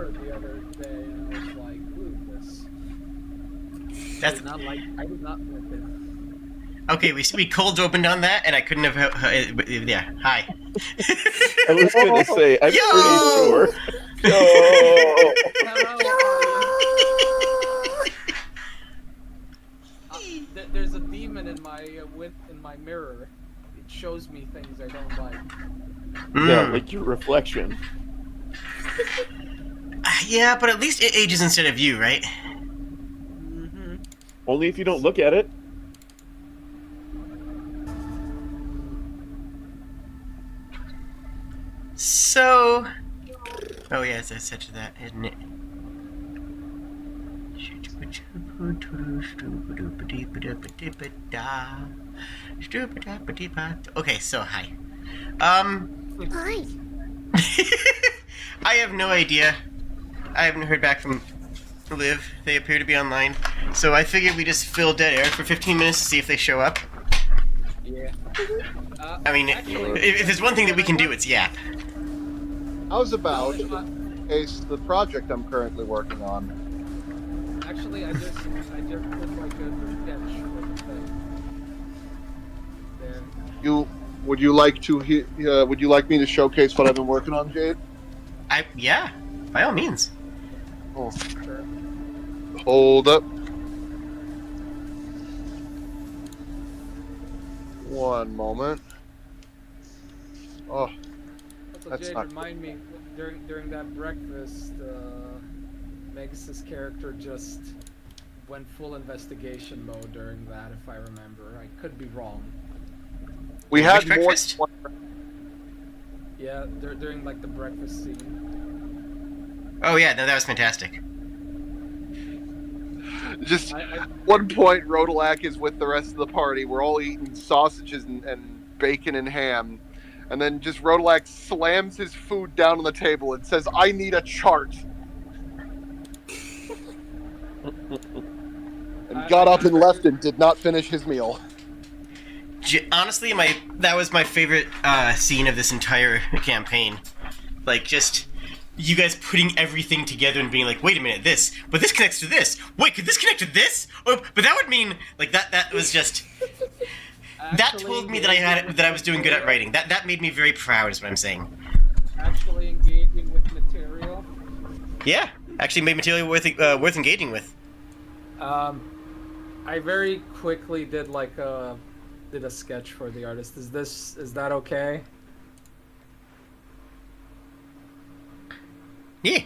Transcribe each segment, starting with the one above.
mirror the other day, and I was like, "Ooh, this." That's I did not like it. okay. We cold opened on that, and I couldn't have. Yeah. Hi. I was going to say, I'm Yo! pretty sure. Hello, audience. There's a demon in my in my mirror. It shows me things I don't like. Yeah, like your reflection. Yeah, but at least it ages instead of you, right? Mm-hmm. Only if you don't look at it. So, oh yes, I said to that, isn't it? Okay, so hi. Hi. I have no idea. I haven't heard back from Liv. They appear to be online, so I figured we just fill dead air for 15 minutes to see if they show up. Yeah. I mean, if there's one thing that we can do, it's yap. How's about the project I'm currently working on? Actually, I just did like a sketch for the thing. There. Would you like me to showcase what I've been working on, Jade? Yeah, by all means. Oh, Sure. hold up. One moment. Oh, Also, That's Jade, not remind me during that breakfast, Magus' character just went full investigation mode during that, if I remember. I could be wrong. we Which had more. breakfast? Yeah, during like the breakfast scene. Oh yeah, no, that was fantastic. Just I one point, Rodalak is with the rest of the party. We're all eating sausages and bacon and ham. And then just Rodalak slams his food down on the table and says, "I need a chart." And got up and left and did not finish his meal. Honestly, that was my favorite scene of this entire campaign. Like, just you guys putting everything together and being like, wait a minute, this, but this connects to this. Wait, could this connect to this? Oh, but that would mean like that was just that told me that I was doing good at writing. That made me very proud, is what I'm saying. actually engaging with material. Yeah, actually made material worth engaging with. I very quickly did a sketch for the artist. Is that okay? Yeah.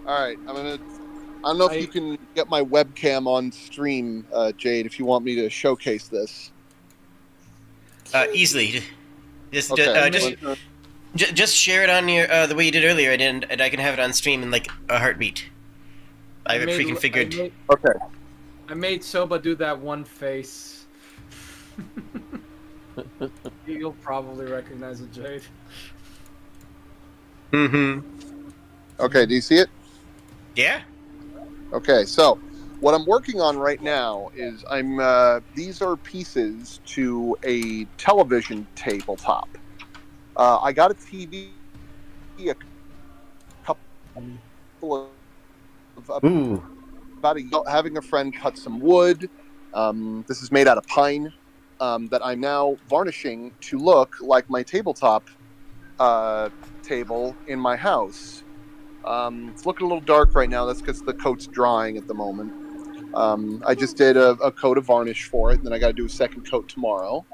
All right, I don't know if you can get my webcam on stream, Jade, if you want me to showcase this. Easily. Just Okay. just share it on your the way you did earlier, and I can have it on stream in like a heartbeat. I have it pre-configured. Okay. I made Soba do that one face. You'll probably recognize it, Jade. Mm-hmm. Okay, do you see it? Yeah. Okay, so what I'm working on right now is these are pieces to a television tabletop. I got a TV a couple of Ooh. about having a friend cut some wood. This is made out of pine that I'm now varnishing to look like my tabletop table in my house. It's looking a little dark right now. That's because the coat's drying at the moment. I just did a coat of varnish for it, and then I got to do a second coat tomorrow.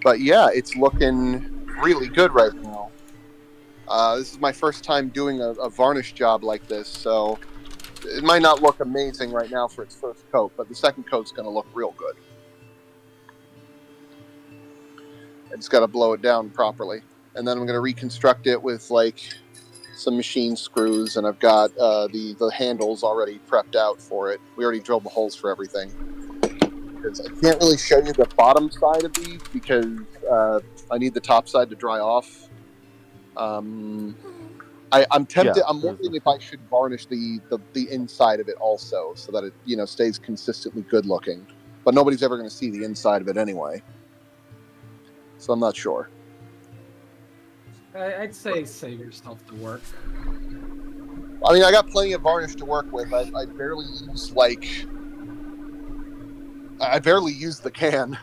But yeah, it's looking really good right now. This is my first time doing a varnish job like this, so it might not look amazing right now for its first coat, but the second coat's going to look real good. I just got to blow it down properly. And then I'm going to reconstruct it with like some machine screws, and I've got the handles already prepped out for it. We already drilled the holes for everything. Because I can't really show you the bottom side of these because I need the top side to dry off. I'm tempted. Yeah. I'm wondering if I should varnish the inside of it also, so that it stays consistently good looking. But nobody's ever going to see the inside of it anyway, so I'm not sure. I'd say save yourself the work. I mean, I got plenty of varnish to work with. I barely use I barely use the can.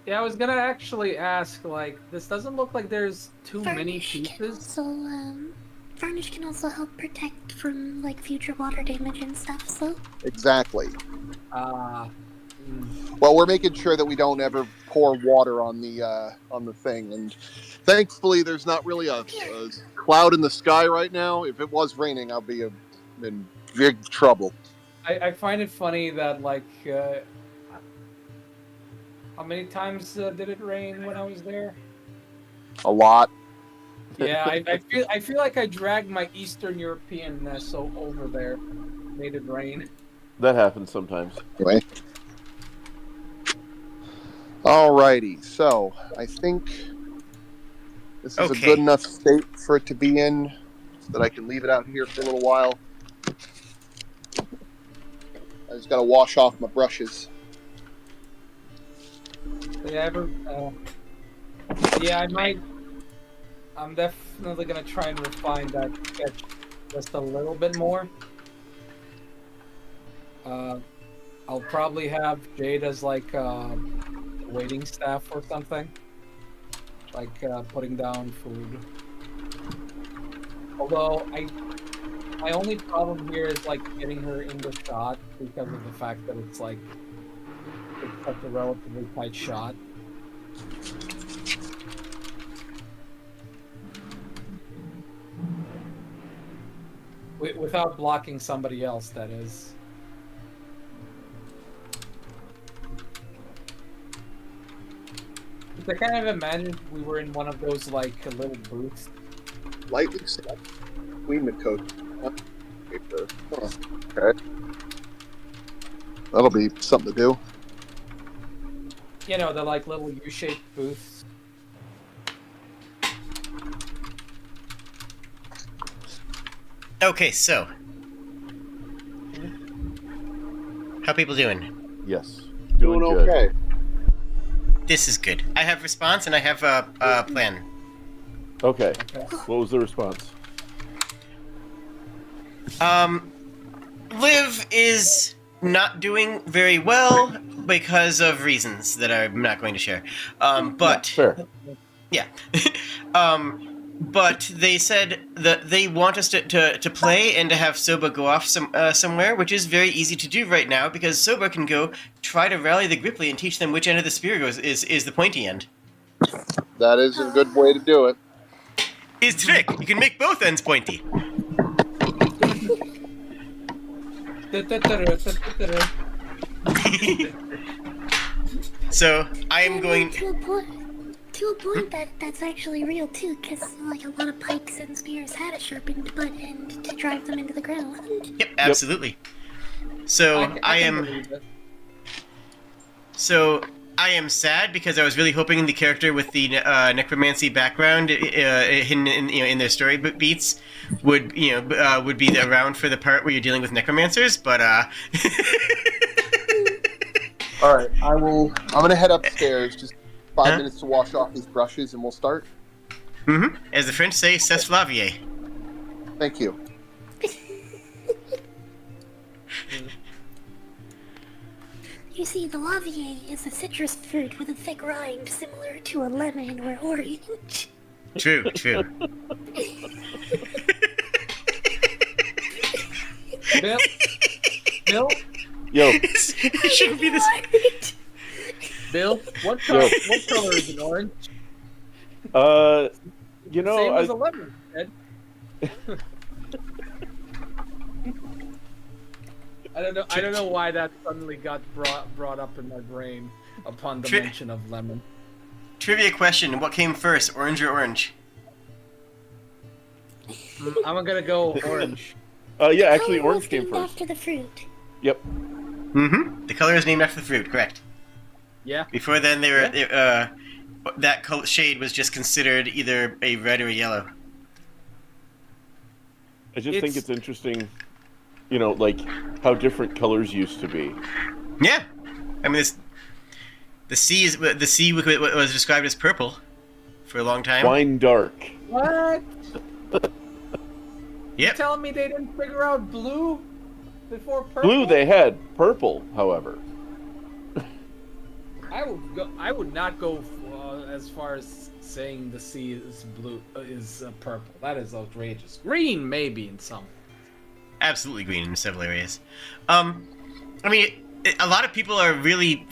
Yeah, I was gonna actually ask, like, this doesn't look like there's too many pieces. Varnish can also help protect from like future water damage and stuff. So Exactly. Mm. Well, we're making sure that we don't ever pour water on the thing, and thankfully, there's not really a cloud in the sky right now. If it was raining, I'll be in big trouble. I find it funny that, like, how many times did it rain when I was there? A lot. Yeah, I feel like I dragged my Eastern Europeanness over there, made it rain. That happens sometimes. Anyway. Alrighty, so I think this is a good enough state for it to be in, so that I can leave it out here for a little while. I just gotta wash off my brushes. Yeah, I might. I'm definitely gonna try and refine that sketch just a little bit more. I'll probably have Jade as like waiting staff or something, like putting down food. Although my only problem here is like getting her in the shot because of the fact that it's like it's such a relatively tight shot. Without blocking somebody else, that is. I kind of imagine we were in one of those like little booths. Lightly set. Queen the coat. Okay. That'll be something to do. You know, the like little U-shaped booths. Okay, so how people doing? Yes. Doing good. okay. This is good. I have response and I have a plan. Okay. What was the response? Liv is not doing very well because of reasons that I'm not going to share. But Fair. yeah. But they said that they want us to play and to have Soba go off somewhere, which is very easy to do right now because Soba can go try to rally the Gripply and teach them which end of the spear is the pointy end. That is a good way to do it. Is trick. You can make both ends pointy. So I am going. To a point that's actually real too, because like a lot of pikes and spears had a sharpened butt end to drive them into the ground. Yep, absolutely. So I am sad because I was really hoping the character with the necromancy background hidden in their story beats would be around for the part where you're dealing with necromancers, but All right, I'm gonna head upstairs. Just 5 minutes to wash off these brushes, and we'll start. Mm-hmm. As the French say, c'est Flavier. Thank you. You see, the lavier is a citrus fruit with a thick rind similar to a lemon or orange. True. Bill? Yo. It shouldn't be this. Bill, what color is an orange? You know, Same as a lemon, Ed. I don't know why that suddenly got brought up in my brain upon the mention of lemon. Trivia question: what came first, orange or orange? I'm gonna go orange. Yeah, actually, orange came first. After the fruit. Yep. Mm-hmm. The color is named after the fruit, correct? Yeah. Before then, that shade was just considered either a red or a yellow. I just think it's interesting, like how different colors used to be. Yeah, I mean, the sea was described as purple for a long time. Wine dark. What? You Yep. telling me they didn't figure out blue before purple? Blue they had. Purple, however. I would not go as far as saying the sea is blue is purple. That is outrageous. Green maybe in some. Absolutely green in several areas. I mean, a lot of people are really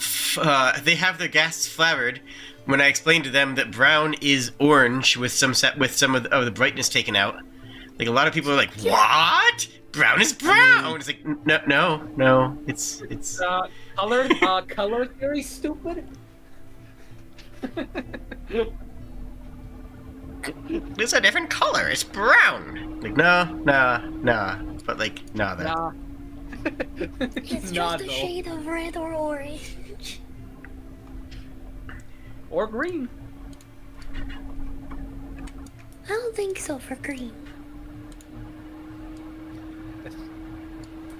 they have their gasps flattered when I explain to them that brown is orange with some of the brightness taken out. Like, a lot of people are like, "What? Brown is brown." It's like, no, it's color theory stupid. It's a different color. It's brown. Like, no. But like, no, that. Nah. It's Nah, just a though. shade of red or orange. Or green. I don't think so for green.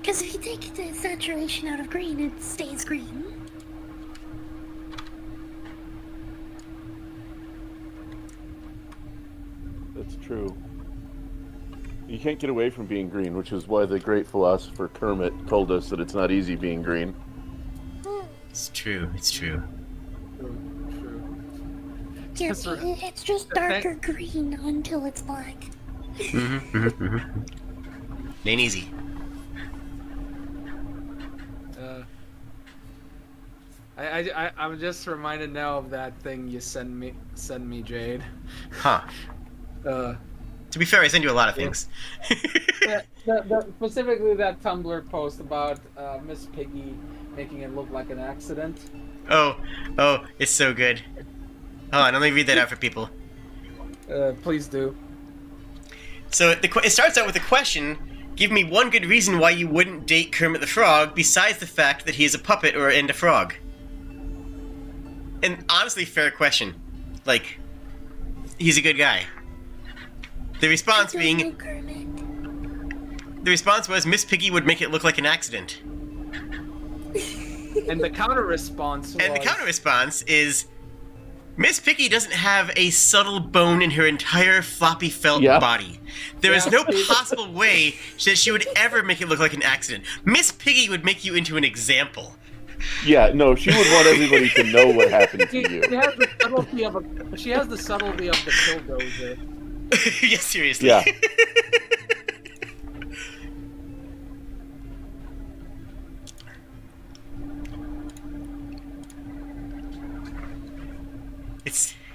Because if you take the saturation out of green, it stays green. That's true. You can't get away from being green, which is why the great philosopher Kermit told us that it's not easy being green. It's true. It's true. True. Yeah, Just re- it's just darker green until it's black. Ain't easy. I'm just reminded now of that thing you send me, Jade. Huh. To be fair, I send you a lot of things. Specifically that Tumblr post about Miss Piggy making it look like an accident. Oh, it's so good. Hold on, let me read that out for people. Please do. So it starts out with a question. Give me one good reason why you wouldn't date Kermit the Frog besides the fact that he is a puppet and a frog. And honestly, fair question. Like, he's a good guy. The response being... The response was, Miss Piggy would make it look like an accident. And the counter response was... And the counter response is... Miss Piggy doesn't have a subtle bone in her entire floppy felt body. There is no possible way that she would ever make it look like an accident. Miss Piggy would make you into an example. Yeah, no, she would want everybody to know what happened to you. She has the subtlety of the killdozer. Yeah, seriously. Yeah.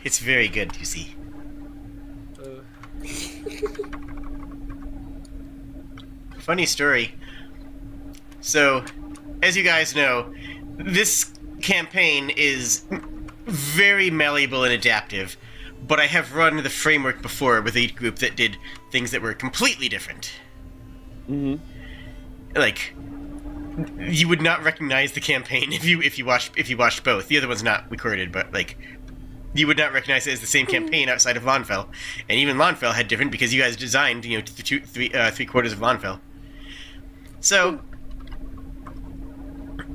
It's very good, you see. Funny story. So, as you guys know, this campaign is very malleable and adaptive, but I have run the framework before with a group that did things that were completely different. Mm-hmm. Like, you would not recognize the campaign if you watched both. The other one's not recorded, but like, you would not recognize it as the same campaign outside of Lawnfell. And even Lawnfell had different because you guys designed, three quarters of Lawnfell. So,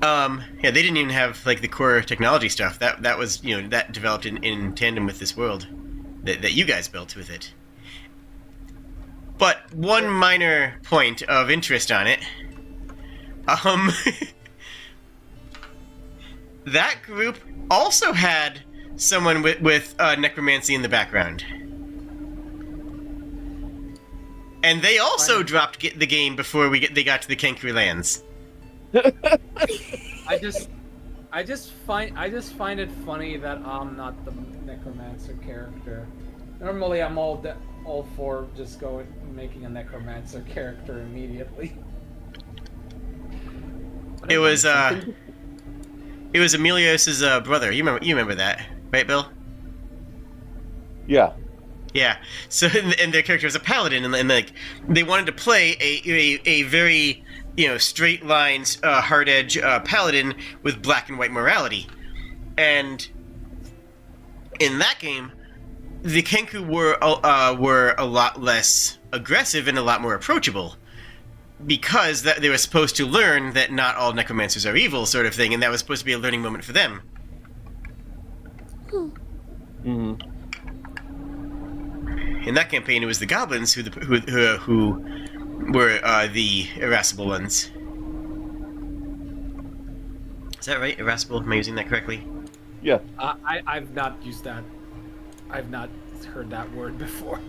yeah, they didn't even have like the core technology stuff. That was, that developed in tandem with this world that you guys built with it. But one minor point of interest on it, that group also had someone with necromancy in the background. And they also dropped the game before they got to the Kenku lands. I just find it funny that I'm not the necromancer character. Normally, I'm all for just making a necromancer character immediately. It was Emilios's brother. You remember that, right, Bill? Yeah. Yeah. So and their character was a paladin, and like they wanted to play a very straight lines, hard edge paladin with black and white morality, and in that game, the Kenku were a lot less aggressive and a lot more approachable, because they were supposed to learn that not all necromancers are evil, sort of thing, and that was supposed to be a learning moment for them. Mm-hmm. in that campaign, it was the goblins who were the irascible ones. Is that right? Irascible? Am I using that correctly? Yeah. I've not used that. I've not heard that word before.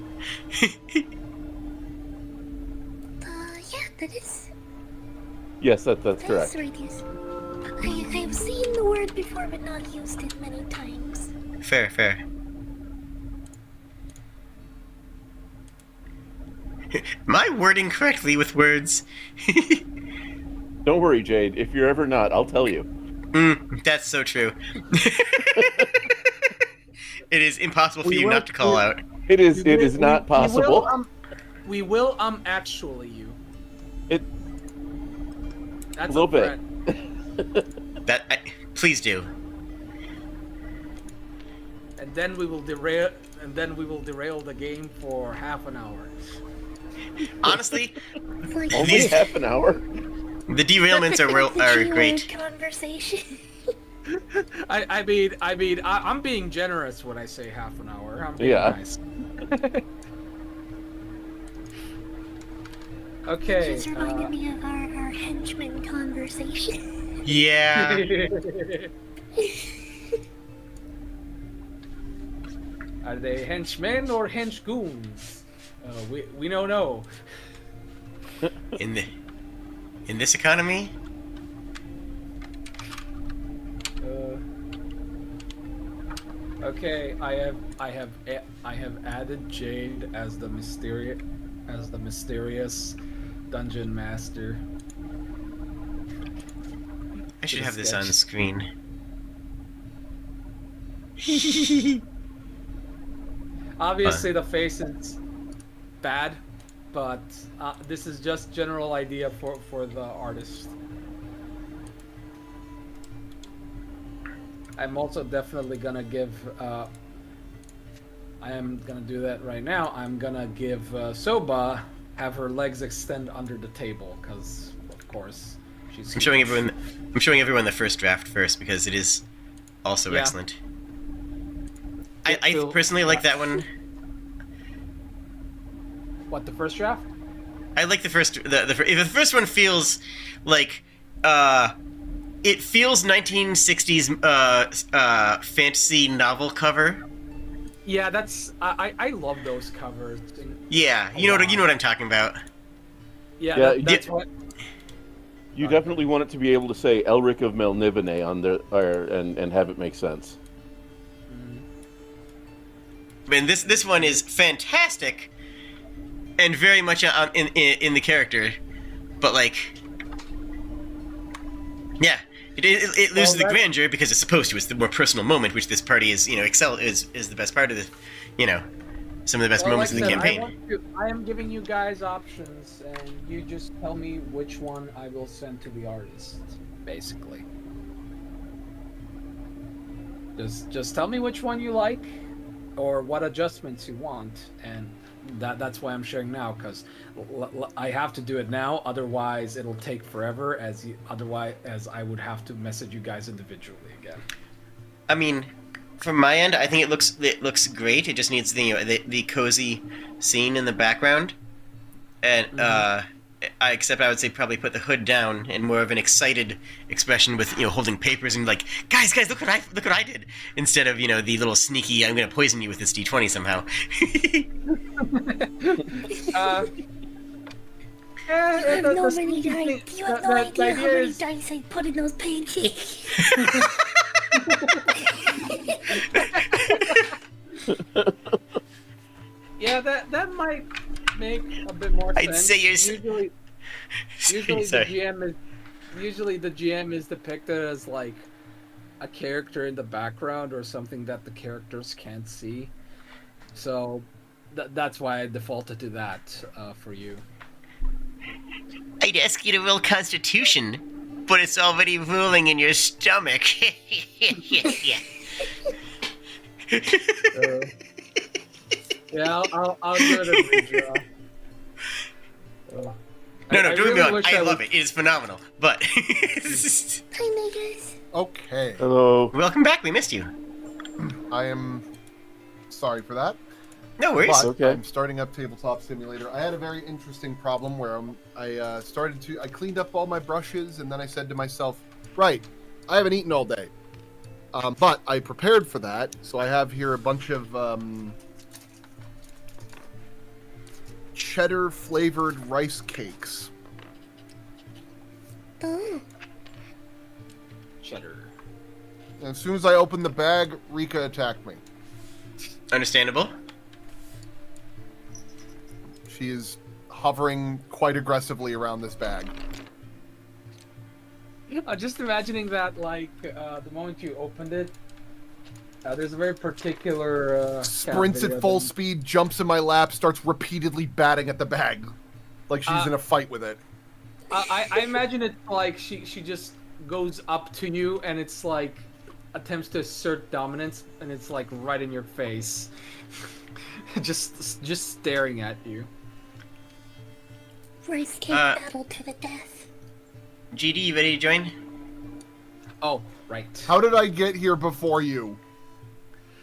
Yeah, that is. Yes, that's That is correct. right, yes. I have seen the word before, but not used it many times. Fair, fair. Am I wording correctly with words? Don't worry, Jade. If you're ever not, I'll tell you. That's so true. It is impossible for you not to call out. It is not possible. We will actually you. It That's a little threat. bit. Please do. And then we will derail. And then we will derail the game for half an hour. Honestly, It's like Only These- half an hour. the derailments are G-word great. conversation. I'm being generous when I say half an hour. I'm being Yeah. nice. Okay. Just reminded me of our henchman conversation. Yeah. Are they henchmen or henchgoons? We don't know. In this economy, Okay, I have added Jade as the mysterious dungeon master. I should Good have this on sketch. screen. Obviously, the face is bad, but this is just general idea for the artist. I'm also definitely gonna give. I am gonna do that right now. I'm gonna give Soba have her legs extend under the table, because of course she's. I'm showing everyone the first draft first because it is also Yeah. excellent. It I will- personally like that one. What, the first draft? I like the first. The first one feels like it feels 1960s fantasy novel cover. Yeah, that's I love those covers. Yeah, you know what I'm talking about. Yeah, Yeah, that's what. You definitely want it to be able to say Elric of Melnibone on there, and have it make sense. And this one is fantastic, and very much in the character, but like, yeah, it loses the grandeur because it's supposed to. It's the more personal moment, which this party is is the best part of the, some of the best moments like of the I said, campaign. I am giving you guys options, and you just tell me which one I will send to the artist, basically. Just tell me which one you like, or what adjustments you want, and that's why I'm sharing now, because I have to do it now. Otherwise, it'll take forever. As I would have to message you guys individually again. I mean, from my end, I think it looks great. It just needs the cozy scene in the background, and I would say probably put the hood down and more of an excited expression with holding papers and like guys look what I did, instead of the little sneaky I'm gonna poison you with this D20 somehow. You have no idea how many is, dice I put in those pancakes. yeah, that might make a bit more sense. I'd say you're usually Sorry. the GM is depicted as like a character in the background or something that the characters can't see. So that's why I defaulted to that for you. I'd ask you to roll Constitution, but it's already ruling in your stomach. Yeah, I'll give it a redraw. No, I don't get me really wrong. wish I was- love it. It is phenomenal. But Hi, Magus. Okay, Hello. welcome back. We missed you. I am sorry for that. No worries. But Okay. I'm starting up Tabletop Simulator. I had a very interesting problem where I cleaned up all my brushes, and then I said to myself, right, I haven't eaten all day. But I prepared for that, so I have here a bunch of cheddar flavored rice cakes. Oh, Cheddar. And as soon as I opened the bag, Rika attacked me. Understandable. She is hovering quite aggressively around this bag. Just imagining that, like, the moment you opened it, there's a very particular... Sprints cat at full video speed, jumps in my lap, starts repeatedly batting at the bag. Like she's in a fight with it. I imagine it like she just goes up to you and it's like attempts to assert dominance and it's like right in your face. just staring at you. rice cake battle to the death. GD, you ready to join? Oh, right. How did I get here before you?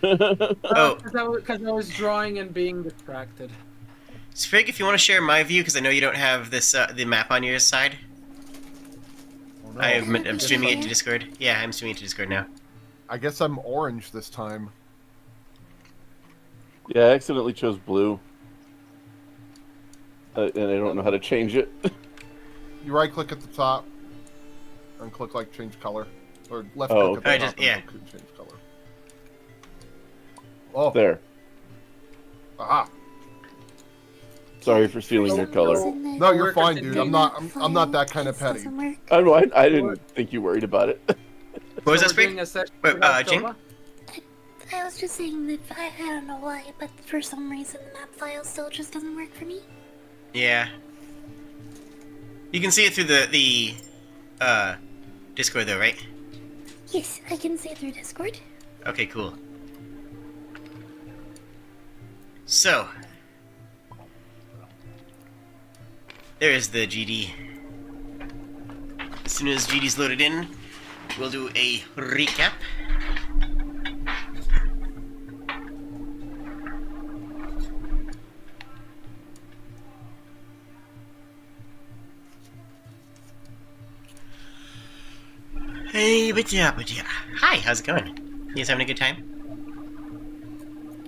Oh, Because I was drawing and being distracted. Sprig, if you want to share my view, because I know you don't have this the map on your side. Oh, no. I'm streaming it to Discord. Yeah, I'm streaming it to Discord now. I guess I'm orange this time. Yeah, I accidentally chose blue. And I don't know how to change it. You right click at the top and click like change color. Or left Oh, click at the okay. top Yeah. and click change color. Oh, There. aha. Sorry for stealing your color. No, you're fine, dude. I'm not that kind of petty. Doesn't work. I didn't think you worried about it. What was So that, we're doing Sprig? a session Wait, without Jing? Toma? I was just saying that I don't know why, but for some reason the map file still just doesn't work for me. Yeah. You can see it through the Discord though, right? Yes, I can see it through Discord. Okay, cool. So, there is the GD. As soon as GD's loaded in, we'll do a recap. Hey, but yeah. Hi, how's it going? You guys having a good time?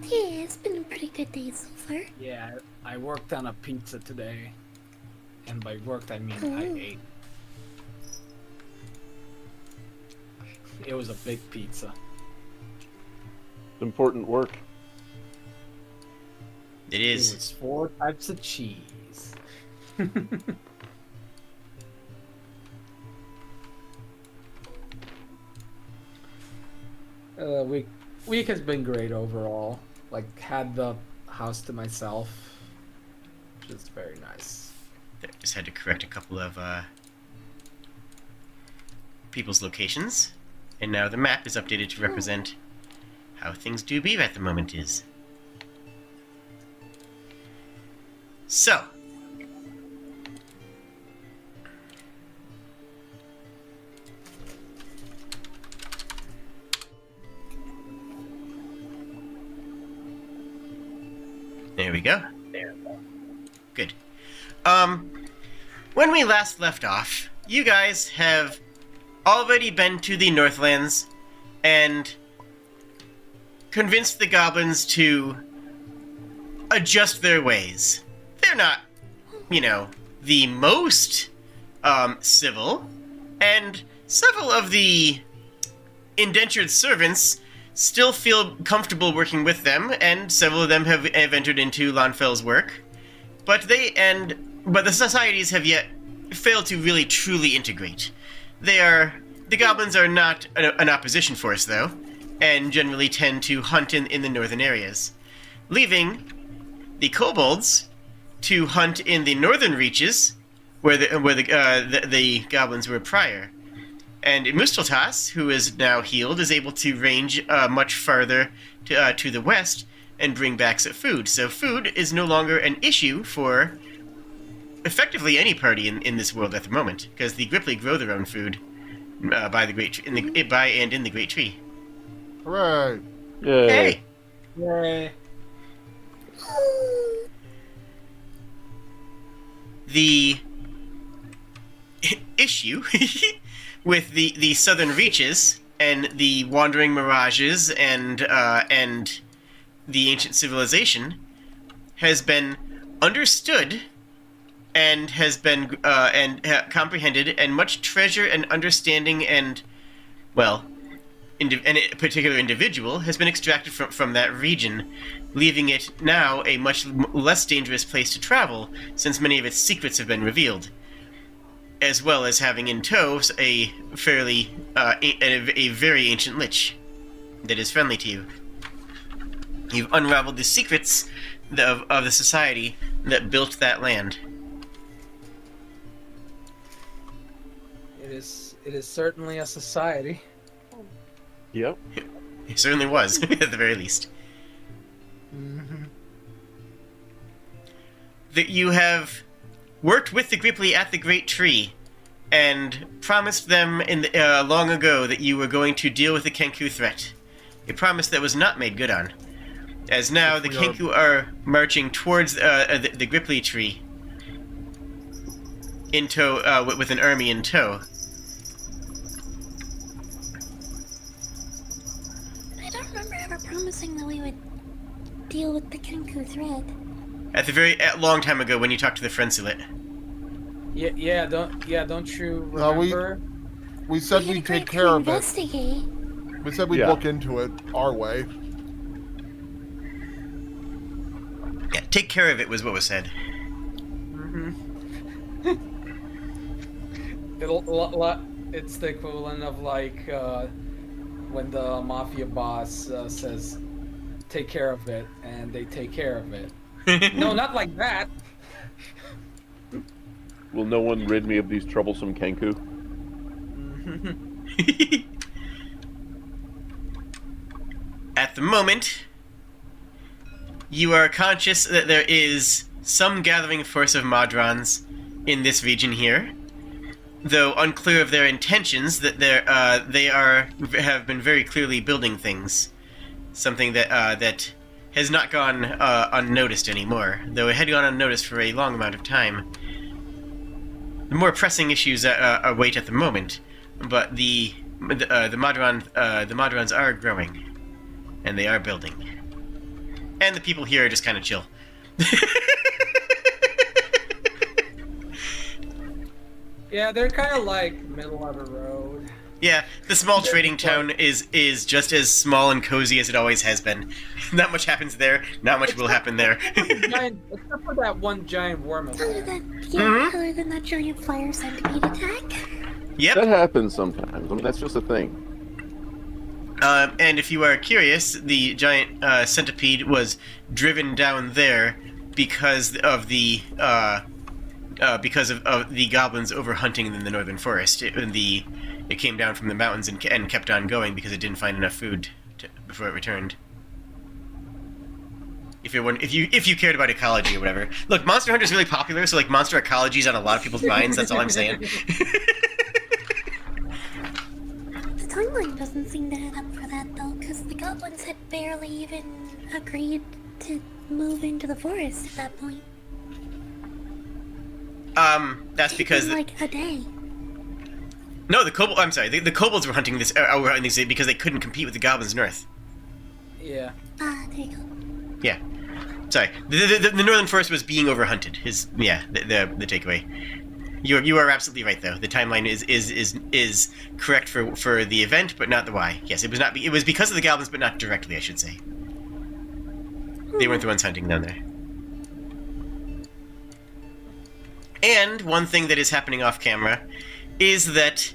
Yeah, it's been a pretty good day so far. Yeah, I worked on a pizza today. And by worked, I mean I Ooh. ate. It was a big pizza. Important work. It It is. was 4 types of cheese. Week has been great overall. Like, had the house to myself, which is very nice. Just had to correct a couple of people's locations, and now the map is updated to represent how things do be at the moment is. So, there we go. Good. When we last left off, you guys have already been to the Northlands and convinced the goblins to adjust their ways. They're not, the most civil, and several of the indentured servants still feel comfortable working with them, and several of them have entered into Lonfel's work. But the societies have yet failed to really truly integrate. The goblins are not an opposition force, though, and generally tend to hunt in the northern areas, leaving the kobolds to hunt in the northern reaches, where the goblins were prior. And Musteltas, who is now healed, is able to range much farther to the west and bring back some food. So food is no longer an issue for effectively any party in this world at the moment, because the Gripply grow their own food by and in the Great Tree. Hooray! Yay. Hey, Yay. The issue with the southern reaches and the wandering mirages and the ancient civilization has been understood and has been comprehended, and much treasure and understanding and, well, and a particular individual has been extracted from that region, leaving it now a much less dangerous place to travel, since many of its secrets have been revealed, as well as having in tow a fairly a very ancient lich that is friendly to you. You've unraveled the secrets of the society that built that land. It is certainly a society. Yep. It certainly was, at the very least. Mm-hmm. That you have worked with the Gripply at the Great Tree, and promised them long ago that you were going to deal with the Kenku threat. A promise that was not made good on, as now the Kenku are marching towards the Gripply tree, in tow, with an army in tow. I don't remember ever promising that we would deal with the Kenku threat. At the long time ago, when you talked to the Frensulet. Don't you remember? We said We had we'd agreed take to care of it. investigate. We said we'd Yeah. look into it our way. Yeah, take care of it was what was said. Mm-hmm. It's the equivalent of like when the mafia boss says, "Take care of it," and they take care of it. No, not like that. Will no one rid me of these troublesome Kenku? At the moment, you are conscious that there is some gathering force of Modrons in this region here, though unclear of their intentions. That they have been very clearly building things, something that has not gone unnoticed anymore, though it had gone unnoticed for a long amount of time. The more pressing issues await at the moment, but the Modrons are growing, and they are building, and the people here are just kind of chill. Yeah, they're kind of like middle of the road. Yeah, the small trading town is just as small and cozy as it always has been. Not much happens there. Not much will happen there. Except for that one giant worm. Other than Mhm. other than that giant fire centipede attack. Yep. That happens sometimes. I mean, that's just a thing. And if you are curious, the giant centipede was driven down there because of the goblins overhunting in the northern forest. It came down from the mountains and kept on going because it didn't find enough food before it returned. If you cared about ecology or whatever, look, Monster Hunter is really popular, so like monster ecology is on a lot of people's minds. That's all I'm saying. The timeline doesn't seem to add up for that though, because the goblins had barely even agreed to move into the forest at that point. That's because In like a day. no, the kobold. I'm sorry, the kobolds were hunting this because they couldn't compete with the goblins north. Yeah. Ah, there you go. Yeah, sorry. The northern forest was being overhunted. The takeaway. You are absolutely right though. The timeline is correct for the event, but not the why. Yes, it was not. It was because of the goblins, but not directly, I should say. They weren't the ones hunting down there. And one thing that is happening off camera is that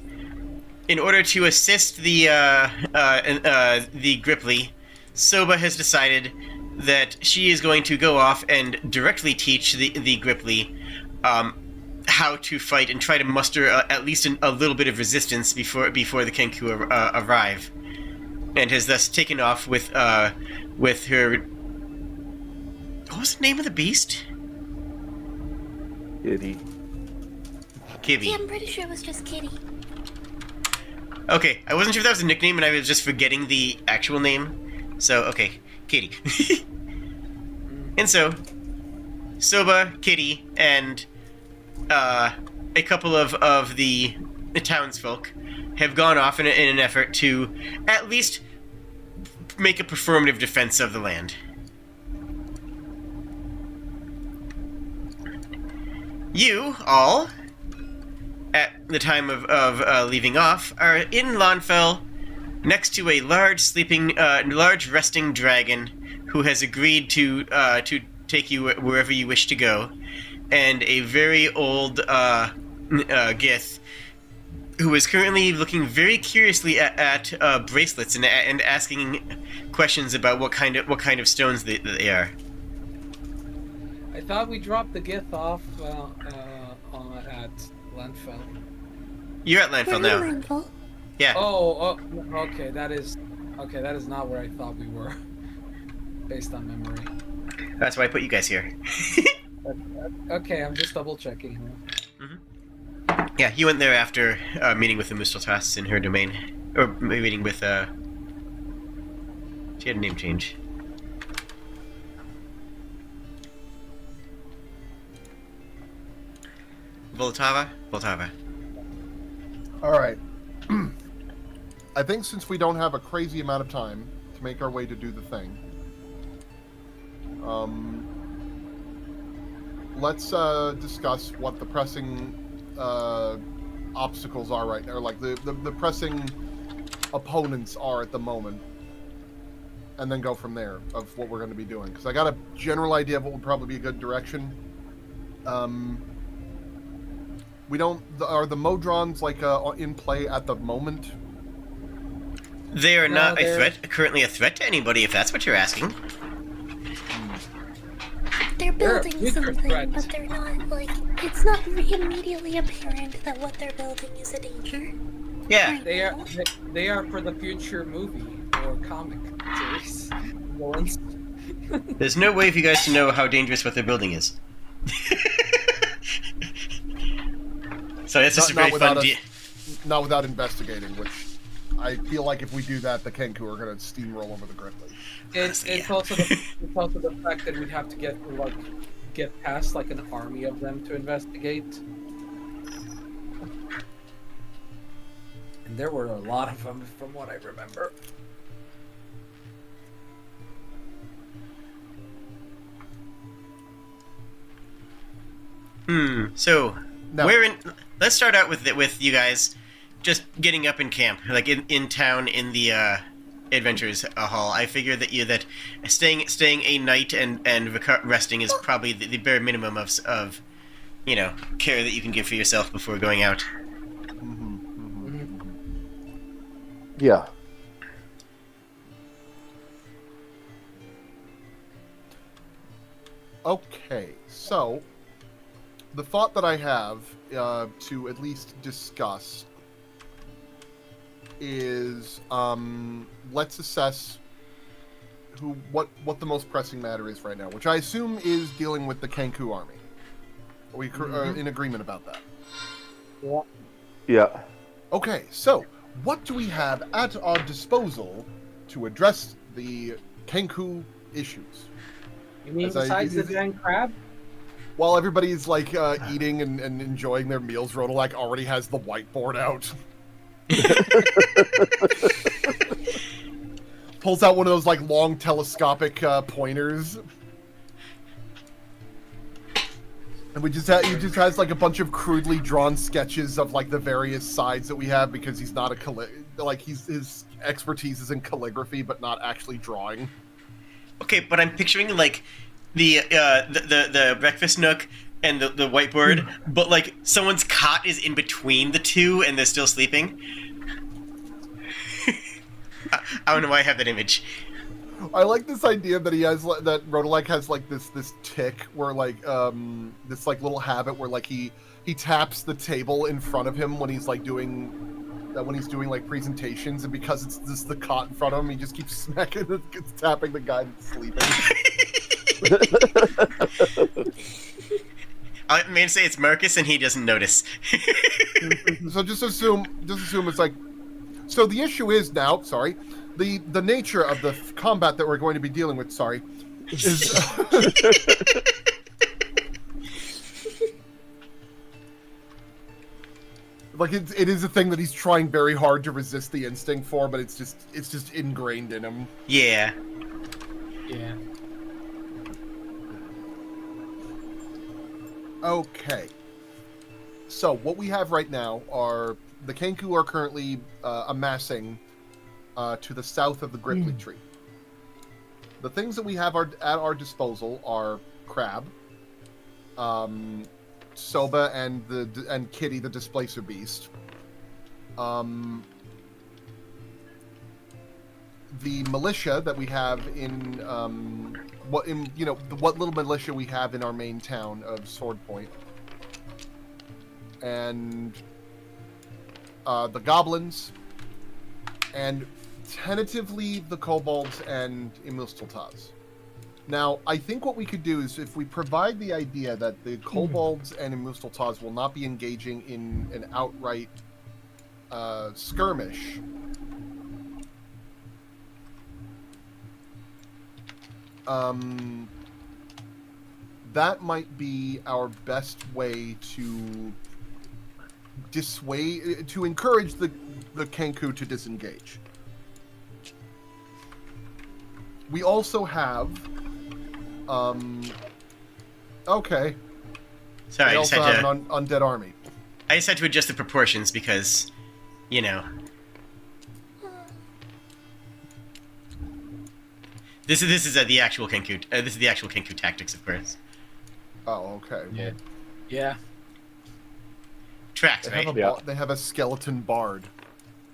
in order to assist the Gripply, Soba has decided that she is going to go off and directly teach the Gripply how to fight and try to muster at least a little bit of resistance before the Kenku arrive, and has thus taken off with her. What was the name of the beast? Kitty. Kibby. Yeah, I'm pretty sure it was just Kitty. Okay, I wasn't sure if that was a nickname, and I was just forgetting the actual name. So, okay, Kitty. And so, Soba, Kitty, and a couple of the townsfolk have gone off in an effort to at least make a performative defense of the land. You all, at the time of leaving off, are in Lawnfell, next to a large resting dragon who has agreed to take you wherever you wish to go, and a very old Gith who is currently looking very curiously at bracelets and asking questions about what kind of stones they are. I thought we dropped the Gith off at Landfell. You're at Landfell now. Landfall. Yeah. Oh, okay. That is not where I thought we were, based on memory. That's why I put you guys here. Okay, I'm just double checking here. Mm-hmm. Yeah, you went there after meeting with the Musteltas in her domain, or meeting with she had a name change. Voltava. All right. I think since we don't have a crazy amount of time to make our way to do the thing, let's discuss what the pressing obstacles are right now, or like the pressing opponents are at the moment, and then go from there of what we're going to be doing. Because I got a general idea of what would probably be a good direction. Are the Modrons like in play at the moment? They are not currently a threat to anybody, if that's what you're asking. They're building future something, threat. but they're not, like, it's not immediately apparent that what they're building is a danger. Yeah. Right. They are for the future movie or comic series. Villains. There's no way for you guys to know how dangerous what they're building is. So it's just a very fun deal. Not without investigating, which I feel like if we do that, the Kenku are going to steamroll over the Griffin. It's also the fact that we'd have to get past like an army of them to investigate. And there were a lot of them, from what I remember. So No. let's start out with you guys just getting up in camp, like in town in the Adventures Hall. I figure that staying a night and resting is probably the bare minimum of care that you can give for yourself before going out. Yeah. Okay, so the thought that I have to at least discuss is let's assess what the most pressing matter is right now, which I assume is dealing with the Kenku army. Are we in agreement about that? Yeah. Yeah. Okay, so what do we have at our disposal to address the Kenku issues? You mean As I- besides the giant crab? While everybody's like eating and enjoying their meals, Rodolak already has the whiteboard out. Pulls out one of those like long telescopic pointers. And he just has like a bunch of crudely drawn sketches of like the various sides that we have, because he's not his expertise is in calligraphy but not actually drawing. Okay, but I'm picturing like the breakfast nook and the whiteboard, but like someone's cot is in between the two and they're still sleeping. I don't know why I have that image. I like this idea that he has that Rodolak has like this tick where like this like little habit where like he taps the table in front of him when he's like doing like presentations, and because it's just the cot in front of him, he just keeps smacking and tapping the guy that's sleeping. I may say it's Marcus and he doesn't notice. So just assume it's like. So the issue is now, the nature of the combat that we're going to be dealing with, is like it is a thing that he's trying very hard to resist the instinct for, but it's just ingrained in him. Yeah. Yeah. Okay. So what we have right now are the Kenku are currently amassing to the south of the Gripply tree. The things that we have at our disposal are Crab, Soba, and Kitty, the Displacer Beast. The militia that we have in what little militia we have in our main town of Sword Point, and the goblins, and tentatively the kobolds and Imustaltaz. Now, I think what we could do is if we provide the idea that the kobolds and Imustaltaz will not be engaging in an outright skirmish, that might be our best way to encourage the Kenku to disengage. We also have okay. Sorry, We I just also had have to. an undead army. I just had to adjust the proportions because, you know. This is the actual Kenku. This is the actual Kenku tactics, of course. Oh, okay. Yeah. Yeah. Tracks, They right? have, they have a skeleton bard.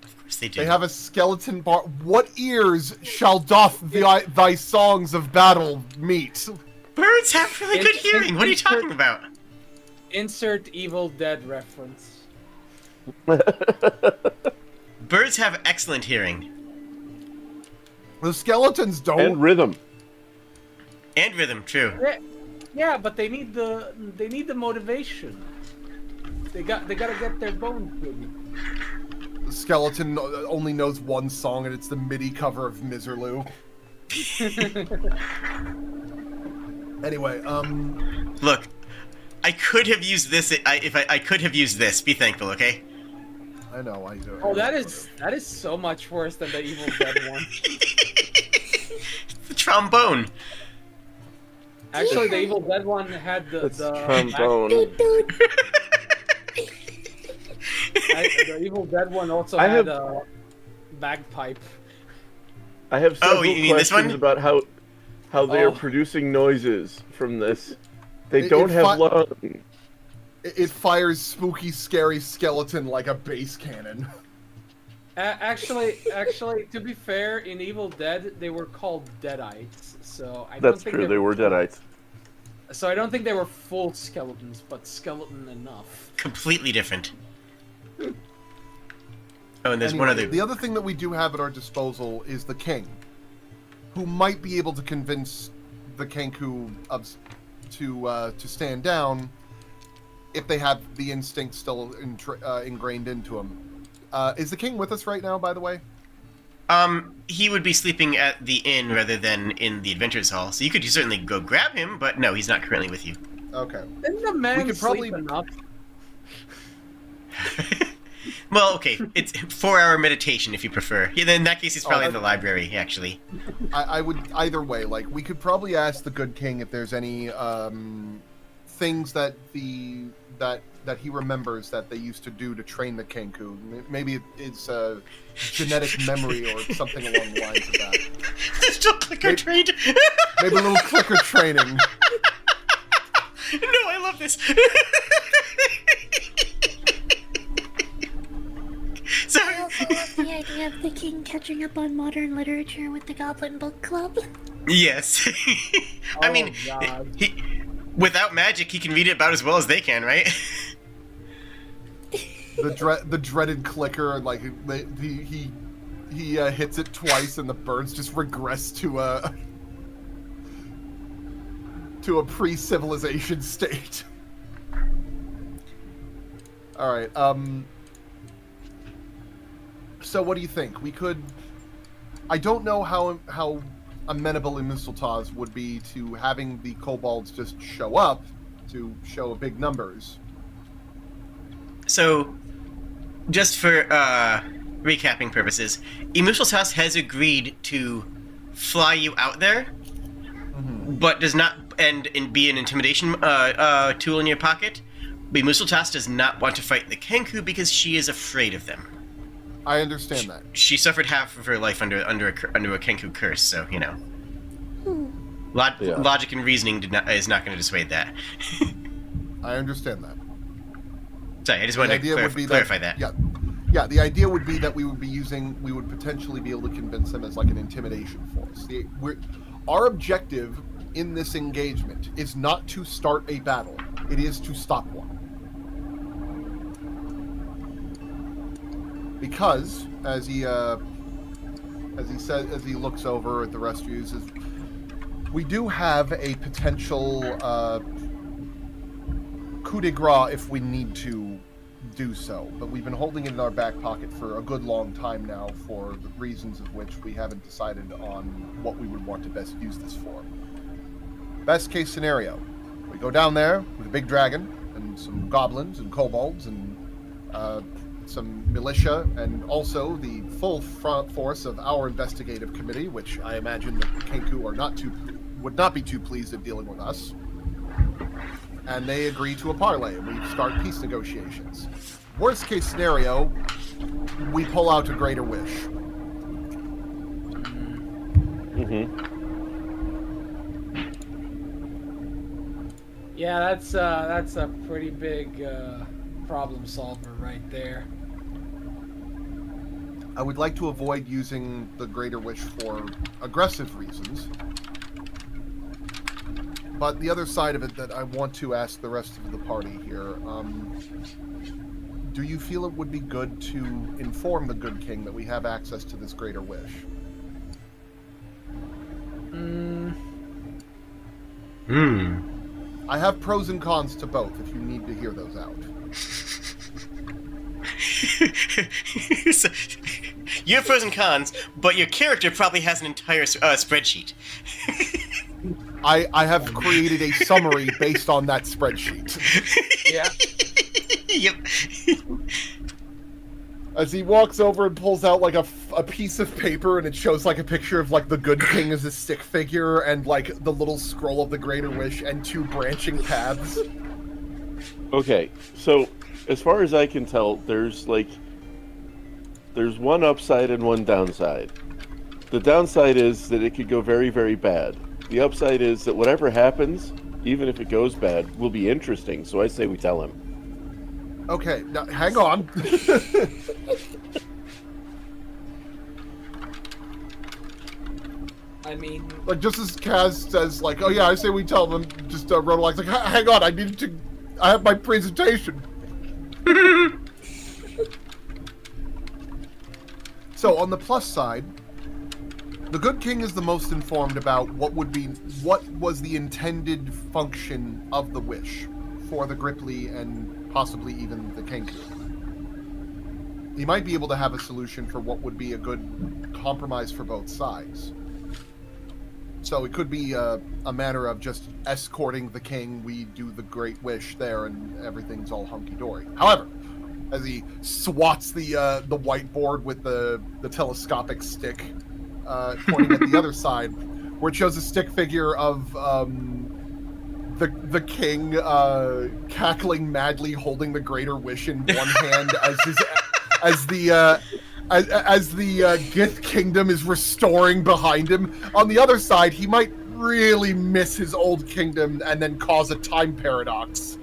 Of course they do. They have a skeleton bard. What ears shall doth thy songs of battle meet? Birds have really good hearing. What are you talking about? Insert Evil Dead reference. Birds have excellent hearing. The skeletons don't. And rhythm. And rhythm, true. Yeah, but they need the motivation. They gotta get their bones moving. The skeleton only knows one song, and it's the MIDI cover of Miserloo. Anyway, Look, I could have used this if I could have used this. Be thankful, okay? I know I do. Oh, that is so much worse than the Evil Dead one. The trombone. Actually, the Evil Dead one had the trombone. The Evil Dead one also I had have- a bagpipe. I have Oh, several you mean this questions one? about how they are Oh. producing noises from this. They It- don't it have fi- lungs. It fires spooky, scary skeleton like a bass cannon. Actually, to be fair, in Evil Dead they were called Deadites, so I don't That's think true. They were Deadites. So I don't think they were full skeletons, but skeleton enough. Completely different. Oh, and there's Anyway, one other. The other thing that we do have at our disposal is the king, who might be able to convince the Kenku to stand down if they have the instinct still ingrained into him. Is the king with us right now, by the way? He would be sleeping at the inn rather than in the adventurers hall, so you could certainly go grab him, but no, he's not currently with you. Okay. Didn't the man could sleep probably- enough? Well, okay, it's 4-hour meditation if you prefer. Yeah, then in that case, he's probably in the okay. library, actually. I would either way. Like, we could probably ask the good king if there's any things that he remembers that they used to do to train the Kenku. Maybe it's a genetic memory or something along the lines of that. Still clicker Wait. trained. Maybe a little clicker training. No, I love this. So, I also love the idea of the king catching up on modern literature with the Goblin Book Club. yes. I Oh, mean, God. he without magic, he can read it about as well as they can, right? The dreaded clicker, like he hits it twice, and the birds just regress to a pre-civilization state. All right. So what do you think? We could. I don't know how amenable in Mistletoes would be to having the kobolds just show up to show big numbers. So, just for recapping purposes, Mistletoes has agreed to fly you out there, but does not and be an intimidation tool in your pocket. But Mistletoes does not want to fight the Kenku because she is afraid of them. I understand that. She suffered half of her life under a Kenku curse, so you know. Logic and reasoning is not going to dissuade that. I understand that. Sorry, I just wanted to clarify that. Yeah. The idea would be that we would potentially be able to convince them as like an intimidation force. Our objective in this engagement is not to start a battle; it is to stop one. Because, as he looks over at the rest of you, says, we do have a potential coup de grace if we need to do so, but we've been holding it in our back pocket for a good long time now for the reasons of which we haven't decided on what we would want to best use this for. Best case scenario, we go down there with a big dragon and some goblins and kobolds and some militia, and also the full front force of our investigative committee, which I imagine the Kenku would not be too pleased at dealing with us. And they agree to a parley, and we start peace negotiations. Worst case scenario, we pull out a greater wish. Yeah, that's a pretty big problem solver right there. I would like to avoid using the greater wish for aggressive reasons. But the other side of it that I want to ask the rest of the party here, do you feel it would be good to inform the good king that we have access to this greater wish? I have pros and cons to both if you need to hear those out. So, you have pros and cons, but your character probably has an entire spreadsheet. I have created a summary based on that spreadsheet. Yeah. Yep. As he walks over and pulls out like a piece of paper, and it shows like a picture of like the good king as a stick figure, and like the little scroll of the greater wish, and two branching paths. Okay, so as far as I can tell, there's one upside and one downside. The downside is that it could go very, very bad. The upside is that whatever happens, even if it goes bad, will be interesting, so I say we tell him. Okay, now hang on. I mean, Like, just as Kaz says, like, oh yeah, I say we tell them, just Rodolak's like, hang on, I have my presentation. So, on the plus side, the good king is the most informed about what was the intended function of the wish for the Gripply and possibly even the Kenku. He might be able to have a solution for what would be a good compromise for both sides. So it could be a matter of just escorting the king, we do the great wish there, and everything's all hunky-dory. However, as he swats the whiteboard with the telescopic stick, pointing at the other side, where it shows a stick figure of the king cackling madly, holding the greater wish in one hand as the Gith kingdom is restoring behind him. On the other side, he might really miss his old kingdom and then cause a time paradox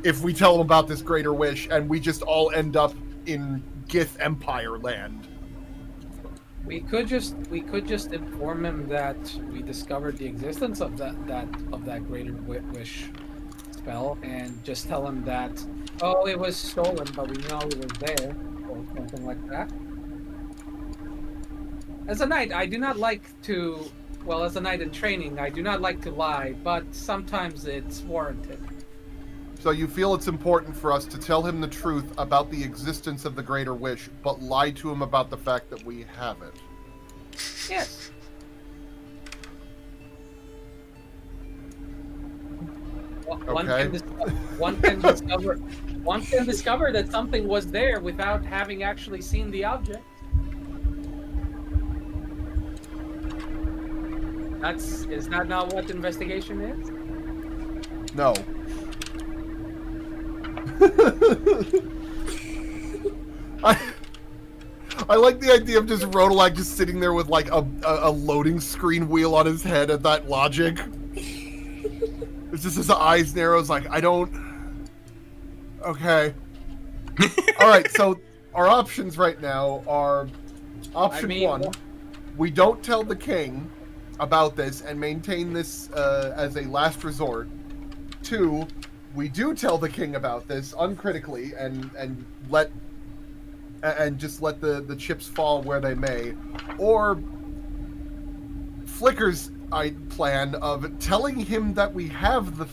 if we tell him about this greater wish and we just all end up in Gith Empire land. we could just inform him that we discovered the existence of that greater wish spell, and just tell him that, oh, it was stolen, but we know it was there, or something like that. As a knight, I do not like to, well, as a knight in training, I do not like to lie, but sometimes it's warranted. So you feel it's important for us to tell him the truth about the existence of the greater wish, but lie to him about the fact that we have it. Yes. One Okay. can one can discover one can discover that something was there without having actually seen the object. Is that not what investigation is? No. I like the idea of just Rodolak just sitting there with like a loading screen wheel on his head at that logic. It's just his eyes narrows like, I don't... Okay. Alright, so our options right now are option one, we don't tell the king about this and maintain this as a last resort. 2, we do tell the king about this uncritically and just let the chips fall where they may. Or Flicker's plan of telling him that we have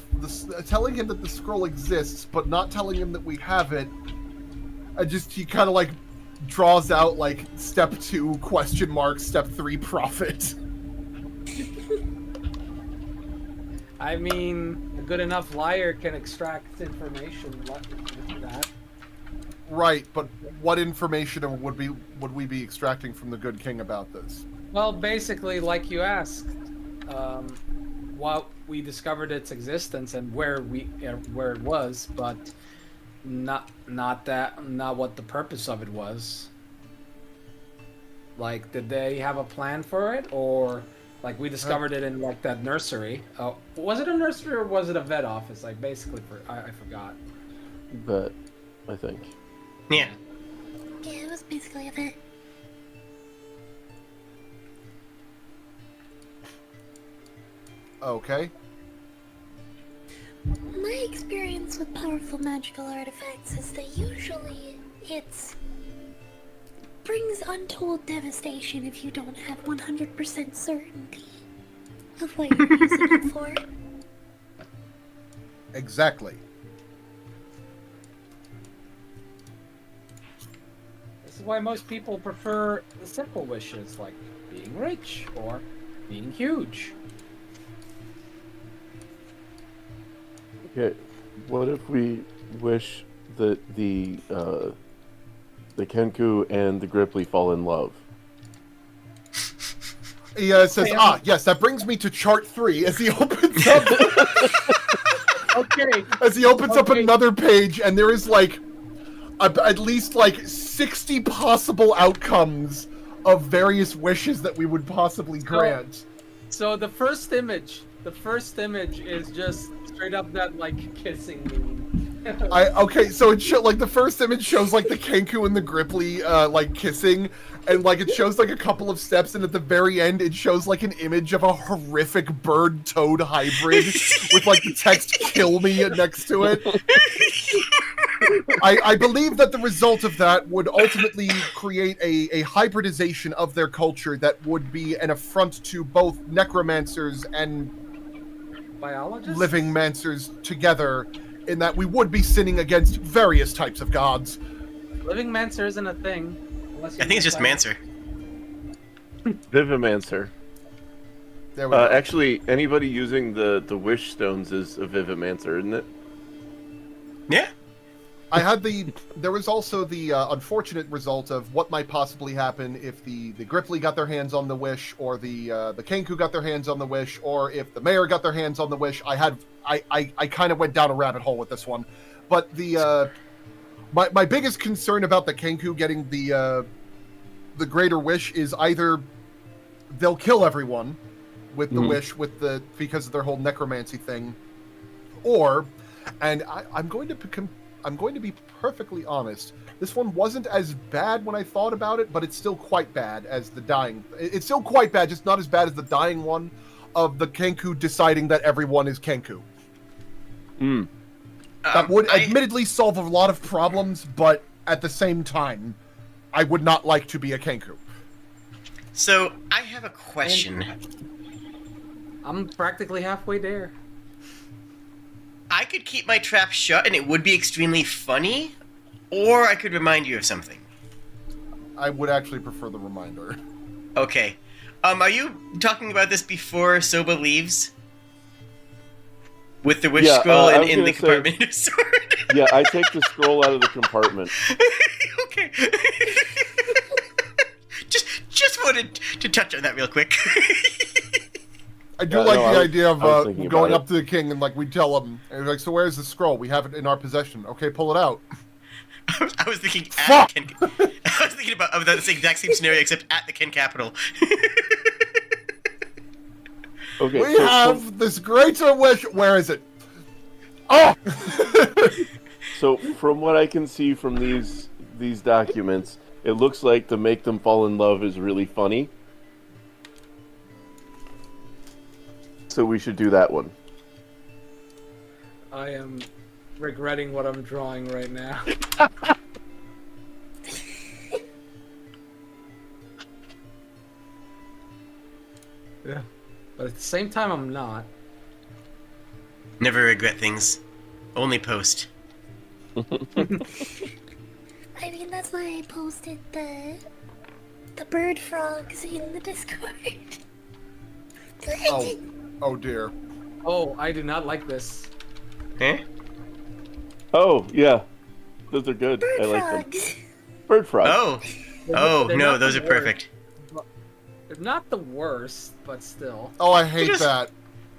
telling him that the scroll exists, but not telling him that we have it. He kind of like draws out like step 2 ? Step 3 profit. I mean, a good enough liar can extract information like that. Right, but what information would we be extracting from the good king about this? Well, basically, like you asked, what we discovered its existence and where it was, but not what the purpose of it was. Like, did they have a plan for it, or like we discovered it in like that nursery? Was it a nursery or was it a vet office? Like, basically, I forgot. But I think. Yeah. Yeah, it was basically a bit. Okay. My experience with powerful magical artifacts is that usually it brings untold devastation if you don't have 100% certainty of what you're using it for. Exactly. This is why most people prefer the simple wishes, like being rich or being huge. Okay, what if we wish that the Kenku and the Gripply fall in love? He says, yes, that brings me to chart 3 as he opens up. Okay. As he opens up another page, and there is like at least like 60 possible outcomes of various wishes that we would possibly grant. So the first image is just straight up that like kissing meme. Okay, so it like the first image shows like the Kenku and the Gripply like kissing, and like it shows like a couple of steps, and at the very end it shows like an image of a horrific bird-toad hybrid with like the text "kill me" next to it. I believe that the result of that would ultimately create a hybridization of their culture that would be an affront to both necromancers and Biologists? living mancers together, in that we would be sinning against various types of gods. Living Mancer isn't a thing. Unless I think it's just Mancer. Vivimancer. There we go. Actually, anybody using the wish stones is a Vivimancer, isn't it? Yeah. There was also the unfortunate result of what might possibly happen if the Gripply got their hands on the wish, or the Kenku got their hands on the wish, or if the mayor got their hands on the wish. I kind of went down a rabbit hole with this one, but my biggest concern about the Kenku getting the greater wish is either they'll kill everyone with the wish because of their whole necromancy thing, or, and I'm going to be perfectly honest, this one wasn't as bad when I thought about it, but it's still quite bad as the dying. It's still quite bad, just not as bad as the dying one of the Kenku deciding that everyone is Kenku. That would admittedly solve a lot of problems, but at the same time, I would not like to be a Kenku. So, I have a question. I'm practically halfway there. I could keep my trap shut and it would be extremely funny, or I could remind you of something. I would actually prefer the reminder. Okay. Are you talking about this before Soba leaves? With the wish Yeah, scroll I and was in the gonna say- compartment in your sword. Yeah, I take the scroll out of the compartment. Okay. just wanted to touch on that real quick. I do Yeah, like no, the I was- idea of I was thinking going about up to the king and like we tell him, and he's like, "So where's the scroll? We have it in our possession. Okay, pull it out." I was thinking Fuck! at the Ken. I was thinking about the exact same scenario except at the Ken capital. Okay, We so have this greater wish. Where is it? Oh! So from what I can see from these documents, it looks like to make them fall in love is really funny. So we should do that one. I am regretting what I'm drawing right now. Yeah. But at the same time, I'm not. Never regret things. Only post. I mean, that's why I posted the bird frogs in the Discord. Oh, oh dear. Oh, I do not like this. Eh? Oh yeah, those are good. Bird I like them. frogs. Bird frog. Oh. They're Oh, they're no, not those the are perfect. worst. They're not the worst, but still. Oh, I hate Just- that.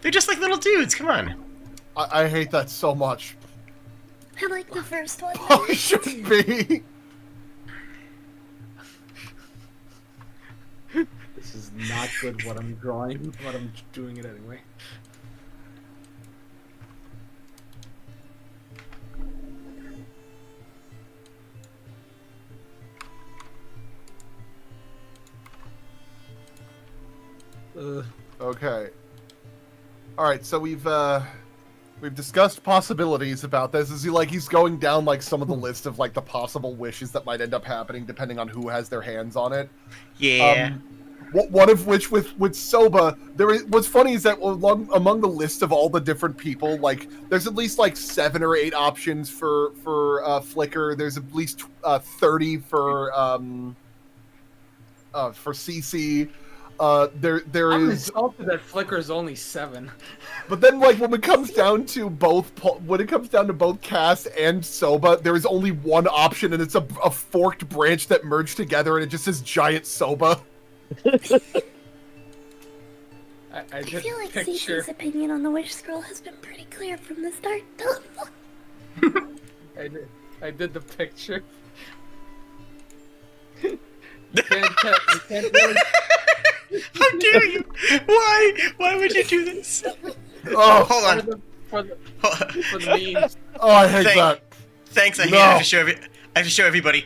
They're just like little dudes, come on. I hate that so much. I like the first one. Oh, it shouldn't be. This is not good what I'm drawing, but I'm doing it anyway. Okay. All right, so we've discussed possibilities about this. Is he like he's going down like some of the list of like the possible wishes that might end up happening depending on who has their hands on it. Yeah. One of which with Soba, what's funny is that among the list of all the different people, like there's at least like 7 or 8 options for Flicker. There's at least 30 for CC. There I'm is, insulted that Flicker's only 7. but then like when it comes down to both Cass and Soba, there is only one option, and it's a forked branch that merged together, and it just says Giant Soba. I I did feel like the picture. Cece's opinion on the wish scroll has been pretty clear from the start, though. I did the picture. You can't really... How dare you? Why would you do this? Oh, Hold on. For the memes. oh, I hate Thank- that. Thanks, I No. have to show I have to show everybody.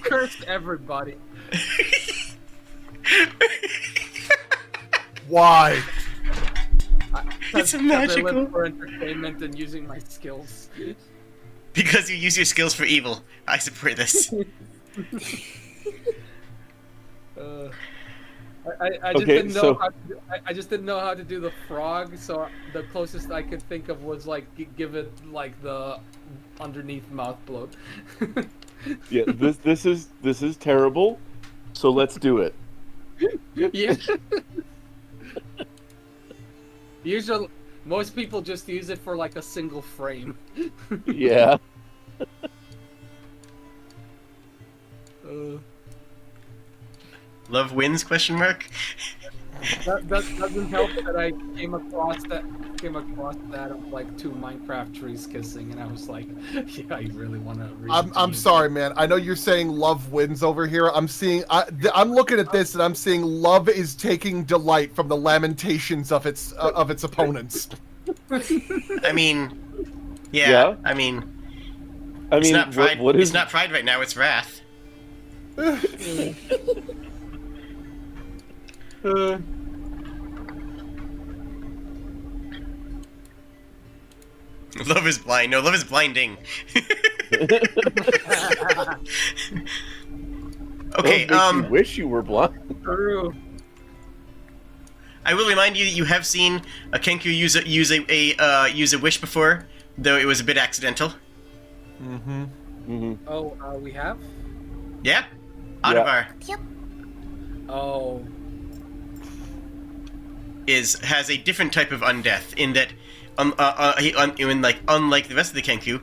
Curse everybody. Why? It's I magical. live for entertainment and using my skills. Because you use your skills for evil. I support this. I just Okay, didn't know so- how to I just didn't know how to do the frog, so the closest I could think of was like give it like the underneath mouth bloat. Yeah, this is terrible. So let's do it. Yeah. Usually, most people just use it for like a single frame. Yeah. Love wins? Question mark. That doesn't help that I came across that of like 2 Minecraft trees kissing, and I was like, yeah, I really want to. I'm sorry, man. I know you're saying love wins over here. I'm looking at this and I'm seeing love is taking delight from the lamentations of its opponents. I mean, yeah. Yeah. I mean, I it's mean, not pride. what is It's not pride right now. It's wrath. Love is blind. No, love is blinding. Okay. What makes you wish you were blind? True. I will remind you that you have seen a Kenku use a wish before, though it was a bit accidental. Mm-hmm. Mm-hmm. Oh, we have. Yeah. Ottavar. Yep. Oh. has a different type of undeath in that, unlike the rest of the Kenku,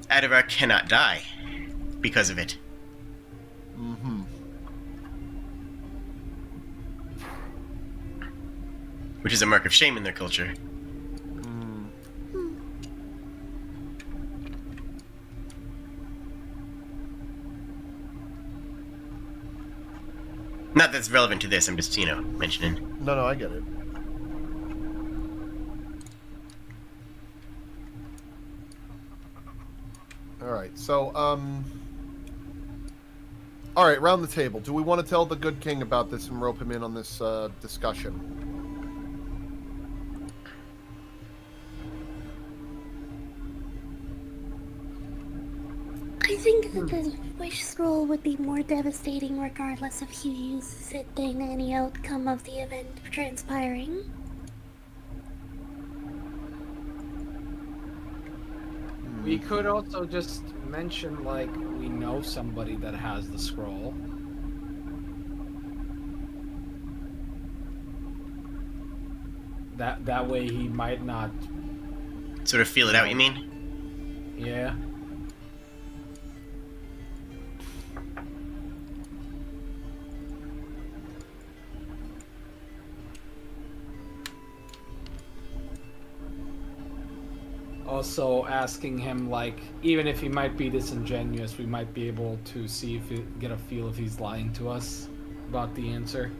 Adavar cannot die because of it. Mm-hmm. Which is a mark of shame in their culture. Not that's relevant to this, I'm just, mentioning. No, I get it. Alright, so, Alright, round the table. Do we want to tell the good king about this and rope him in on this, discussion? I think that the wish scroll would be more devastating regardless of who uses it than any outcome of the event transpiring. We could also just mention, like, we know somebody that has the scroll. That way he might not... Sort of feel it out, you mean? Yeah. Also asking him, like, even if he might be disingenuous, we might be able to see if get a feel if he's lying to us about the answer.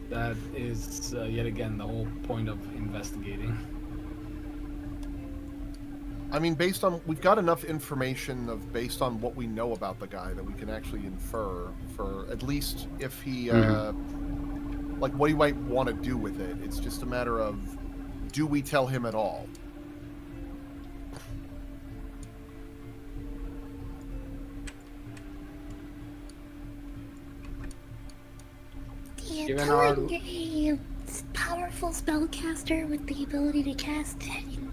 That is yet again the whole point of investigating. I mean, we've got enough information based on what we know about the guy that we can actually infer for at least if he, like what he might want to do with it. It's just a matter of, do we tell him at all? Yeah, Given telling a powerful spellcaster with the ability to cast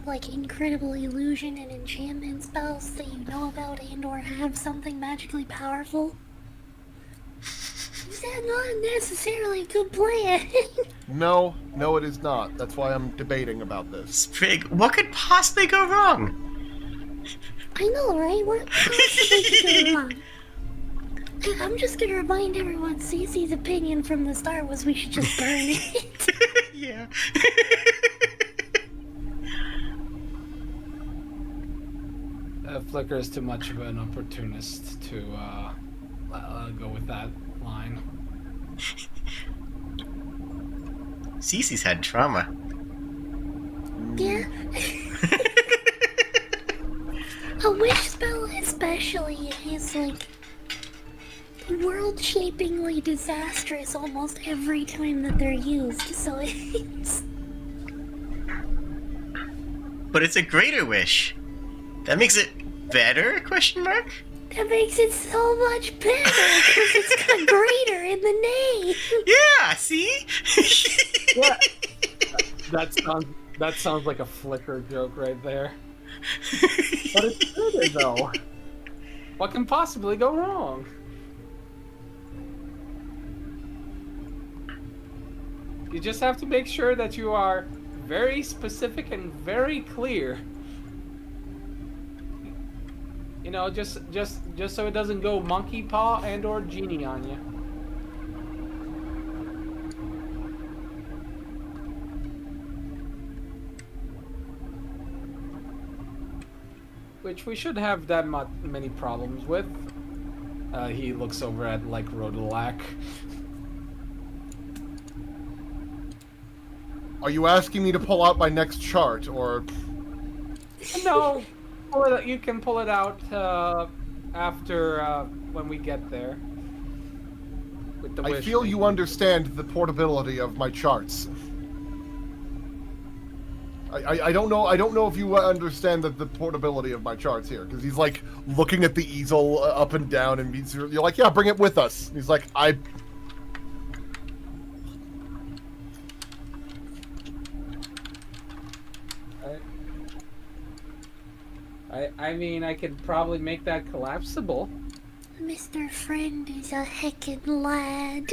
like incredible illusion and enchantment spells that you know about and or have something magically powerful, is that not necessarily a good plan? No, it is not. That's why I'm debating about this. Sprig, what could possibly go wrong? I know, right? What possibly could go wrong? I'm just gonna remind everyone, Cece's opinion from the start was we should just burn it. Yeah. Flicker is too much of an opportunist to go with that line. Cece's had trauma. Yeah. A wish spell especially is like world-shapingly disastrous almost every time that they're used, so it's... But it's a greater wish. That makes it better, question mark? That makes it so much better, because it's got greater in the name! Yeah, see? Yeah. That sounds like a Flicker joke right there. But it's good, though. What can possibly go wrong? You just have to make sure that you are very specific and very clear. You know, just so it doesn't go monkey paw and or genie on you. Which we should have that many problems with. He looks over at, like, Rodelac. Are you asking me to pull out my next chart, or... No, you can pull it out after when we get there. With the I wish feel thing. you understand the portability of my charts. I don't know if you understand the portability of my charts here, because he's like looking at the easel up and down, and you're like, yeah, bring it with us. And he's like, I mean, I could probably make that collapsible. Mr. Friend is a heckin' lad.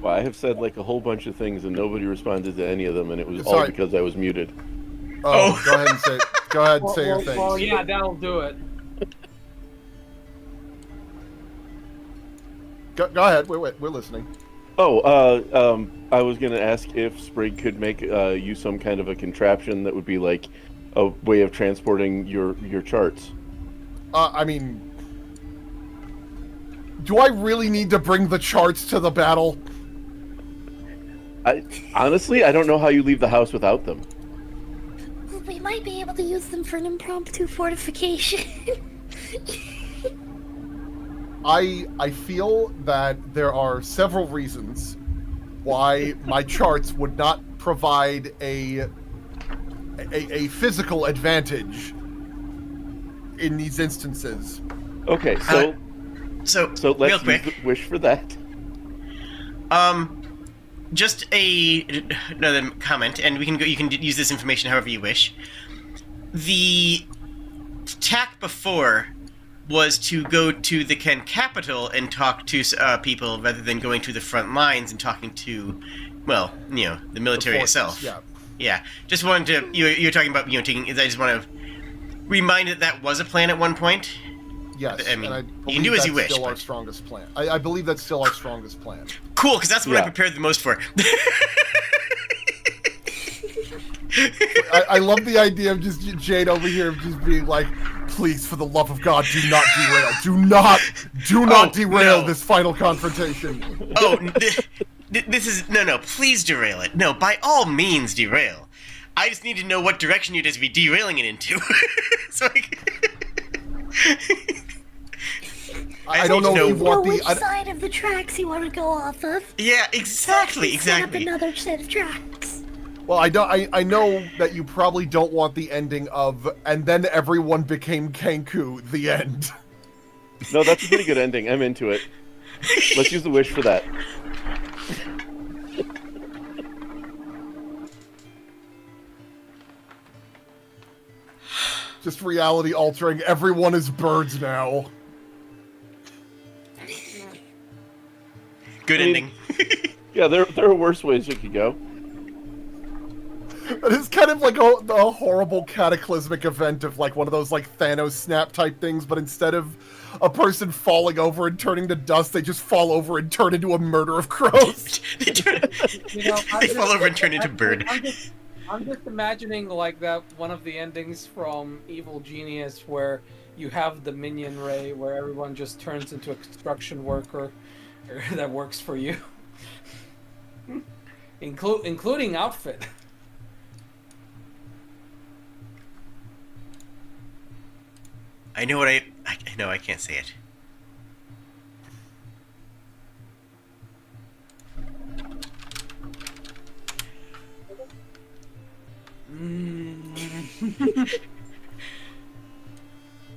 Well, I have said like a whole bunch of things and nobody responded to any of them, and it was all Sorry. because I was muted. Oh, go ahead and say. Go ahead and say your things. Well, yeah, that'll do it. Go ahead. We're listening. Oh, I was gonna ask if Sprig could make you some kind of a contraption that would be like a way of transporting your charts. I mean, do I really need to bring the charts to the battle? Honestly, I don't know how you leave the house without them. We might be able to use them for an impromptu fortification. I feel that there are several reasons why my charts would not provide a physical advantage in these instances. Okay, so real let's quick, use the wish for that. just another comment, and we can go. You can use this information however you wish. The tack before was to go to the Kenkupital and talk to people rather than going to the front lines and talking to, well, the military itself. Yeah. Yeah. Just wanted to. You're talking about taking. I just want to remind that was a plan at one point. Yes, I mean, and you can do as you wish. Still our But... strongest plan. I believe that's still our strongest plan. Cool, because that's what I Yeah. prepared the most for. I love the idea of just Jade over here just being like, please, for the love of God, do not derail. Do not derail no. this final confrontation. Oh, this is... No, please derail it. No, by all means derail. I just need to know what direction you're just be derailing it into. So I don't know if you want which the... side of the tracks you want to go off of. Yeah, exactly. Set up another set of tracks. Well, I know that you probably don't want the ending of, and then everyone became Kenku, the end. No, that's a pretty good ending. I'm into it. Let's use the wish for that. Just reality altering. Everyone is birds now. Good ending. Yeah, there are worse ways it could go. It's kind of like a horrible cataclysmic event of like one of those like Thanos snap type things, but instead of a person falling over and turning to dust, they just fall over and turn into a murder of crows. They fall over and turn into bird. I'm just imagining like that one of the endings from Evil Genius where you have the minion ray where everyone just turns into a construction worker that works for you. Including outfit. I know what I know. I can't say it.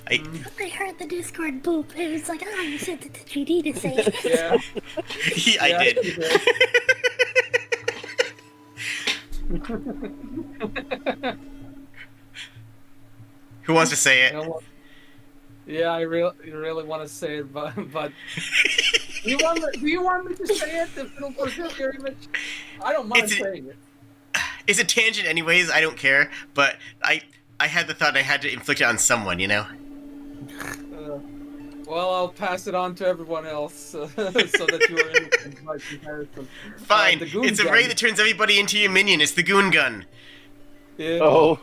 I heard the Discord boop. It was like, you sent it to GD to say it. Yeah. I Yeah, did. you did. Who wants to say it? You know what? Yeah, I really want to say it, but do you want me to say it? If it'll fulfill your image, I don't mind saying it. It's a tangent, anyways. I don't care, but I had the thought I had to inflict it on someone. Well, I'll pass it on to everyone else so that you are in my comparison. Fine. The goon It's a gun. ray that turns everybody into your minion. It's the goon gun. Yeah. Oh,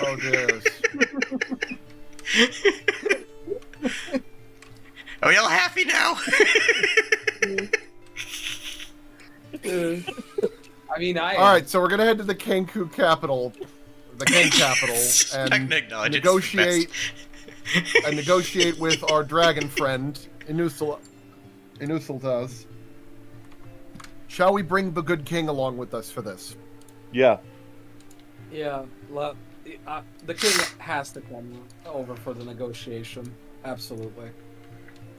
Oh, dear. Are we all happy now? I mean, All right, so we're gonna head to the Kenku capital, the Ken capital, I'm and gonna acknowledge it's the best. negotiate with our dragon friend Inusiltas. Shall we bring the good king along with us for this? yeah. Yeah, the king has to come over for the negotiation. Absolutely.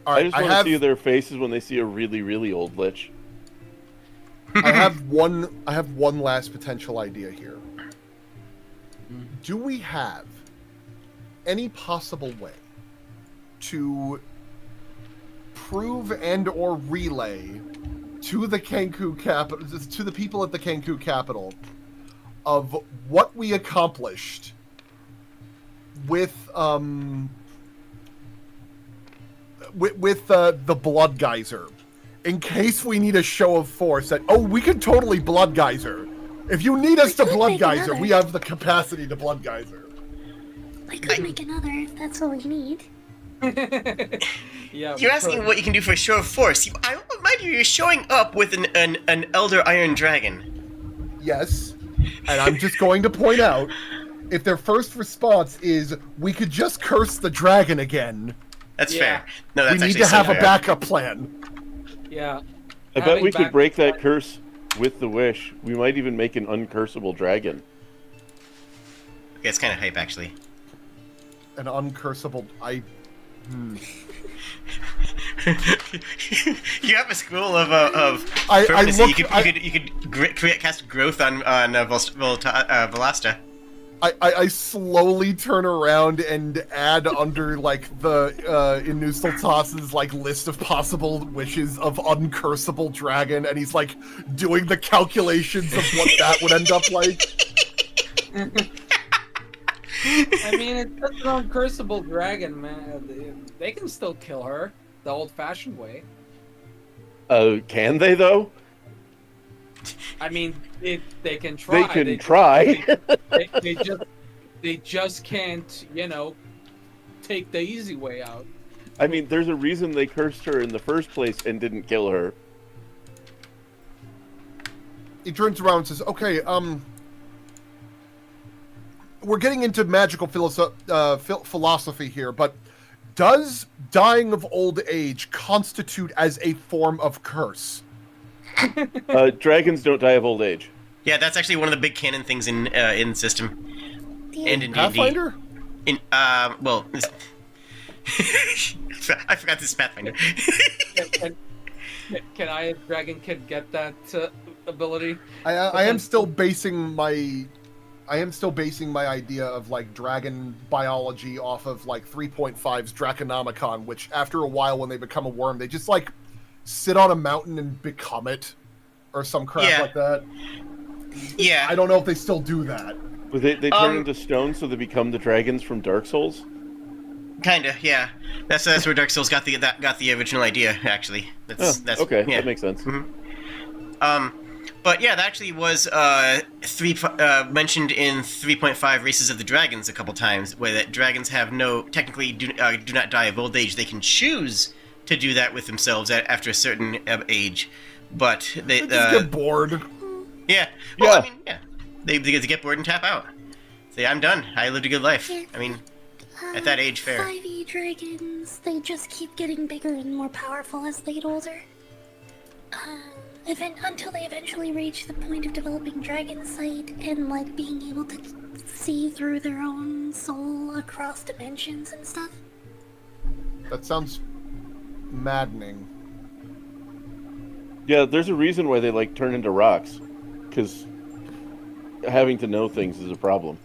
All I right, just want to see their faces when they see a really, really old lich. I have one last potential idea here. Do we have any possible way to prove and or relay to the Kenku capital, to the people at the Kenku capital, of what we accomplished with the blood geyser, in case we need a show of force that, oh, we can totally blood geyser. If you need us to blood geyser, we have the capacity to blood geyser. I could make another if that's all you need. Yeah. You're asking what you can do for a show of force. Mind you, you're showing up with an Elder Iron Dragon. Yes, and I'm just going to point out, if their first response is, we could just curse the dragon again, That's Yeah. fair. No, that's we need actually to have so a fair. backup plan. Yeah. I bet we could break that curse with the wish. We might even make an uncursable dragon. Okay, it's kind of hype, actually. An uncursable... You have a scroll of I permanency. look- You could cast growth on Velasta. I slowly turn around and add under, like, the, Inustaltas's, like, list of possible wishes of uncursable dragon, and he's, like, doing the calculations of what that would end up like. I mean, it's just an uncursable dragon, man. They can still kill her the old-fashioned way. Can they, though? I mean, they can try. They can try. They just can't, take the easy way out. I mean, there's a reason they cursed her in the first place and didn't kill her. He turns around and says, okay, we're getting into magical philosophy here, but does dying of old age constitute as a form of curse? Dragons don't die of old age. Yeah, that's actually one of the big canon things in the system, and in D&D. Pathfinder? Well, I forgot this is Pathfinder. Can I, as Dragon Kid, get that ability? I am still basing my idea of, like, dragon biology off of, like, 3.5's Draconomicon, which after a while when they become a worm, they just, like, sit on a mountain and become it, or some crap like that. Yeah. I don't know if they still do that. But they turn into stone, so they become the dragons from Dark Souls? Kinda, yeah. That's where Dark Souls got the original idea, actually. That's okay, yeah. that makes sense. Mm-hmm. But yeah, that actually was mentioned in 3.5 Races of the Dragons a couple times, where that dragons have technically do not die of old age. They can choose to do that with themselves after a certain age, but they Just get bored. Yeah. Well, Yeah. I mean, yeah. They get bored and tap out. Say, I'm done. I lived a good life. I mean, at that age, fair. 5e dragons, they just keep getting bigger and more powerful as they get older. Until they eventually reach the point of developing dragon sight and, like, being able to see through their own soul across dimensions and stuff. That sounds maddening. Yeah, there's a reason why they, like, turn into rocks. Because having to know things is a problem.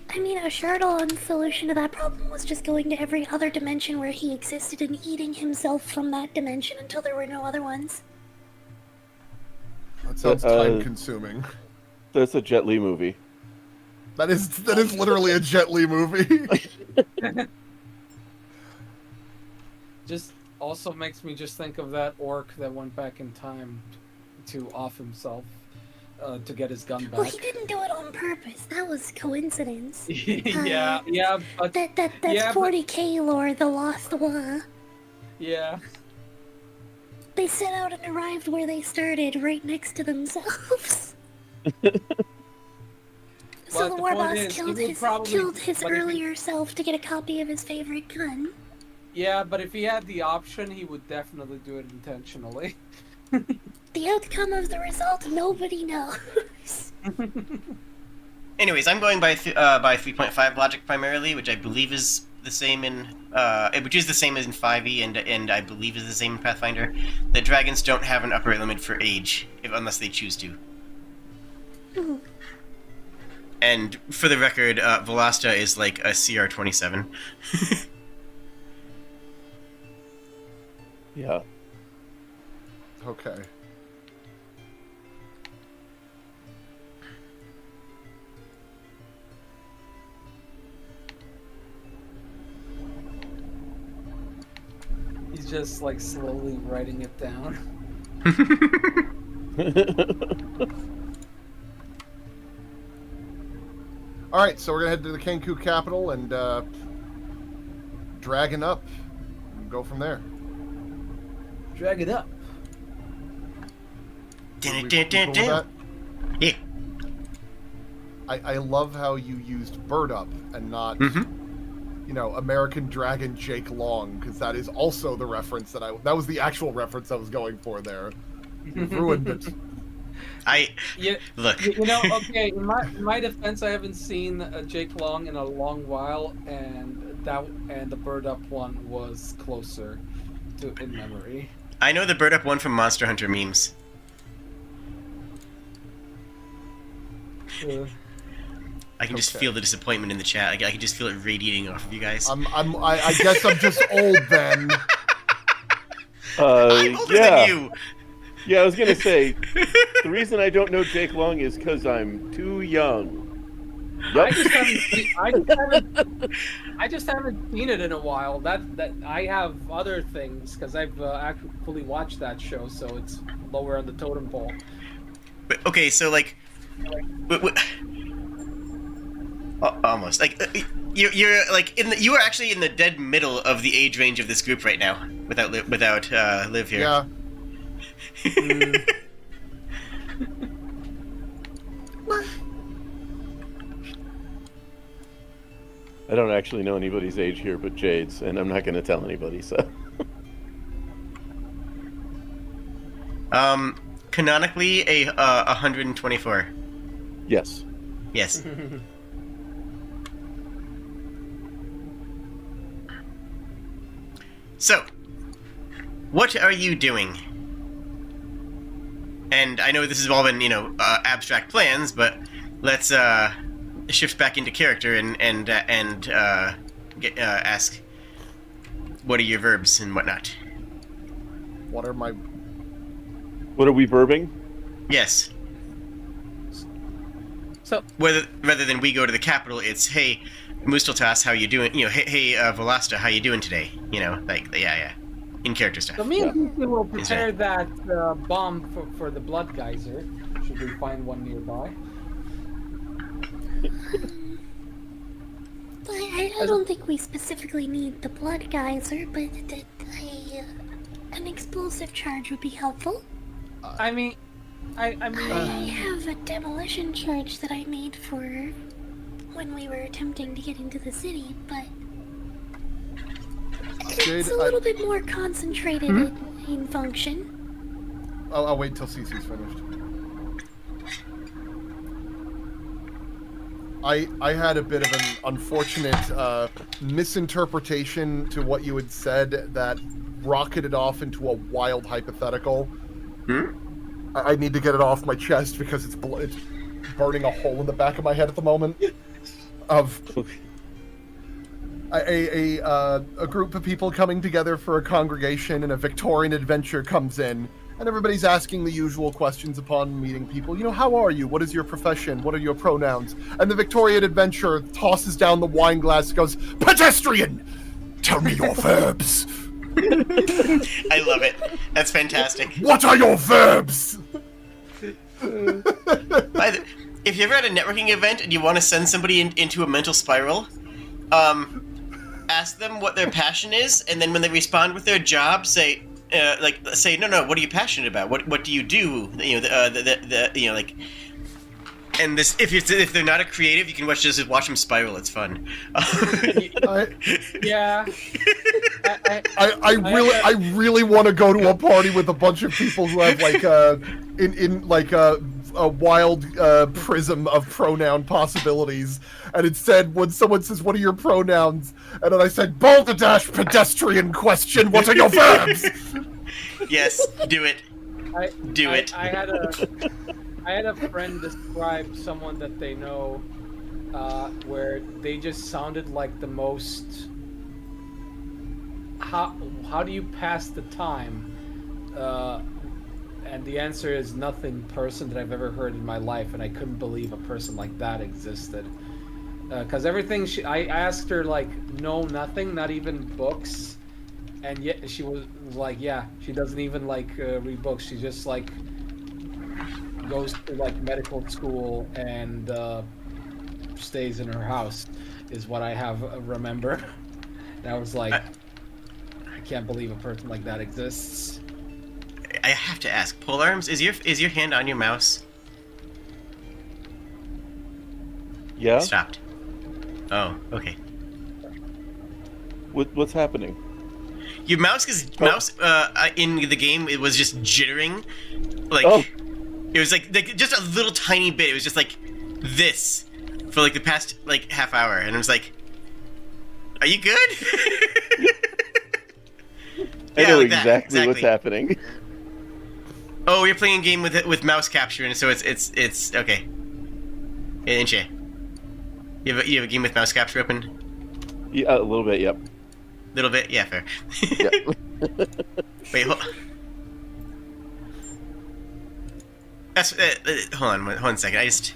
I mean, a Shardol's solution to that problem was just going to every other dimension where he existed and eating himself from that dimension until there were no other ones. That sounds time-consuming. That's a Jet Li movie. That is literally a Jet Li movie. Just also makes me just think of that orc that went back in time to off himself to get his gun Well, back. he didn't do it on purpose. That was coincidence. yeah, but That's yeah, but- 40k lore, the lost one. yeah. They set out and arrived where they started, right next to themselves. So But the the war point boss is, he killed will his probably- killed his but if he- earlier self to get a copy of his favorite gun. Yeah, but if he had the option, he would definitely do it intentionally. The outcome of the result, nobody knows. Anyways, I'm going by 3.5 logic primarily, which I believe is the same in which is the same as in 5e, and I believe is the same in Pathfinder. That dragons don't have an upper limit for age, unless they choose to. And for the record, Velasta is like a CR-27. Yeah. Okay. He's just like slowly writing it down. All right, so we're gonna head to the Kenku capital and dragon up. And go from there. Drag it up. Dun, We dun, dun, cool with dun. that? Yeah. I love how you used bird up and not, you know, American Dragon Jake Long, because that is also the reference that was the actual reference I was going for there. You've ruined it. Look. You know, okay. In my defense, I haven't seen Jake Long in a long while, and the bird up one was closer to in memory. I know the bird up one from Monster Hunter memes. I can just Okay. feel the disappointment in the chat. I can just feel it radiating off of you guys. I guess I'm just old then. I'm older yeah. than you. Yeah, I was gonna say, the reason I don't know Jake Long is because I'm too young. I just haven't seen it in a while. That I have other things because I've actually watched that show, so it's lower on the totem pole. But, okay, so like, almost like you're like you are actually in the dead middle of the age range of this group right now. Without Liv here. Yeah. I don't actually know anybody's age here but Jade's, and I'm not going to tell anybody, so. Canonically, a 124. Yes. Yes. So, what are you doing? And I know this has all been, abstract plans, but let's shift back into character and ask, what are your verbs and whatnot? What are my... What are we verbing? Yes. So Rather than we go to the capital, it's, hey, Musteltas, how you doing? Hey, Velasta, how you doing today? Yeah. In character stuff. So me and Kenku will Is prepare that bomb for the blood geyser. Should we find one nearby? I don't think we specifically need the blood geyser, but an explosive charge would be helpful. I mean, I have a demolition charge that I made for when we were attempting to get into the city, but it's a little bit more concentrated in function. I'll wait till Cece's finished. I had a bit of an unfortunate misinterpretation to what you had said that rocketed off into a wild hypothetical. I need to get it off my chest because it's burning a hole in the back of my head at the moment. Of a group of people coming together for a congregation, and a Victorian adventure comes in, and everybody's asking the usual questions upon meeting people. You know, how are you? What is your profession? What are your pronouns? And the Victorian adventurer tosses down the wine glass and goes, "Pedestrian! Tell me your verbs!" I love it. That's fantastic. What are your verbs? If you're ever at a networking event and you want to send somebody into a mental spiral, ask them what their passion is, and then when they respond with their job, say, no, what are you passionate about? What do you do? And this, if they're not a creative, you can just watch them spiral. It's fun. yeah. I really want to go to a party with a bunch of people who have a wild prism of pronoun possibilities, and instead when someone says, "What are your pronouns?" and then I said, "Balderdash, pedestrian question, what are your verbs?" Yes, do it. Do it. I had a friend describe someone that they know where they just sounded like the most. How do you pass the time? And the answer is nothing person that I've ever heard in my life, and I couldn't believe a person like that existed. Because everything I asked her, like, no, nothing, not even books, and yet she was like, yeah, she doesn't even like read books. She just like goes to like medical school and stays in her house, is what I have remember. And I was like, I can't believe a person like that exists. I have to ask, Polearms, is your hand on your mouse? Yeah. Stopped. Oh, okay. What's happening? Your mouse in the game, it was just jittering, like it was like just a little tiny bit. It was just like this for like the past like half hour, and I was like, "Are you good?" I know like that, exactly what's happening. Oh, you're playing a game with mouse capture, and so it's okay. Ain't you? You have a game with mouse capture open? Yeah, a little bit. Yep. Little bit, yeah, fair. Yep. Wait, hold on one second. I just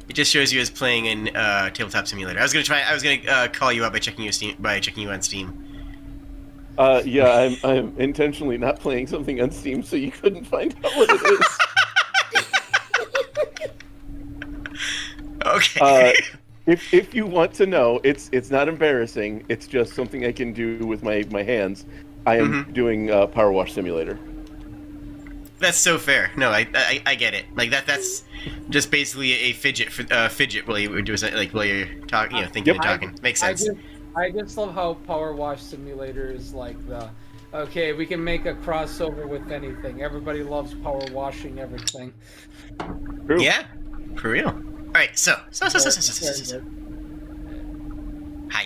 it just shows you as playing in Tabletop Simulator. I was gonna call you up by checking you on Steam. Yeah, I'm intentionally not playing something on Steam, so you couldn't find out what it is. Okay. If you want to know, it's not embarrassing. It's just something I can do with my hands. I am doing Power Wash Simulator. That's so fair. No, I get it. Like that's just basically a fidget while you do something, like while you're talking, thinking and talking. Makes sense. I just love how Power Wash Simulator is like okay, we can make a crossover with anything. Everybody loves power washing everything. True. Yeah, for real. All right, so. Hi.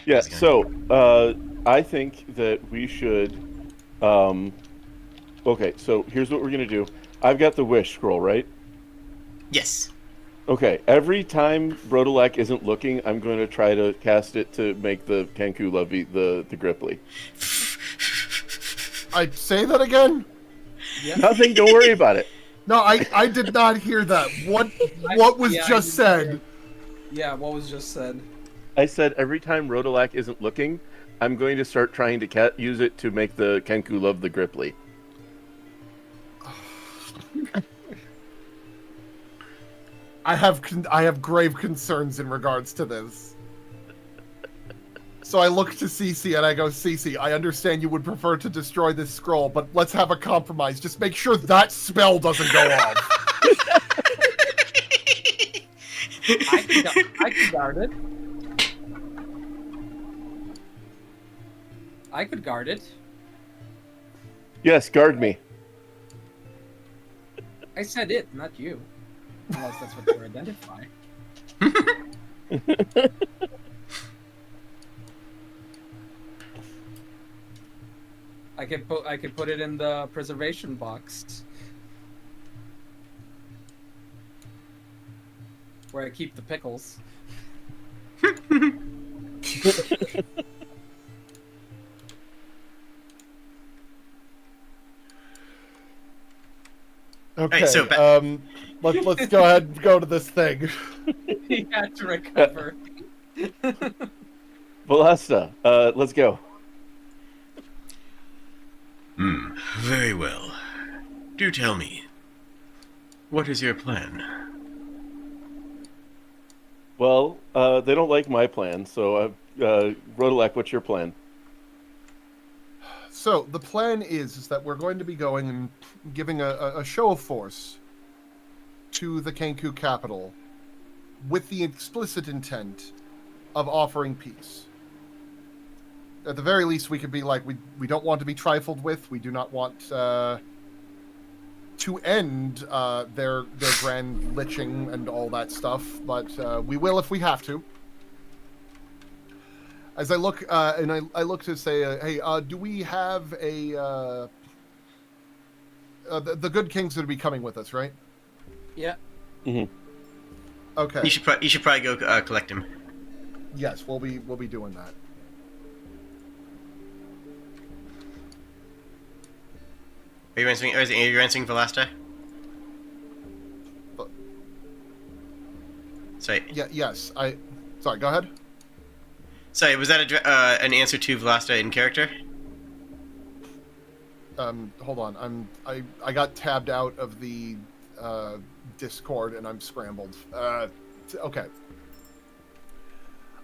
Yeah. How's it going? So I think that we should. Okay. So here's what we're gonna do. I've got the wish scroll, right? Yes. Okay. Every time Brodolak isn't looking, I'm going to try to cast it to make the Kenku lovey the Gripply. I'd say that again? Yeah. Nothing. Don't worry about it. No, I did not hear that. What was just said? Yeah, what was just said? I said every time Rodolak isn't looking, I'm going to start trying to use it to make the Kenku love the Gripply. I have grave concerns in regards to this. So I look to Cece and I go, Cece, I understand you would prefer to destroy this scroll, but let's have a compromise. Just make sure that spell doesn't go off. I could guard it. I could guard it. Yes, guard me. I said it, not you. Unless that's what you identify. I could put it in the preservation box where I keep the pickles. Okay, Right, so let's go ahead and go to this thing. He had to recover. Velasta, let's go. Very well. Do tell me, what is your plan? Well, they don't like my plan, so Rodolak, what's your plan? So the plan is that we're going to be going and giving a show of force to the Kenku capital with the explicit intent of offering peace. At the very least, we could be like, we don't want to be trifled with. We do not want to end their grand liching and all that stuff, but we will if we have to. As I look, and I look to say, hey, do we have a the good king's going to be coming with us, right? Yeah. Okay. You should probably go collect him. Yes, we'll be doing that. Are you answering Velasta? Sorry. Yeah. Yes. Sorry. Go ahead. Sorry, was that an answer to Velasta in character? Hold on. I got tabbed out of the Discord and I'm scrambled. Okay.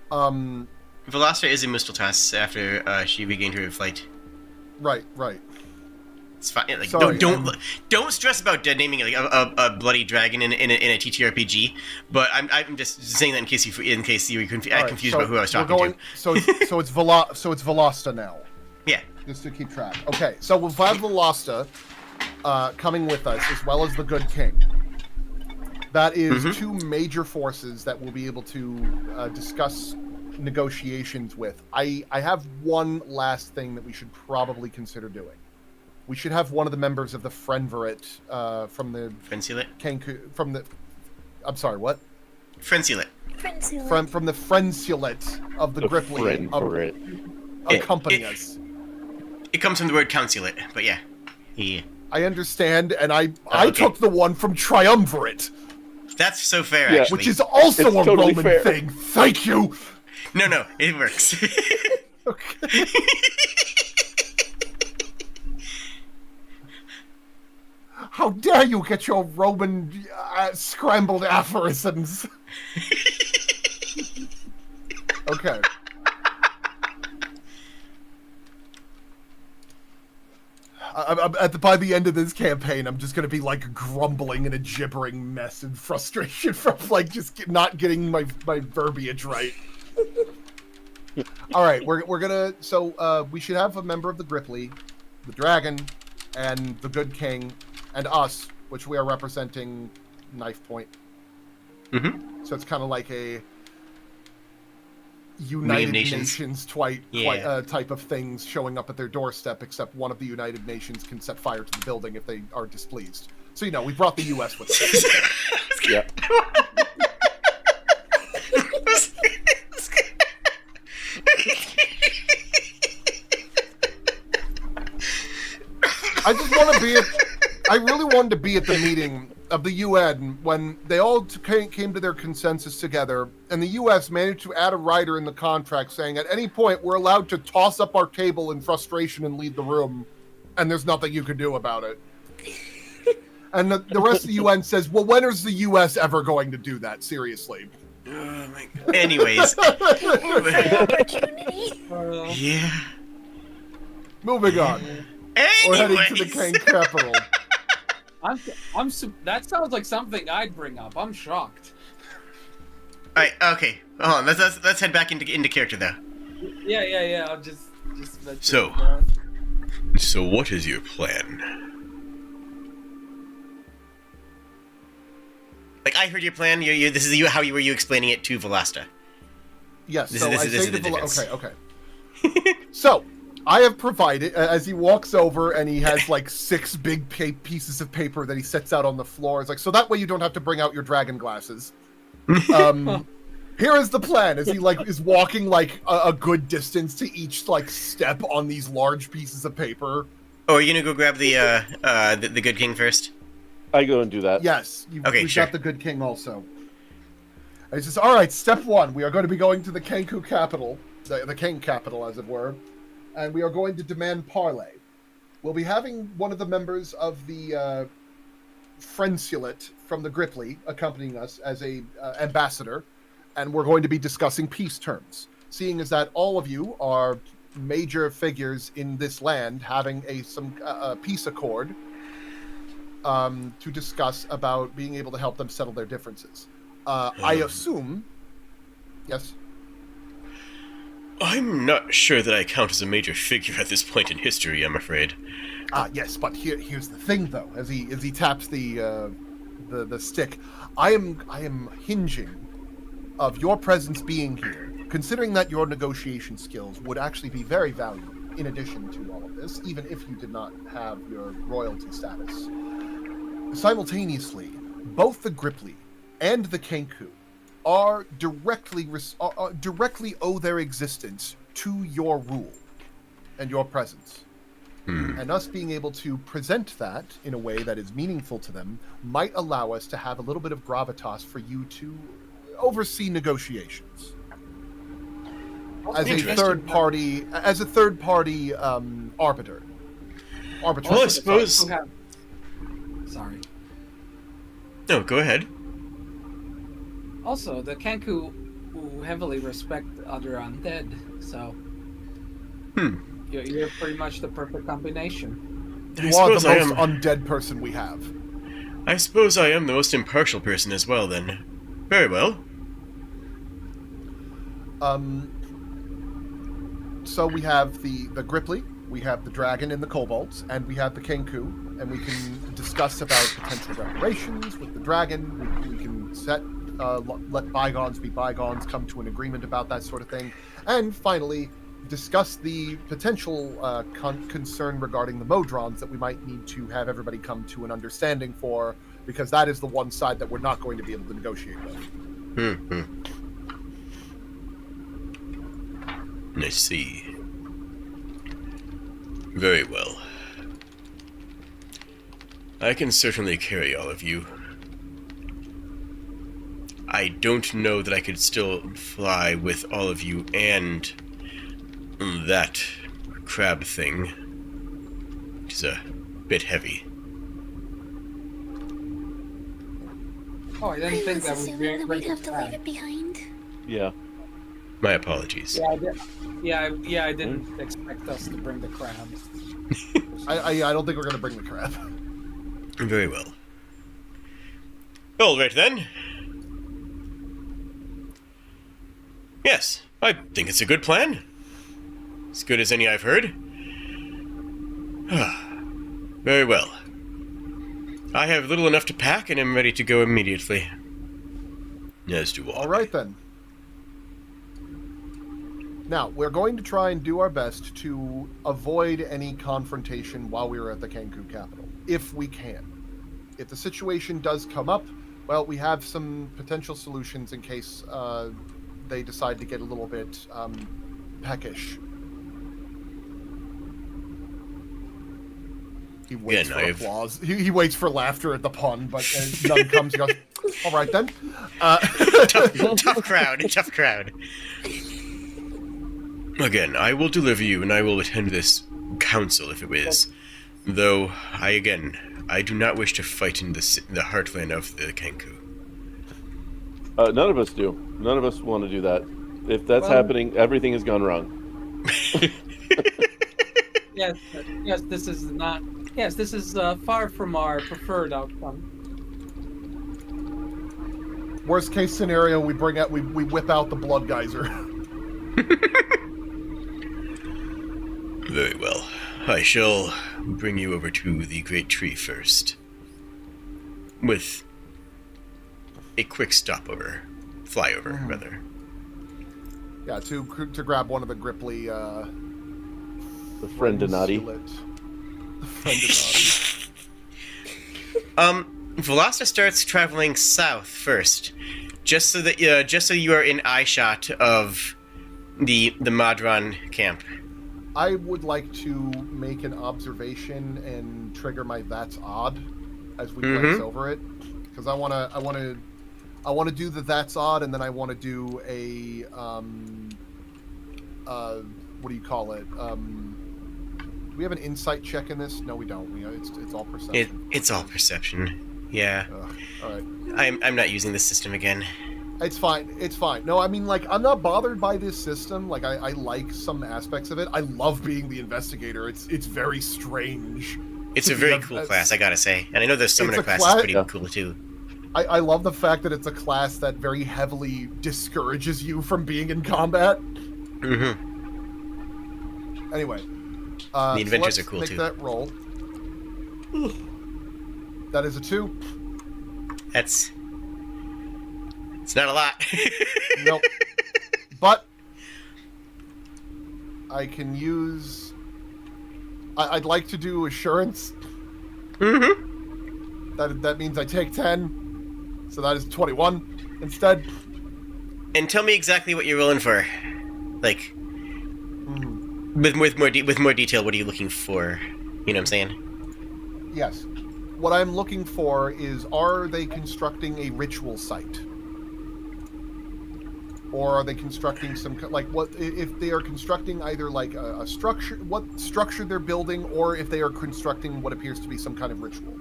Velasta is in Musteltas after she regained her flight. Right. It's fine. Like, Sorry, don't stress about dead naming like a bloody dragon in a TTRPG. But I'm just saying that in case you were confused about who I was talking to. So it's Velasta now. Yeah. Just to keep track. Okay, so we'll have Velasta coming with us, as well as the Good King. That is two major forces that we'll be able to discuss negotiations with. I have one last thing that we should probably consider doing. We should have one of the members of the Friendverate from the Friendsealet? Kenku from the. I'm sorry, what? Friendsealet. From the Friendsealet of the Gripply accompany us. It comes from the word councilate, but yeah. I understand, and I took the one from Triumvirate. That's so fair, actually. Which is also a totally Roman fair. thing. Thank you. No, it works. Okay. How dare you get your Roman scrambled aphorisms? Okay. By the end of this campaign, I'm just going to be like grumbling in a gibbering mess in frustration from like just not getting my verbiage right. All right, we're gonna. So we should have a member of the Gripply, the Dragon, and the Good King, and us, which we are representing Knife Point. So it's kind of like a United Nations type of things showing up at their doorstep, except one of the United Nations can set fire to the building if they are displeased. So, we brought the U.S. with us. Yeah. I really wanted to be at the meeting of the UN when they all came to their consensus together, and the U.S. managed to add a rider in the contract saying at any point we're allowed to toss up our table in frustration and leave the room, and there's nothing you can do about it. And the rest of the UN says, well, when is the U.S. ever going to do that? Seriously. Oh my God. Anyways. Yeah. Moving on. We're heading to the Kenkupital. That sounds like something I'd bring up. I'm shocked. All right. Okay. Hold on. Let's head back into character though. Yeah. I'll just So what is your plan? Like I heard your plan. This is how you were explaining it to Velasta. Yes. This So is I say the to difference. okay. So I have provided, as he walks over and he has like 6 big pieces of paper that he sets out on the floor. It's like, so that way you don't have to bring out your dragon glasses. Here is the plan. As he is walking like a good distance to each like step on these large pieces of paper. Oh, are you gonna go grab the Good King first? I go and do that. Yes. Okay, we've sure. got the Good King also. And he says, all right, step 1. We are going to be going to the Kenkupital, the King capital, as it were. And we are going to demand parley. We'll be having one of the members of the Friendsealet from the Gripply accompanying us as a ambassador, and we're going to be discussing peace terms. Seeing as that all of you are major figures in this land, having some peace accord to discuss about being able to help them settle their differences. I assume, yes. I'm not sure that I count as a major figure at this point in history, I'm afraid. Yes, but here's the thing, though. As he taps the stick, I am hinging of your presence being here, considering that your negotiation skills would actually be very valuable. in addition to all of this, even if you did not have your royalty status. Simultaneously, both the Gripply and the Kenku are directly owe their existence to your rule and your presence. And us being able to present that in a way that is meaningful to them might allow us to have a little bit of gravitas for you to oversee negotiations. As a third party arbiter. Well, I suppose. Sorry. No, go ahead. Also, the Kenku heavily respect other undead, so you're pretty much the perfect combination. You are the most undead person we have. I suppose I am the most impartial person as well, then. Very well. So we have the Gripply, we have the dragon and the kobolds, and we have the Kenku, and we can discuss about potential reparations with the dragon. We can let bygones be bygones, come to an agreement about that sort of thing, and finally discuss the potential concern regarding the Modrons that we might need to have everybody come to an understanding for, because that is the one side that we're not going to be able to negotiate with. I see. Very well. I can certainly carry all of you. I don't know that I could still fly with all of you and that crab thing, which is a bit heavy. Oh, I didn't think was that would assuming that bring we'd have to leave crab. it behind. Yeah. My apologies. Yeah, I didn't expect us to bring the crab. I don't think we're going to bring the crab. Very well. All right then. Yes, I think it's a good plan. As good as any I've heard. Very well. I have little enough to pack and am ready to go immediately. As do all. All right, then. Now, we're going to try and do our best to avoid any confrontation while we are at the Kenku capital, if we can. If the situation does come up, well, we have some potential solutions in case they decide to get a little bit peckish. He waits for applause. He waits for laughter at the pun, but none comes. He goes, all right, then. Tough crowd. Again, I will deliver you, and I will attend this council if it is. Though, I do not wish to fight in the heartland of the Kenku. None of us do. None of us want to do that. If that's happening, everything has gone wrong. Yes, this is not. Yes, this is far from our preferred outcome. Worst case scenario, we whip out the blood geyser. Very well. I shall bring you over to the great tree first. With a quick flyover, rather. Yeah, to grab one of the Gripply, The Friendinati. The Friendinati. Velocita starts traveling south first, just so you are in eyeshot of the Modron camp. I would like to make an observation and trigger my "That's odd" as we glance over it, because I want to do the "That's odd," and then I want to do a what do you call it? Do we have an insight check in this? No, we don't. It's all perception. It's all perception. Yeah. All right. I'm not using this system again. It's fine. No, I mean, like, I'm not bothered by this system. Like, I like some aspects of it. I love being the investigator. It's very strange. It's a very cool class, I gotta say. And I know the summoner class is pretty cool, too. I love the fact that it's a class that very heavily discourages you from being in combat. Anyway. The inventors so are cool, make too. That roll. That is a 2. It's not a lot. Nope. But I can use I'd like to do assurance. Mm-hmm. That means I take 10. So that is 21 instead. And tell me exactly what you're rolling for. Like, with more detail, what are you looking for? You know what I'm saying? Yes. What I'm looking for is, are they constructing a ritual site? Or are they constructing some, like, what, if they are constructing either like a structure, what structure they're building, or if they are constructing what appears to be some kind of ritual?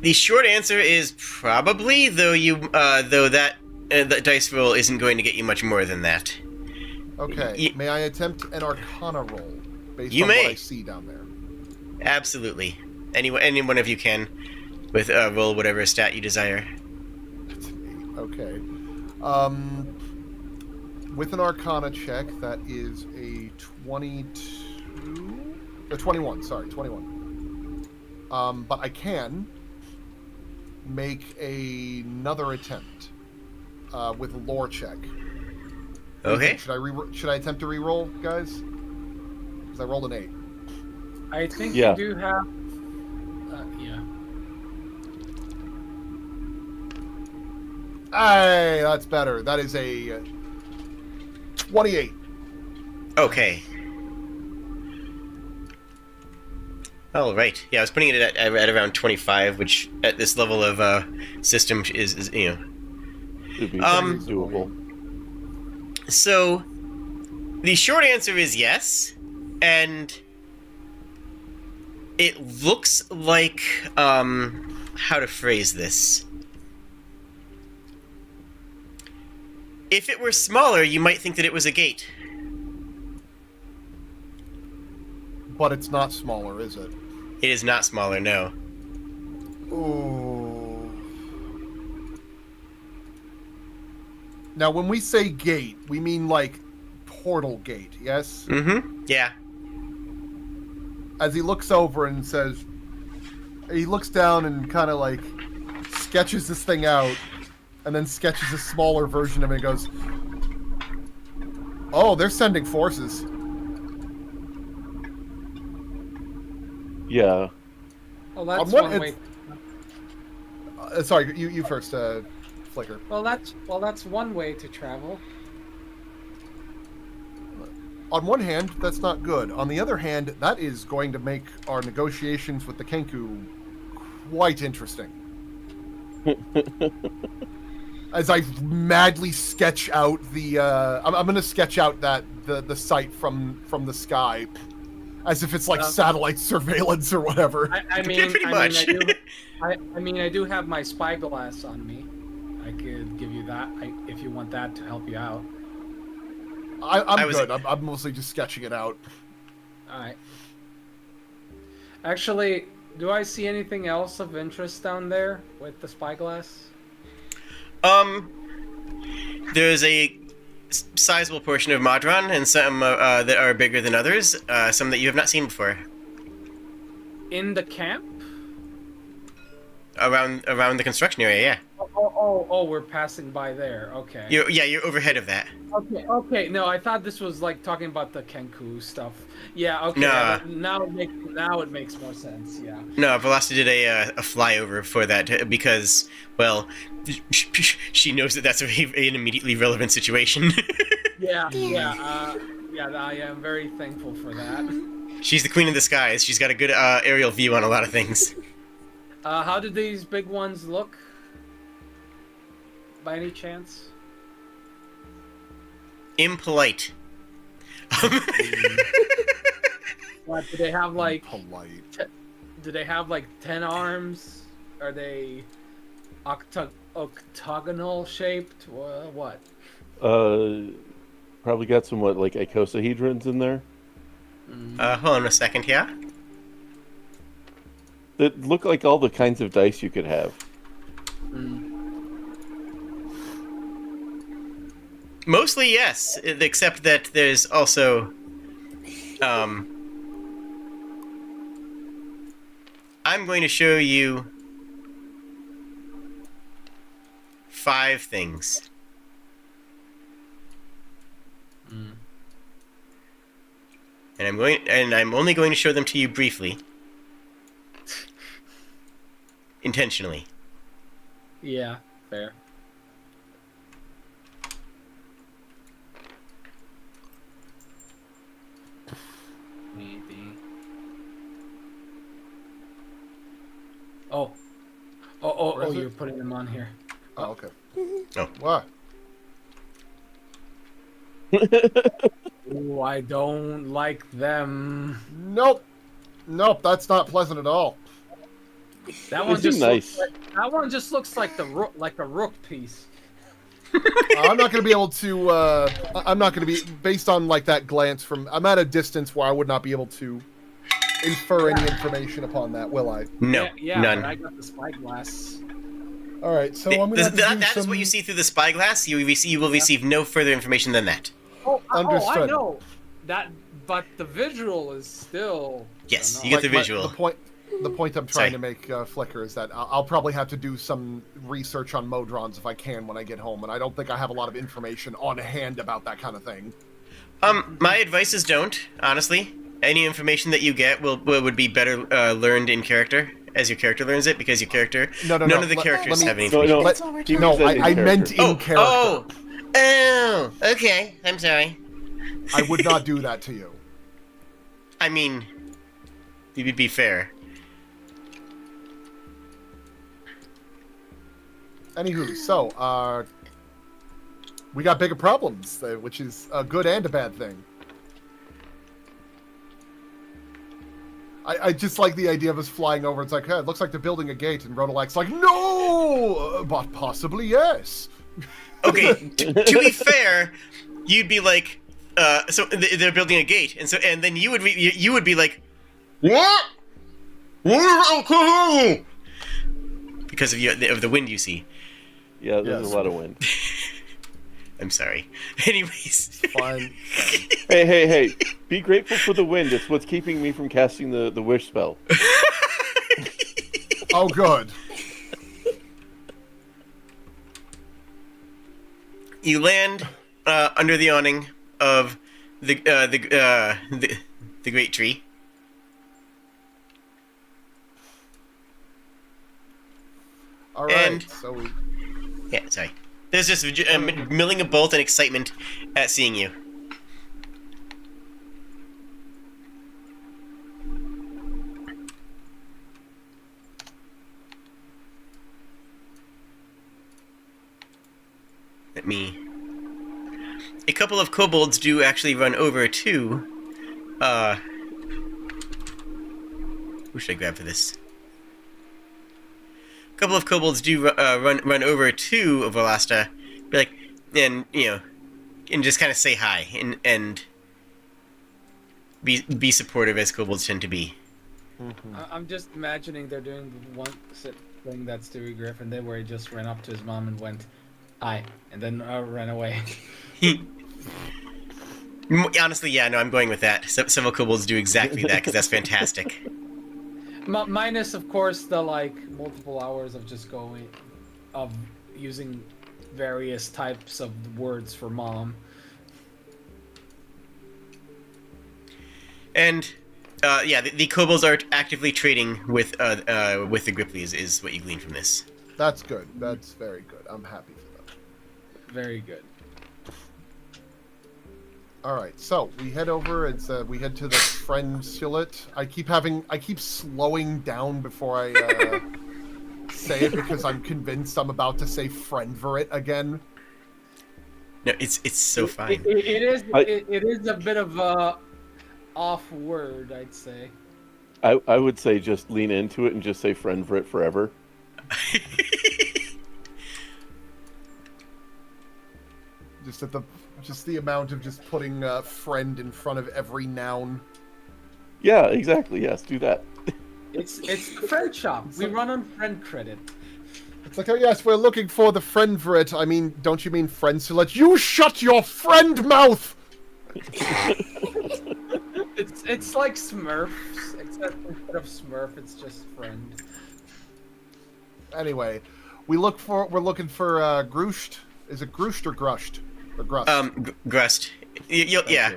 The short answer is probably, though that dice roll isn't going to get you much more than that. Okay. May I attempt an Arcana roll based You on may. what I see down there? Absolutely. Any one of you can, with roll whatever stat you desire. Okay. With an Arcana check, that is a 22, a 21. Sorry, 21. But I can make another attempt with a lore check. Okay. Should I attempt to re-roll, guys? Because I rolled an 8. I think Yeah. you do have. Yeah. Hey, that's better. That is a 28. Okay. All right. Yeah, I was putting it at around 25, which at this level of system is you know. Should be doable. So, the short answer is yes, and it looks like how to phrase this. If it were smaller, you might think that it was a gate. But it's not smaller, is it? It is not smaller, no. Ooh. Now, when we say gate, we mean like portal gate, yes? Mm-hmm. Yeah. As he looks over and says, he looks down and kind of like sketches this thing out, and then sketches a smaller version of it and goes, oh, they're sending forces. Yeah. Well, that's what one way. Sorry, you first, Flicker. Well, that's one way to travel. On one hand, that's not good. On the other hand, that is going to make our negotiations with the Kenku quite interesting. As I madly sketch out the, I'm going to sketch out the site from the sky, as if it's like satellite surveillance or whatever. I mean, pretty much. I do have my spyglass on me. I could give you that if you want that to help you out. I'm good. I'm mostly just sketching it out. All right. Actually, do I see anything else of interest down there with the spyglass? There's a sizable portion of Madron, and some that are bigger than others. Some that you have not seen before. In the camp? Around the construction area, yeah. Oh, we're passing by there. Okay. You're overhead of that. Okay. No, I thought this was like talking about the Kenku stuff. Yeah. Okay. Nah. Now it makes more sense. Yeah. No, Velocity did a flyover for that because, well, she knows that that's an immediately relevant situation. Yeah. I am very thankful for that. She's the queen of the skies. She's got a good aerial view on a lot of things. How do these big ones look? By any chance? Impolite. What, do they have like Polite. do they have like 10 arms? Are they octagonal shaped? What? Probably got some like icosahedrons in there Hold on a second here. that look like all the kinds of dice you could have. Mostly yes, except that there's also, I'm going to show you 5 things. And I'm only going to show them to you briefly. Intentionally. Yeah, fair. Maybe. Oh, is it? you're putting them on here. Oh, okay. Oh. What? Oh, I don't like them. Nope. Nope, that's not pleasant at all. That one They just seem nice. that one just looks like the rook piece. I'm not going to be able to. I'm not going to be based on like that glance from. I'm at a distance where I would not be able to infer any information upon that. Will I? No, yeah, none. But I got the spyglass. All right. So I'm going to have to do That is some... what you see through the spyglass. You will receive no further information than that. I Understood. know that, but the visual is still. Yes, I you don't get know. the visual. The point I'm trying to make, Flicker, is that I'll probably have to do some research on Modrons if I can when I get home, and I don't think I have a lot of information on hand about that kind of thing. My advice is don't. Honestly, any information that you get would be better learned in character as your character learns it, because your character. No, None of the characters have any No, information. no. That's what we're talking No, said in I meant character. in character. Oh, okay. I'm sorry. I would not do that to you. I mean, you would be fair. Anywho, so, we got bigger problems, which is a good and a bad thing. I just like the idea of us flying over. It's like, hey, it looks like they're building a gate, and Rodolak's like, no, but possibly yes. Okay, to be fair, you'd be like, so they're building a gate, and then you would be like, what? Because of the wind you see. Yeah, there's Yes. a lot of wind. I'm sorry. Anyways. Fine. Hey! Be grateful for the wind. It's what's keeping me from casting the wish spell. Oh, good. You land under the awning of the great tree. All right. And- So we... Yeah, sorry. There's just milling of bolt and excitement at seeing you. Let me... A couple of kobolds do actually run over to... Who should I grab for this? A couple of kobolds do run over to Volasta, be like, and and just kind of say hi and be supportive, as kobolds tend to be. I'm just imagining they're doing the one thing that Stewie Griffin did, where he just ran up to his mom and went, "Hi," and then ran away. Honestly, yeah, no, I'm going with that. Several kobolds do exactly that because that's fantastic. Minus, of course, the multiple hours of just using various types of words for mom. And yeah, the kobolds are actively trading with the Grippleys, is what you glean from this. That's good. That's very good. I'm happy for them. Very good. All right, so we head over. We head to the Friendsulet. I keep slowing down before I say it because I'm convinced I'm about to say Friendverit again. No, it's so fine. It is a bit of a off word, I'd say. I would say just lean into it and just say friend for it forever. Just the amount of just putting friend in front of every noun. Yeah, exactly. Yes, do that. It's friend shop. We run on friend credit. It's like, oh yes, we're looking for the Friendverit. I mean, don't you mean Friendsulet? You shut your friend mouth! It's like Smurfs, except instead of Smurf, it's just friend. Anyway, we're looking for Grusht. Is it Grusht or Grusht? Or Grust? Grust. Yeah.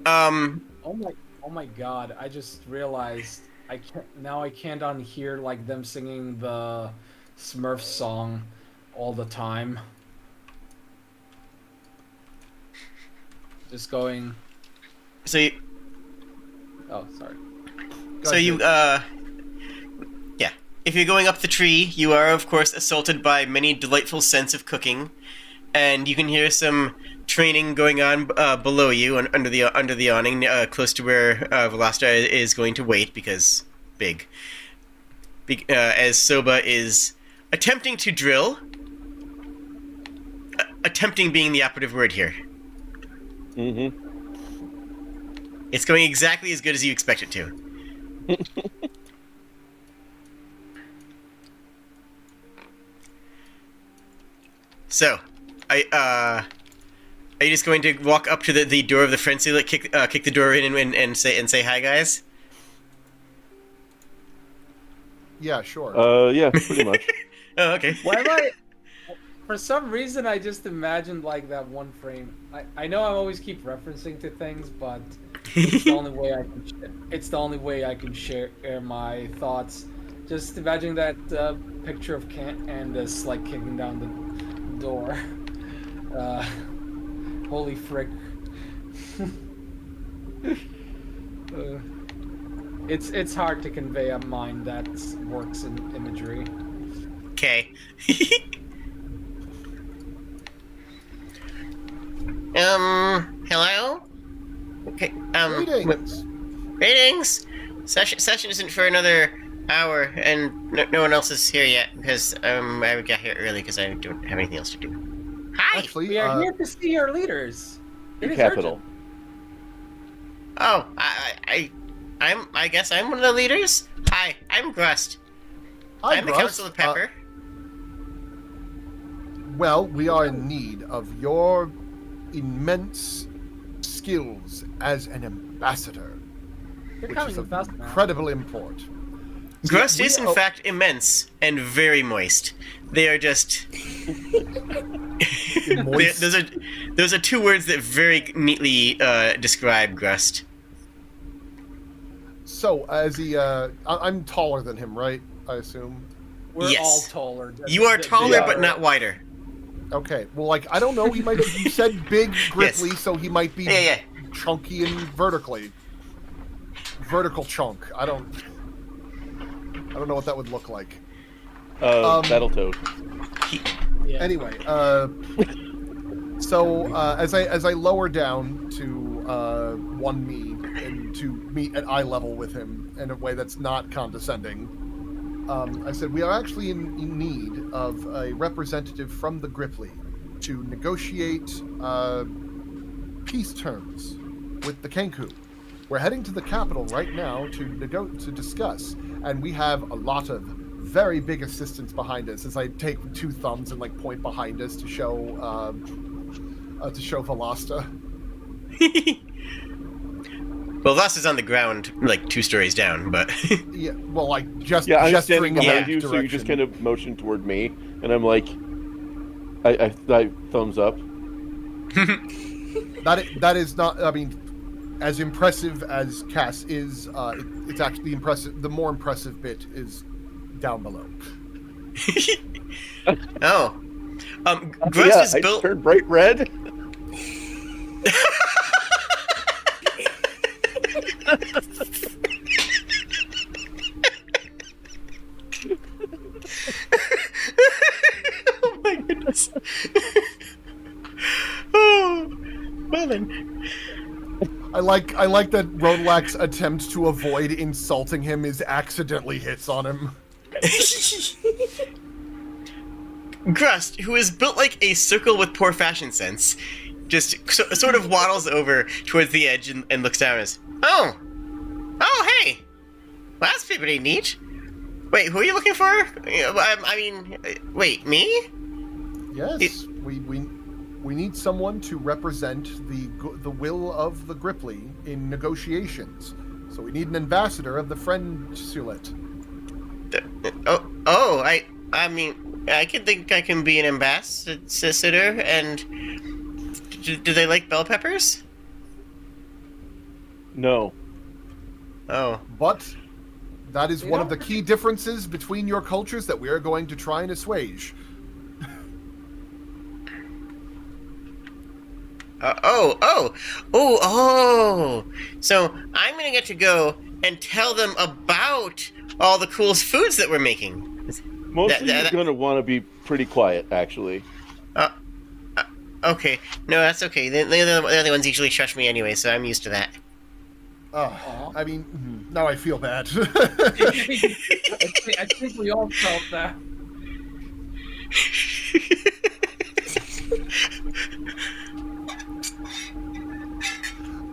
Oh my God! I just realized I can't unhear like them singing the Smurf song all the time. Just going. So you, Oh, sorry. so you, yeah. If you're going up the tree, you are of course assaulted by many delightful scents of cooking, and you can hear some training going on below you and under the awning, close to where Velasta is going to wait because big. As Soba is attempting to drill. Attempting being the operative word here. Mm-hmm. It's going exactly as good as you expect it to. So, are you just going to walk up to the door of the frenzy, like kick the door in and say hi, guys? Yeah, sure. Yeah, pretty much. Oh, okay. Why am I? For some reason, I just imagined like that one frame. I know I always keep referencing to things, but it's the only way I can. It's the only way I can share my thoughts. Just imagining that picture of Candace like kicking down the door. Holy frick! It's hard to convey a mind that works in imagery. Okay. Hello? Okay, Greetings. Greetings! Session isn't for another hour, and no one else is here yet, because, I got here early because I don't have anything else to do. Hi! Actually, We are here to see your leaders. It is Capital. urgent. Oh, I guess I'm one of the leaders? Hi, I'm Grust. hi, I'm the Russ. Council of Pepper. Well, we are in need of your immense skills as an ambassador, You're which coming is of fast now. incredible import. Grust we is, in are- fact, immense and very moist. They are just... Moist. Those are two words that very neatly describe Grust. So, as he, I'm taller than him, right? I assume. We're Yes. all taller. You are taller, Yeah. but not wider. Okay. Well, like I don't know. He might. You said big, gripply, so he might be Yeah. chunky and vertically. Vertical chunk. I don't know what that would look like. Battletoad. Yeah. Anyway, so as I lower down to one knee and to meet at eye level with him in a way that's not condescending, I said we are actually in need of a representative from the Gripply to negotiate peace terms with the Kenku. We're heading to the capital right now to discuss, and we have a lot of very big assistance behind us. As I take two thumbs and like point behind us to show Velasta. Well, Voss is on the ground, like 2 stories down, but... Yeah, well, like just Yeah, I'm gesturing standing in behind that you, so you just direction. kind of motion toward me, and I'm like, I thumbs up. That is not. I mean, as impressive as Cass is, it's actually impressive. The more impressive bit is down below. Oh. Grust is I built... turned bright red. Oh my goodness. Oh, well then. I like that Rodelack's attempt to avoid insulting him is accidentally hits on him. Grust, who is built like a circle with poor fashion sense, just sort of waddles over towards the edge and looks down and says, Oh, hey! Well, that's pretty neat. Wait, who are you looking for? I mean, wait, me? Yes, we need someone to represent the will of the Gripply in negotiations. So we need an ambassador of the Friendsulet. I mean, I can think I can be an ambassador and do they like bell peppers? No. Oh. But that is You one of know- the key differences between your cultures that we are going to try and assuage. So I'm gonna get to go and tell them about all the cool foods that we're making. Mostly that- you're going to want to be pretty quiet, actually. Okay. No, that's okay. The other ones usually shush me anyway, so I'm used to that. Oh, I mean, now I feel bad. I think we all felt that.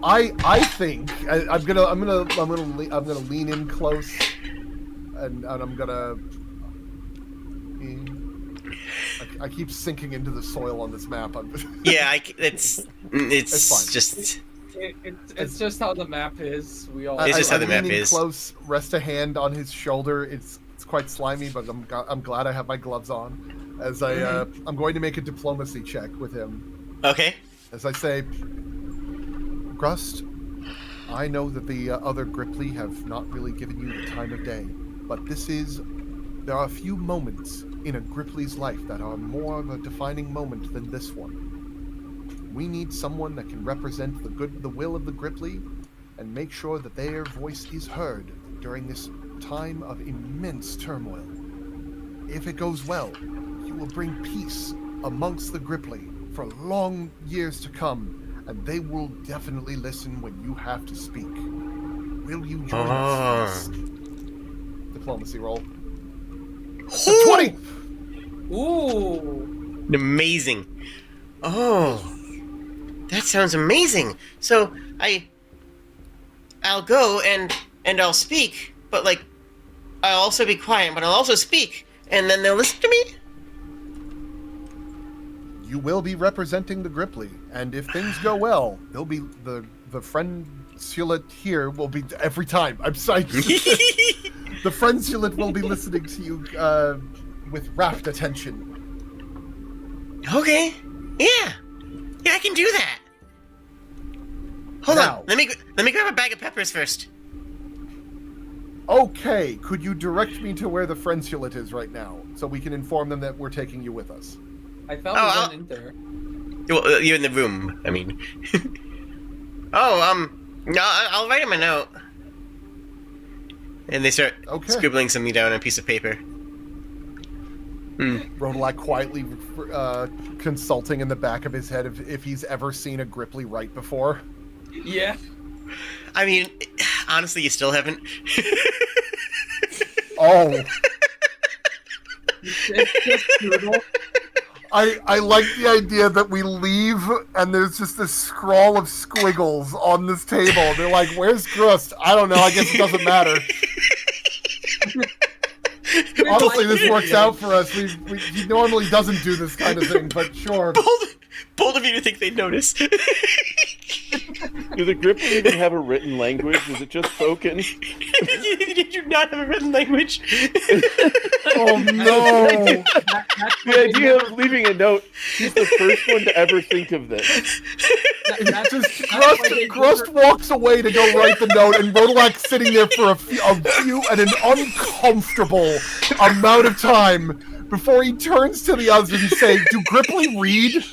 I think I'm gonna lean in close, and I'm gonna. I keep sinking into the soil on this map. Yeah, it's fine. just It's just how the map is. We all. It's just how the lean map in is. Close, rest a hand on his shoulder. It's quite slimy, but I'm glad I have my gloves on, as I'm going to make a diplomacy check with him. okay. As I say, Grust, I know that the other Gripply have not really given you the time of day, but there are a few moments in a Gripply's life that are more of a defining moment than this one. We need someone that can represent the will of the Gripply and make sure that their voice is heard during this time of immense turmoil. If it goes well, you will bring peace amongst the Gripply for long years to come, and they will definitely listen when you have to speak. Will you join us? Diplomacy roll. That's a 20! Ooh. Amazing. Oh, that sounds amazing. So I'll go and I'll speak, but like I'll also be quiet, but I'll also speak, and then they'll listen to me. You will be representing the Gripply, and if things go well, they'll be the Friendsulate here will be every time. I'm sorry. The Friendsulate will be listening to you with rapt attention. Okay. Yeah, I can do that. Hold Now- on. Let me grab a bag of peppers first. Okay, could you direct me to where the Friendsulate is right now, so we can inform them that we're taking you with us? I thought Oh, we went in there. Well, you're in the room. I mean. No, I'll write him a note. And they start Okay. scribbling something down on a piece of paper. Rodolak quietly consulting in the back of his head if he's ever seen a Gripply write before. Yeah. I mean, honestly, you still haven't. Oh, It's just brutal. I like the idea that we leave and there's just this scrawl of squiggles on this table. They're like, "Where's Grust?" I don't know. I guess it doesn't matter. Honestly, this works out for us. He normally doesn't do this kind of thing, but sure. Bold of you to think they'd notice. Do the Gripply even have a written language? Is it just spoken? Did you not have a written language? Oh no! The idea of leaving a note, he's the first one to ever think of this. Grust walks away to go write the note, and Rodolak's sitting there for an uncomfortable amount of time before he turns to the others and say, "Do Gripply read?"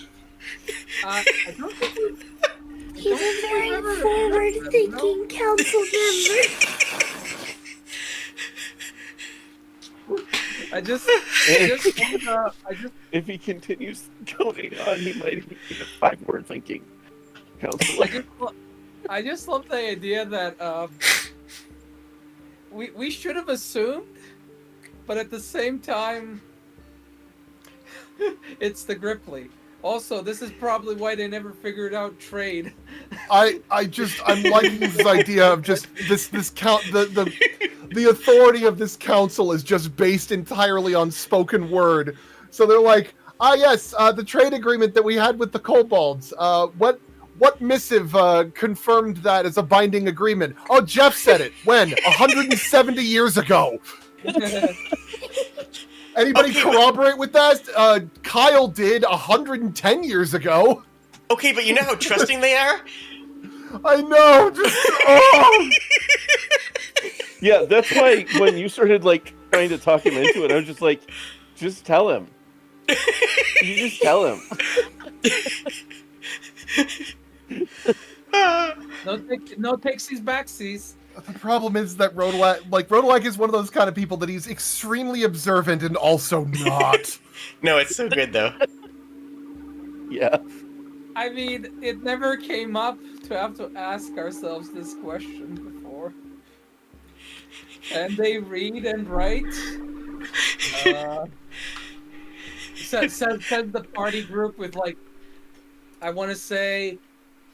I don't think He's a very forward-thinking council member. I just If he continues going on, he might even be a 5-word thinking counselor. I just love the idea that we should have assumed, but at the same time, it's the Gripply. Also, this is probably why they never figured out trade. I'm liking this idea of just this count the authority of this council is just based entirely on spoken word. So they're like, yes, the trade agreement that we had with the Kobolds. What missive confirmed that as a binding agreement? Oh, Jeff said it. When? 170 years ago. Anybody corroborate with that? Kyle did 110 years ago. Okay, but you know how trusting they are? I know. Just oh. Yeah, that's why when you started like trying to talk him into it, I was just like, just tell him. You just tell him. No takesies backsies. The problem is that Rodolak is one of those kind of people that he's extremely observant and also not. No, it's so good though. Yeah. I mean, it never came up to have to ask ourselves this question before. And they read and write. Says the party group with like, I want to say,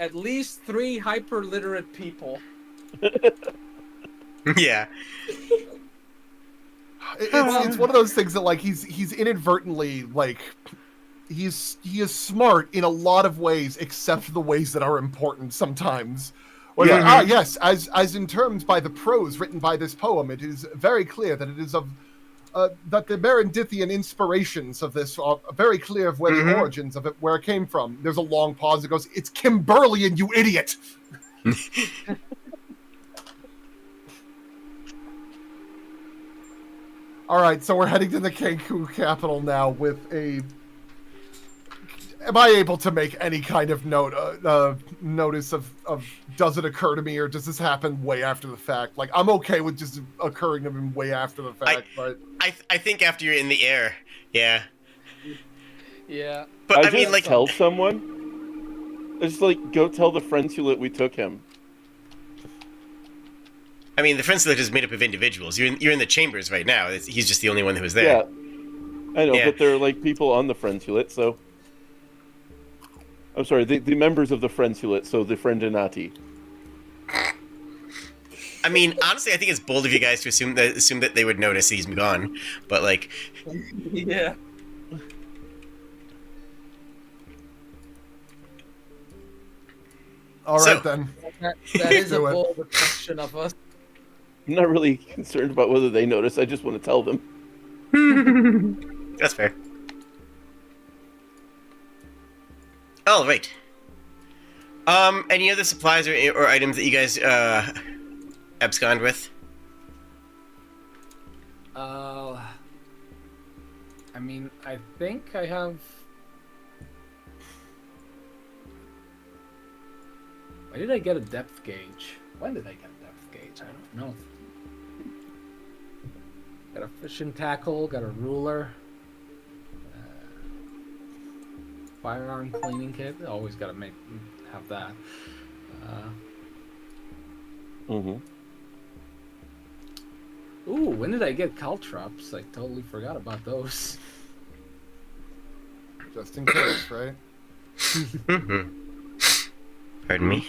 at least 3 hyper-literate people. Yeah. It's one of those things that like he's inadvertently like he is smart in a lot of ways except the ways that are important sometimes. Or like, yes, as in terms by the prose written by this poem, it is very clear that it is of that the Merendithian inspirations of this are very clear of where the origins of it, where it came from. There's a long pause. It goes, "It's Kimberlian, you idiot." All right, so we're heading to the Kenku capital now with a... Am I able to make any kind of notice of does it occur to me, or does this happen way after the fact? Like, I'm okay with just occurring to me way after the fact, but... I think after you're in the air, yeah. Yeah. But I mean, just like... tell someone. I just, like, go tell the Frensulet we took him. I mean, the Frensulet is made up of individuals. You're in the chambers right now. He's just the only one who was there. Yeah. I know, but there are, like, people on the Frensulet, so... I'm sorry, the members of the Frensulet, so the Frendinati. I mean, honestly, I think it's bold of you guys to assume that they would notice he's gone. But, like... Yeah. All right, then. That is a bold reflection of us. I'm not really concerned about whether they notice, I just want to tell them. That's fair. Oh, right. Any other supplies or items that you guys abscond with? I mean, I think I have... Why did I get a depth gauge? When did I get a depth gauge? I don't know. Got a fishing tackle, got a ruler. Firearm cleaning kit. Always gotta have that. Ooh, when did I get caltrops? I totally forgot about those. Just in case, right? Pardon me.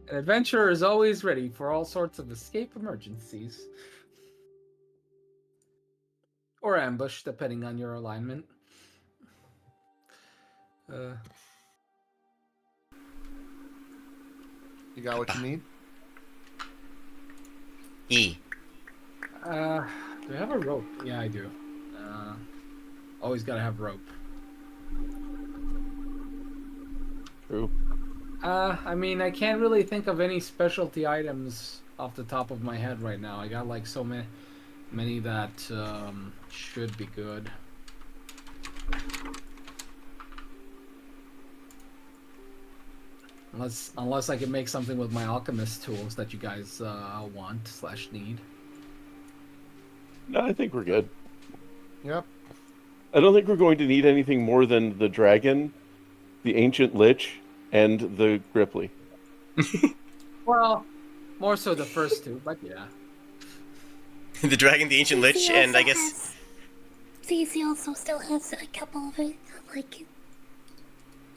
An adventurer is always ready for all sorts of escape emergencies. Or ambush, depending on your alignment. You got what you need? E. Do I have a rope? Yeah, I do. Always gotta have rope. True. I mean, I can't really think of any specialty items off the top of my head right now. I got like so many that should be good. Unless I can make something with my alchemist tools that you guys want/need. No, I think we're good. Yep. I don't think we're going to need anything more than the dragon, the ancient lich, and the Gripply. Well, more so the first two, but yeah. The dragon, the ancient lich, and I guess... Cece also still has a couple of like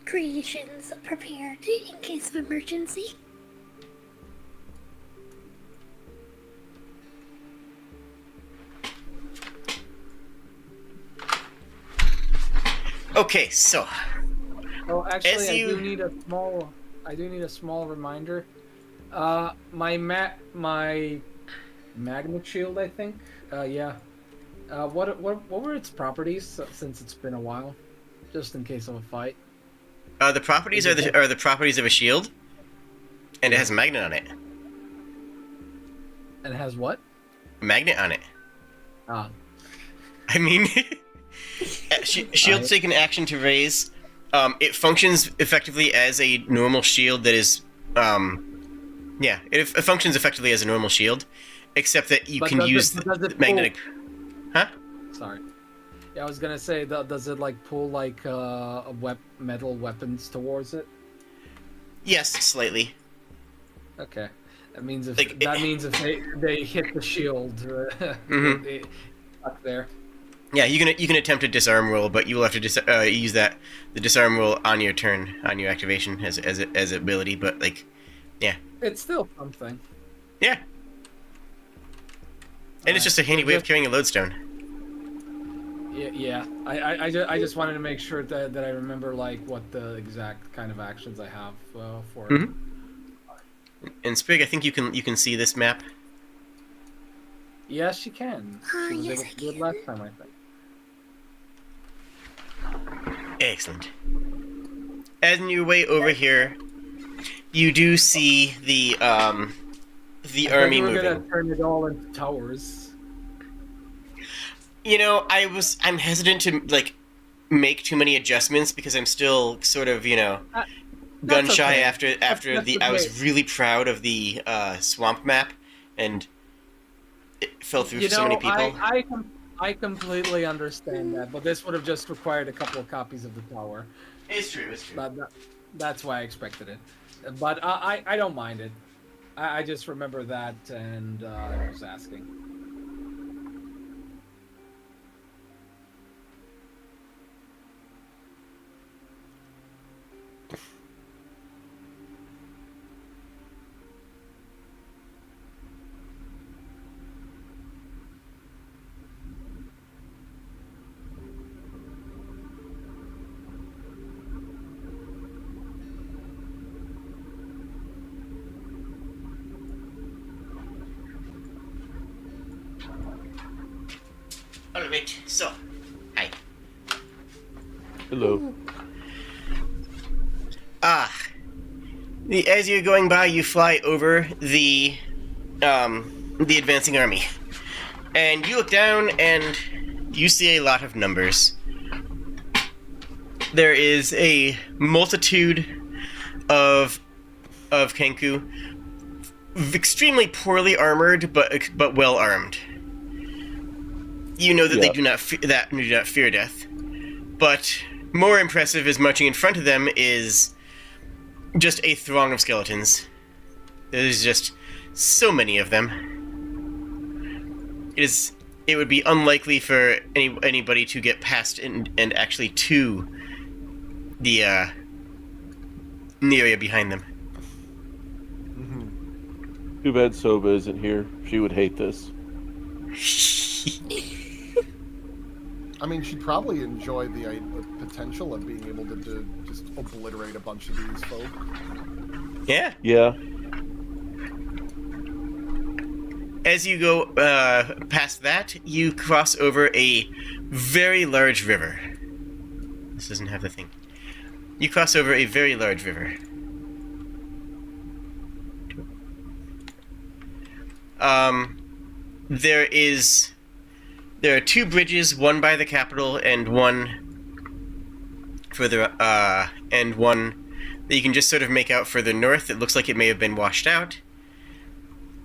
creations prepared in case of emergency. Okay, so... Oh, actually, I do need a small reminder. My magnet shield, I think. Yeah. What were its properties since it's been a while, just in case of a fight? The properties are the properties of a shield, and it has a magnet on it. And it has what? A magnet on it. Ah. I mean, shields take an action to raise. It functions effectively as a normal shield that is, it functions effectively as a normal shield, except that you can use the magnetic. Huh? Sorry. Yeah, I was gonna say, does it like pull like metal weapons towards it? Yes, slightly. Okay. That means if Like, if they hit the shield, Mhm. up there. Yeah, you can attempt a disarm roll, but you will have to use the disarm roll on your turn, on your activation as ability. But like, yeah, It's still something. yeah, and it's just a handy way of carrying a lodestone. Yeah. I just wanted to make sure that I remember like what the exact kind of actions I have for it. Mhm. And Sprig, I think you can see this map. Yes, you can. She was yes, able I to do it can. last time, I think. Excellent. As on your way over here, you do see the army We're moving. gonna turn it all into towers. You know, I'm hesitant to like make too many adjustments because I'm still sort of gun That's shy okay. after That's I was okay. really proud of the swamp map, and it fell through for so many people. I completely understand that, but this would have just required a couple of copies of the tower. It's true. It's true. That's why I expected it. But I don't mind it. I just remember that, and I was asking. Alright, so, hi. Hello. As you're going by, you fly over the advancing army, and you look down and you see a lot of numbers. There is a multitude of Kenku, extremely poorly armored, but well armed. You know that they do not fear death, but more impressive is marching in front of them is just a throng of skeletons. There's just so many of them. It would be unlikely for anybody to get past and actually to the area behind them. Too bad Soba isn't here. She would hate this. I mean, she'd probably enjoy the potential of being able to just obliterate a bunch of these folk. Yeah. Yeah. As you go past that, you cross over a very large river. This doesn't have the thing. You cross over a very large river. There are two bridges, one by the capital and one further, and one that you can just sort of make out further north. It looks like it may have been washed out.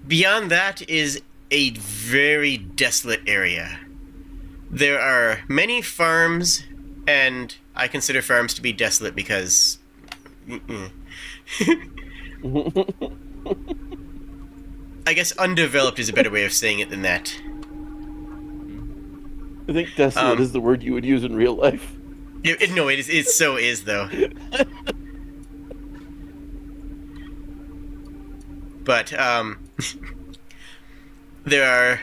Beyond that is a very desolate area. There are many farms, and I consider farms to be desolate because... I guess undeveloped is a better way of saying it than that. I think desolate is the word you would use in real life. It so is, though. But, there are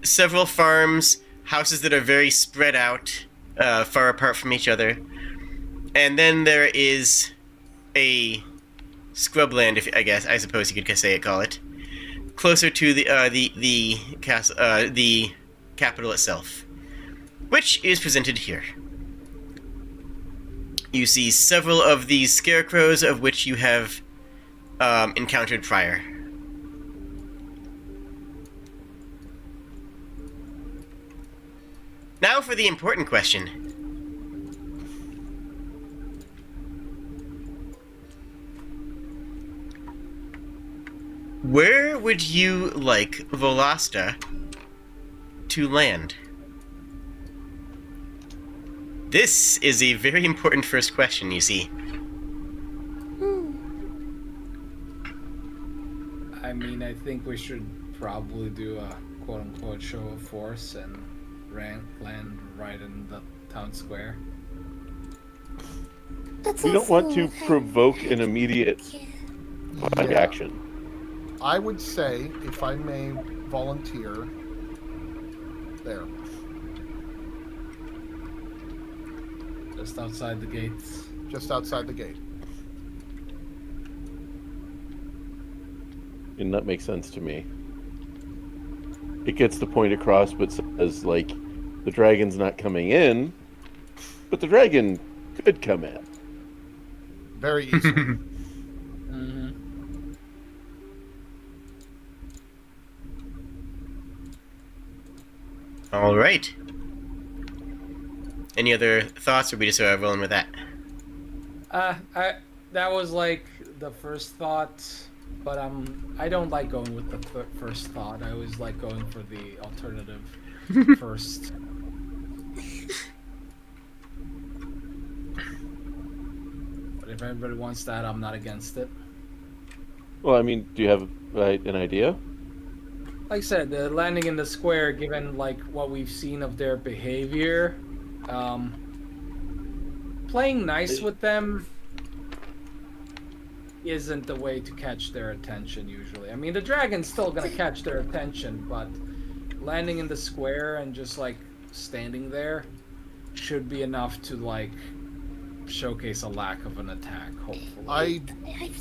several farms, houses that are very spread out, far apart from each other. And then there is a scrubland, I suppose you could call it, closer to the capital itself, which is presented here. You see several of these scarecrows, of which you have encountered prior. Now for the important question. Where would you like Volasta to land? This is a very important first question, you see. I mean, I think we should probably do a quote-unquote show of force and land right in the town square. That's We don't want to also, provoke an immediate yeah. action. I would say, if I may volunteer, there. Just outside the gates. Just outside the gate. And that makes sense to me. It gets the point across, but says, like, the dragon's not coming in, but the dragon could come in. Very easily. Mm-hmm. All right. Any other thoughts, or we just rolling with that? That was like the first thought, but I don't like going with the first thought. I always like going for the alternative first. But if everybody wants that, I'm not against it. Well, I mean, do you have an idea? Like I said, the landing in the square, given like what we've seen of their behavior, playing nice with them isn't the way to catch their attention usually. I mean, the dragon's still gonna catch their attention, but landing in the square and just like standing there should be enough to like showcase a lack of an attack, hopefully.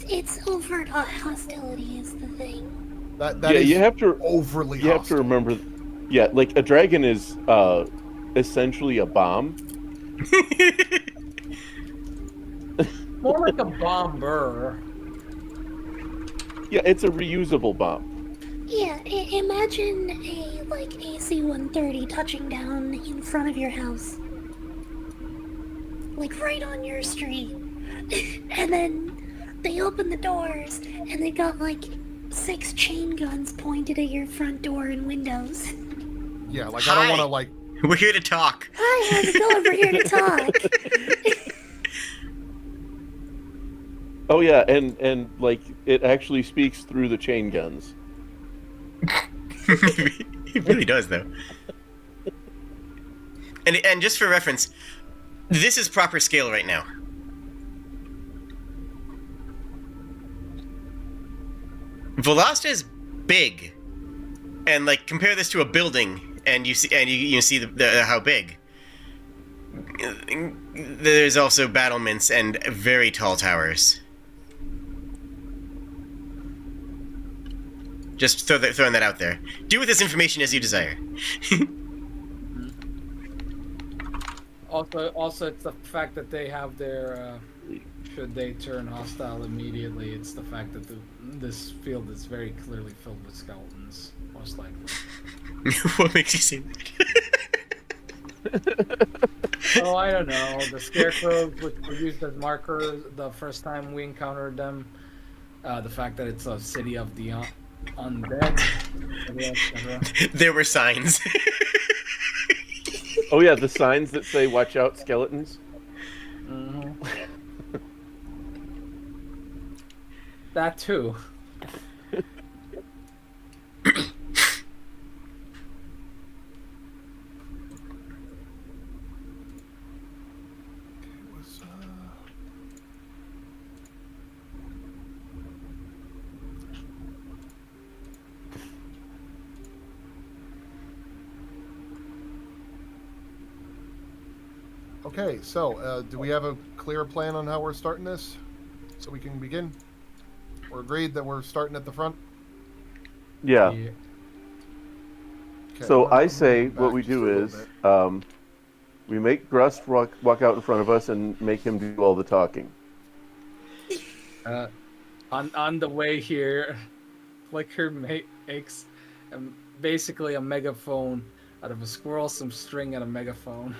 It's overt hostility is the thing. That Yeah, is you have to overly You have to hostile. remember, yeah, like a dragon is essentially a bomb. More like a bomber. Yeah, it's a reusable bomb. Yeah, imagine a like AC-130 touching down in front of your house, like right on your street, and then they open the doors and they got like 6 chain guns pointed at your front door and windows. Yeah, like I don't want to like. We're here to talk. Hi, how's it going? We're here to talk. Oh yeah, and like it actually speaks through the chain guns. It really does, though. And just for reference, this is proper scale right now. Volasta is big, and like compare this to a building, and you see the how big. There's also battlements and very tall towers. Just throwing that out there. Do with this information as you desire. Also, it's the fact that they have their. Should they turn hostile immediately, it's the fact that this field is very clearly filled with skeletons, most likely. What makes you say that? Oh, I don't know. The scarecrows, which were used as markers the first time we encountered them. The fact that it's a city of the undead. etc. There were signs. Oh yeah, the signs that say "Watch out, skeletons." Mm-hmm. That too. Okay, so do we have a clear plan on how we're starting this, so we can begin? We're agreed that we're starting at the front. Yeah. Yeah. Okay, So I'm gonna I say move what back we just a do little is, bit. We make Grust walk out in front of us and make him do all the talking. On the way here, Flicker makes basically a megaphone out of a squirrel, some string, and a megaphone.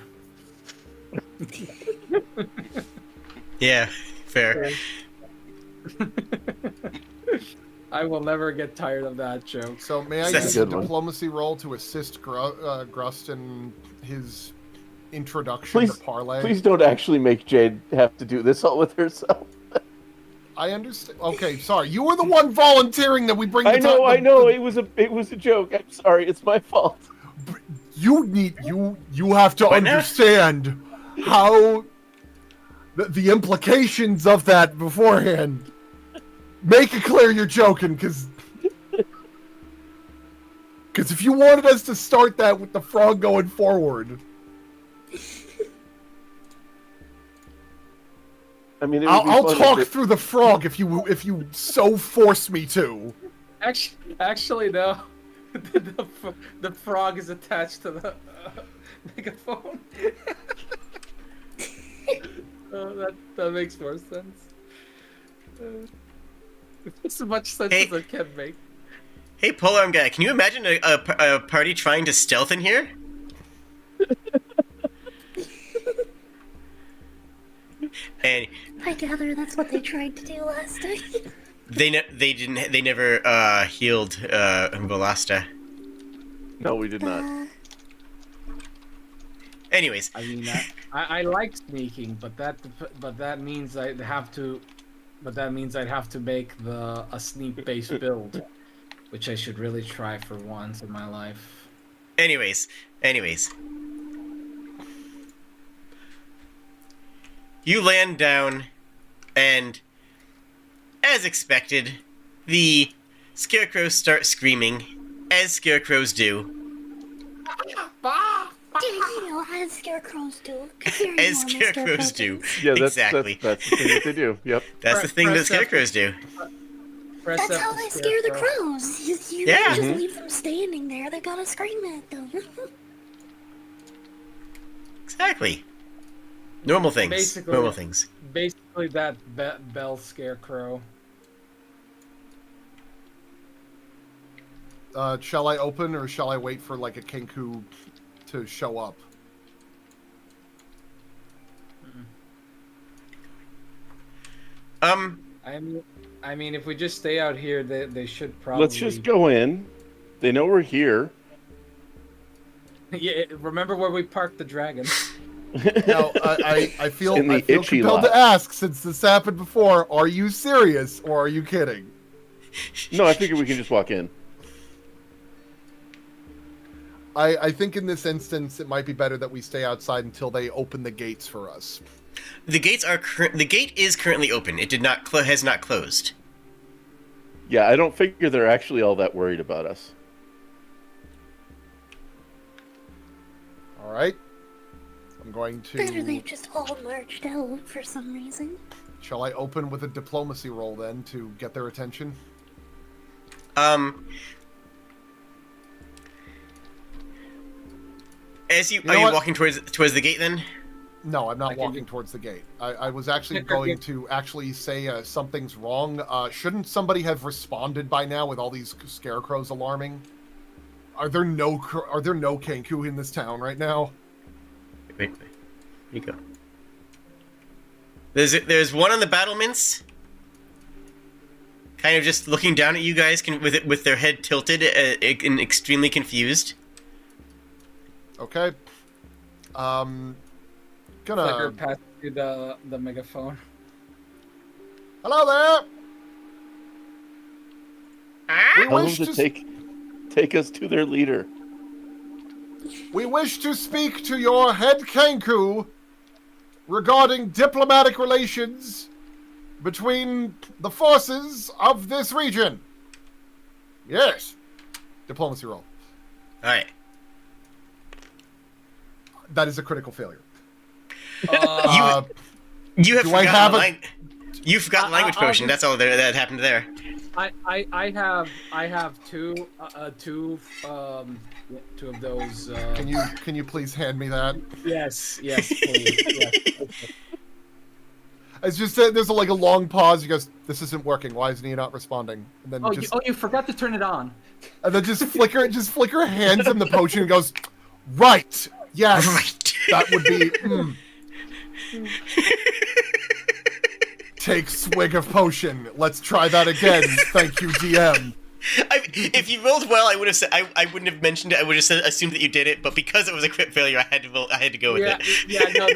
Yeah, fair. I will never get tired of that joke. So may I That's use a a good one. diplomacy roll to assist Grust in his introduction to parlay? Please don't actually make Jade have to do this all with herself. I understand. Okay, sorry. You were the one volunteering that we bring. I know. It was a joke. I'm sorry. It's my fault. You have to Why not? understand how the implications of that beforehand. Make it clear you're joking, because if you wanted us to start that with the frog going forward, I mean, it would be I'll fun talk if it- through the frog if you so force me to. Actually, no. The frog is attached to the megaphone. That makes more sense. It's as much sense Hey. as it can make. Hey, Polearm guy, can you imagine a party trying to stealth in here? And I gather that's what they tried to do last time. they never healed Velasta. No, we did not. Anyways, I mean, I like sneaking, but that means I'd have to make a sneak based build, which I should really try for once in my life. anyways. You land down, and as expected, the scarecrows start screaming, as scarecrows do. You know, as scarecrows do. 'cause they're As enormous scarecrows do. scarecrows. Yeah, that's Exactly. That's the thing that they do. Yep. That's the thing that Press F. scarecrows do. Press That's F how to they scare the scarecrow. crows. You Yeah. don't just Mhm. leave them standing there. They gotta scream at them. Exactly. Normal things. Basically- Normal things. Basically, that bell scarecrow. Shall I open or shall I wait for like a Kenku to show up? I mean, if we just stay out here, they should probably. Let's just go in. They know we're here. Yeah, remember where we parked the dragon? Now, I feel In the itchy compelled lot. to ask, since this happened before, are you serious or are you kidding? No, I figure we can just walk in. I think in this instance, it might be better that we stay outside until they open the gates for us. The gates are the gate is currently open. It did not has not closed. Yeah, I don't figure they're actually all that worried about us. All right. I'm going Better to. they've just all marched out for some reason. Shall I open with a diplomacy roll then to get their attention? As you know are you what? walking towards the gate then? No, I'm not can walking do- towards the gate. I was actually going to say something's wrong. Shouldn't somebody have responded by now with all these scarecrows alarming? Are there no Kenku in this town right now? Wait. Here you go. There's one on the battlements, kind of just looking down at you guys, with their head tilted and extremely confused. Okay. Flicker Gonna. passed you the megaphone. Hello there. We Tell them wish to to take us to their leader. We wish to speak to your head Kenku regarding diplomatic relations between the forces of this region. Yes. Diplomacy roll. All right. That is a critical failure. You have Do I forgotten have the a- You forgot language potion. That's all that happened there. I have two two of those. Can you please hand me that? Yes, please. Yes. It's just there's like a long pause. He goes, "This isn't working. Why isn't he not responding?" And then You forgot to turn it on. And then Flicker hands him the potion and goes, "Right, yes, Right. that would be." Take swig of potion. Let's try that again. Thank you, DM. If you rolled well, I would have said I wouldn't have mentioned it. I would have assumed that you did it, but because it was a crit failure, I had to go with it. Yeah, no,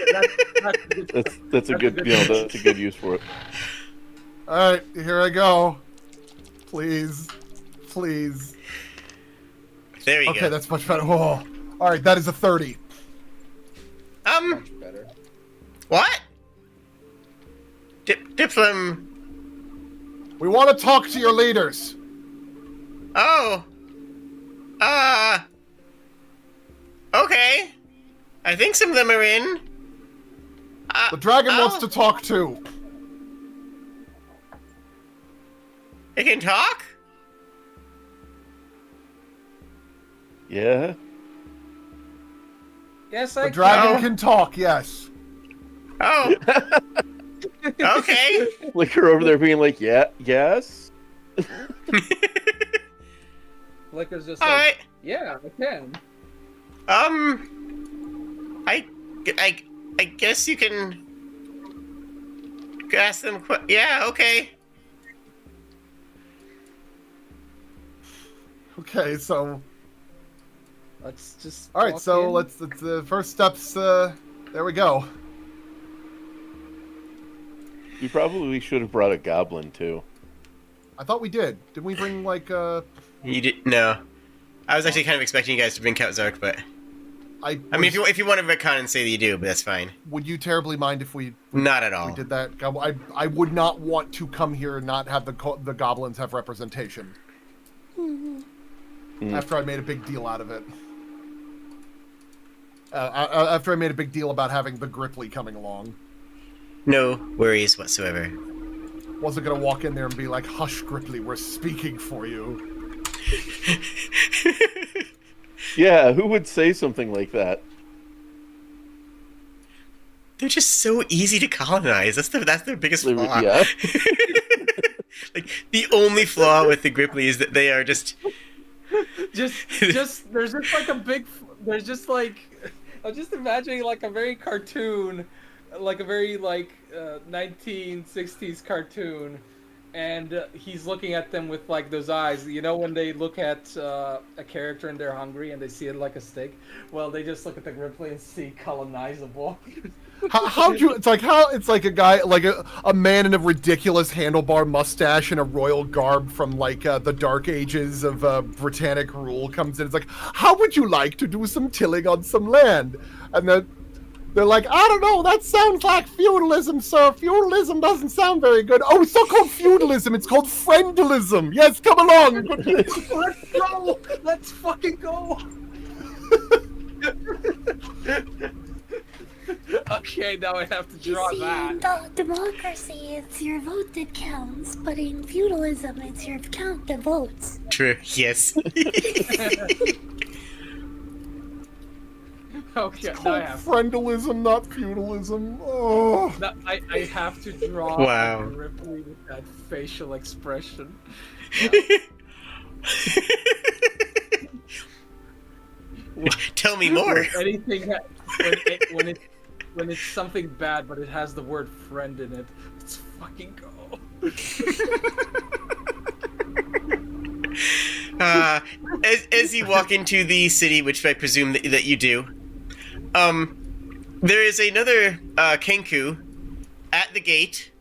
That's a good that's a good use for it. All right, here I go. Please. There you Okay, go. that's much better. Oh. All right, that is a 30. much better. What? Diplom. We want to talk to your leaders. Oh. Okay. I think some of them are in. The dragon wants to talk too. They can talk? Yeah. Yes, The dragon can talk, yes. Oh. Okay. Flicker over there being like, yeah, yes. Flicker's just All like, right. yeah, I can. I guess you can ask them. Yeah. Okay. Okay, so Let's just. all right, walk so in. let's the first steps. There we go. We probably should have brought a goblin too. I thought we did. Didn't we bring like You did no. I was actually kind of expecting you guys to bring Count Zark, but I I mean, if you want to retcon and say that you do, but that's fine. would you terribly mind if we Not at all. did that? I would not want to come here and not have the goblins have representation. After I made a big deal out of it. After I made a big deal about having the Gripply coming along. No worries whatsoever. Wasn't gonna walk in there and be like, "Hush, Gripply, we're speaking for you." Yeah, who would say something like that? They're just so easy to colonize. That's their biggest flaw. Yeah. Like the only flaw with the Gripply is that they are just just there's just like a big there's just like I'm just imagining like a very cartoon, like a very like 1960s cartoon, and he's looking at them with like those eyes, you know, when they look at a character and they're hungry and they see it like a steak. Well, they just look at the Gripply and see colonizable. How'd you? It's like a guy, like a man in a ridiculous handlebar mustache and a royal garb from like the dark ages of Britannic rule comes in. It's like, how would you like to do some tilling on some land? And then they're like, I don't know, that sounds like feudalism, sir. Feudalism doesn't sound very good. Oh, it's not called feudalism, it's called friendalism. Yes, come along. Let's go. Let's fucking go. Okay, now I have to draw See, that. in democracy, it's your vote that counts, but in feudalism, it's your count that votes. true. Yes. Okay, It's now I called have. friendalism, not feudalism. Oh. No, I have to draw Wow. Ripley with that facial expression. Tell me more. Anything that, when it's something bad, but it has the word friend in it, let's fucking go. As you walk into the city, which I presume that you do, there is another Kenku at the gate.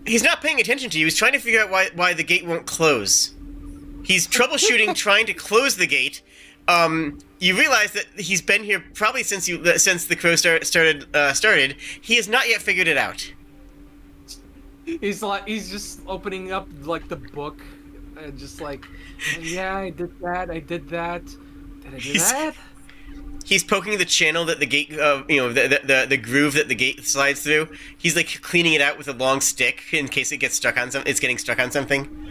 He's not paying attention to you. He's trying to figure out why the gate won't close. He's troubleshooting trying to close the gate. You realize that he's been here probably since the crow started. He has not yet figured it out. He's just opening up like the book, and just like, yeah, I did that. Did I do that? He's poking the channel that the gate, the groove that the gate slides through. He's like cleaning it out with a long stick in case it gets stuck on something. It's getting stuck on something.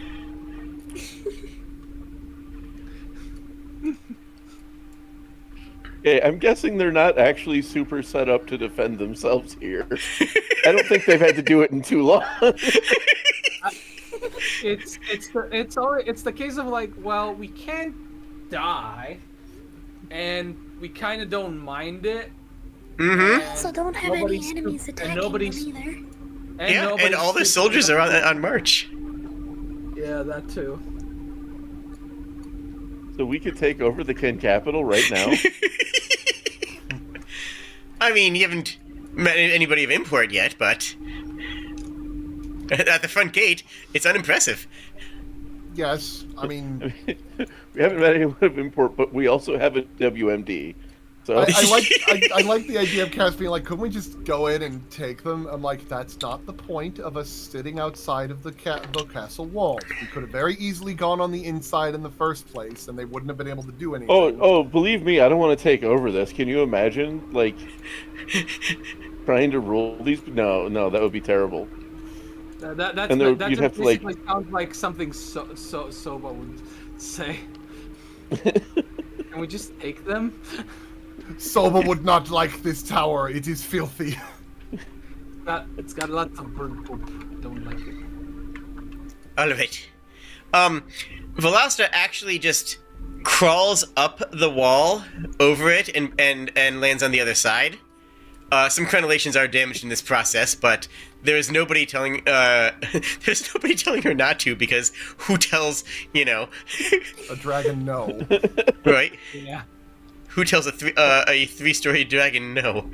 Okay, I'm guessing they're not actually super set up to defend themselves here. I don't think they've had to do it in too long. It's the case of like, well, we can't die, and we kind of don't mind it. Mm-hmm. and Also, don't have any nobody's- enemies and attacking nobody's- them either. Yeah, and nobody's all their stupid soldiers are enough on march. Yeah, that too. So we could take over the Kenkupital right now. I mean, you haven't met anybody of import yet, but at the front gate, it's unimpressive. Yes, I mean, We haven't met anyone of import, but we also have a WMD. So I like the idea of Cass being like, couldn't we just go in and take them? I'm like, that's not the point of us sitting outside of the castle walls. We could have very easily gone on the inside in the first place, and they wouldn't have been able to do anything. Oh, believe me, I don't want to take over this. Can you imagine, like, trying to rule these? No, that would be terrible. That And there- that you'd just have to, like- basically sounds like something Soba would say. Can we just take them? Soba would not like this tower. It is filthy. It's got lots of bird poop. Don't like it. All of it. Veloster actually just crawls up the wall over it and lands on the other side. Some crenellations are damaged in this process, but there's nobody telling her not to, because who tells, A dragon, no. right? Yeah. Who tells a three-story dragon no?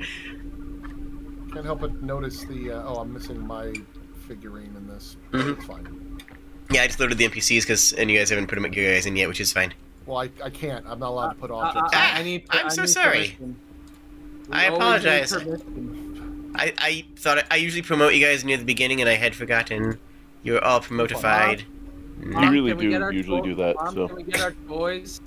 Can't help but notice the. I'm missing my figurine in this. Mhm. It's fine. Yeah, I just loaded the NPCs and you guys haven't put them your guys in yet, which is fine. Well, I can't. I'm not allowed to put objects. I'm so sorry. permission. I We always need apologize. permission. I thought I usually promote you guys near the beginning, and I had forgotten. You're all promotified. We Mom, really can we do get our usually do that, Mom, so. Can we get our toys?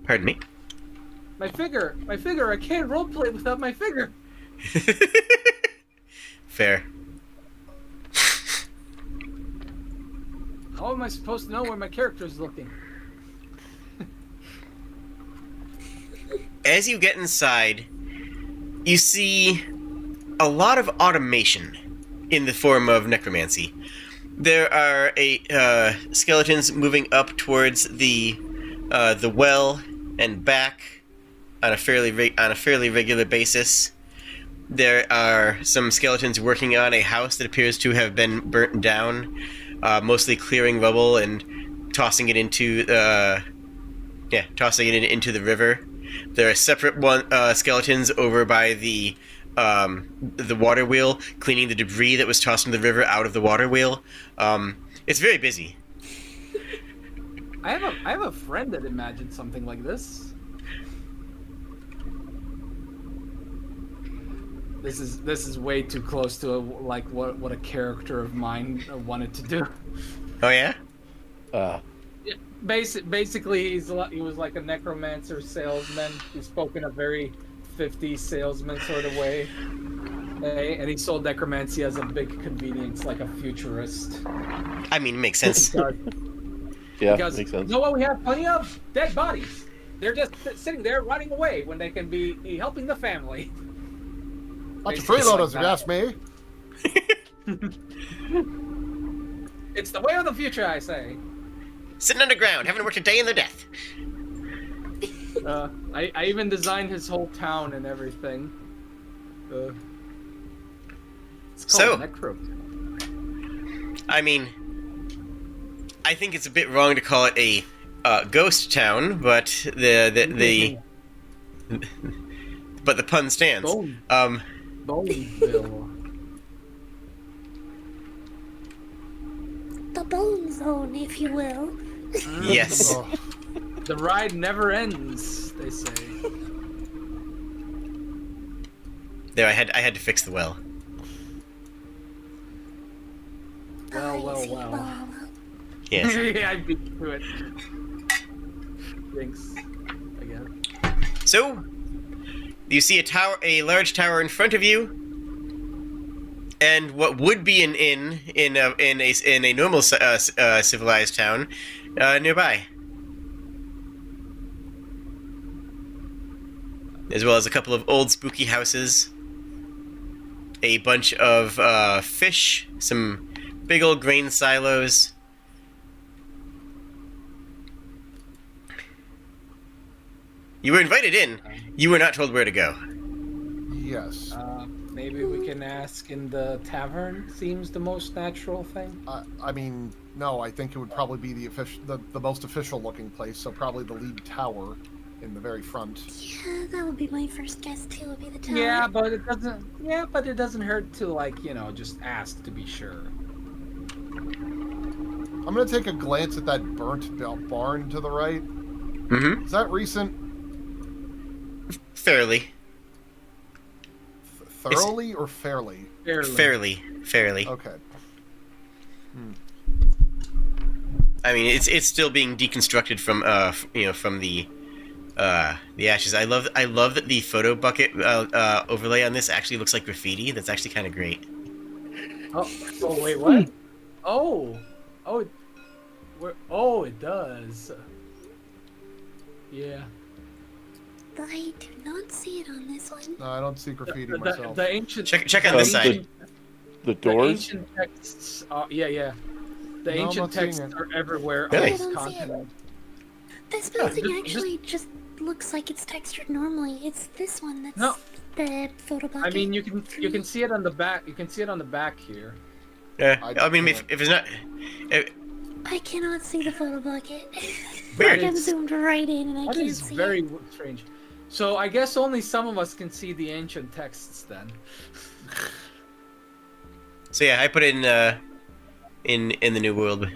Pardon me. My figure! I can't roleplay without my figure! Fair. How am I supposed to know where my character is looking? As you get inside, you see a lot of automation in the form of necromancy. There are skeletons moving up towards the well and back on a fairly regular basis. There are some skeletons working on a house that appears to have been burnt down, mostly clearing rubble and tossing it into the river. There are separate skeletons over by the water wheel, cleaning the debris that was tossed into the river out of the water wheel. It's very busy. I have a friend that imagined something like this. This is way too close to what a character of mine wanted to do. Oh yeah? Basically, he was like a necromancer salesman. He spoke in a very 50s salesman sort of way. And he sold necromancy as a big convenience, like a futurist. I mean, it makes sense. Yeah, Because makes sense. you know what we have plenty of? Dead bodies. They're just sitting there rotting away when they can be helping the family. Lots of Basically freeloaders, like if you that. ask me. It's the way of the future, I say. Sitting underground, haven't worked a day in their death. I even designed his whole town and everything. It's called Necro. I mean, I think it's a bit wrong to call it a ghost town, but the but the pun stands. Boneville. The bone zone, if you will. Yes. Oh, The ride never ends, they say. There, I had to fix the well. Well. Yes. Yeah, I beat to it. Thanks. I guess. So, you see a large tower in front of you. and what would be an inn in a normal civilized town nearby, as well as a couple of old spooky houses, a bunch of fish, some big old grain silos. You were invited in. You were not told where to go. Yes. Maybe we can ask in the tavern. Seems the most natural thing. I mean, no. I think it would probably be the most official looking place. So probably the lead tower in the very front. Yeah, that would be my first guess too. Would be the tower. Yeah, but it doesn't. Yeah, but it doesn't hurt to just ask to be sure. I'm gonna take a glance at that burnt barn to the right. Mm-hmm. Is that recent? Fairly. Thoroughly or fairly? Fairly. Okay. I mean, it's still being deconstructed from from the ashes. I love that the photo bucket overlay on this actually looks like graffiti. That's actually kind of great. Oh wait, what? Oh, it does. Yeah. I do not see it on this one. No, I don't see graffiti myself. The ancient. Check on this side. The The doors? ancient texts. Yeah. The No, I'm ancient not seeing texts it. are everywhere Really? on this I don't see it. continent. This building just- actually just looks like it's textured normally. It's this one that's No. the photo bucket. I mean, you can see it on the back. You can see it on the back here. Yeah. I I mean, if it's not. I cannot see the photo bucket. Weird. I'm zoomed right in and I That can't is see very it. strange. So I guess only some of us can see the ancient texts then. So yeah, I put it in the new world.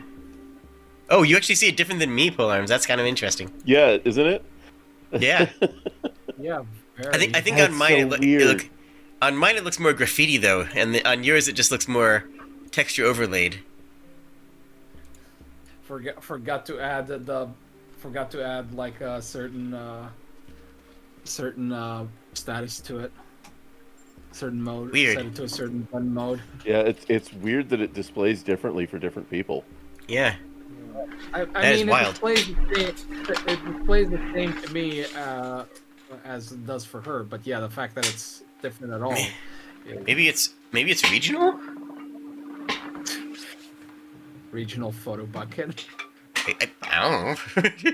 Oh, you actually see it different than me, Polearms. That's kind of interesting. Yeah, isn't it? Yeah. Yeah. Very. I think That's on mine so weird. on mine it looks more graffiti though, and on yours it just looks more texture overlaid. Forgot to add like a certain status to it. Certain mode. Weird. Set it to a certain gun mode. Yeah, it's weird that it displays differently for different people. Yeah. I That is mean, wild. it displays the same to me as it does for her. But yeah, the fact that it's different at all. Maybe it's regional. Regional photo bucket. I don't know.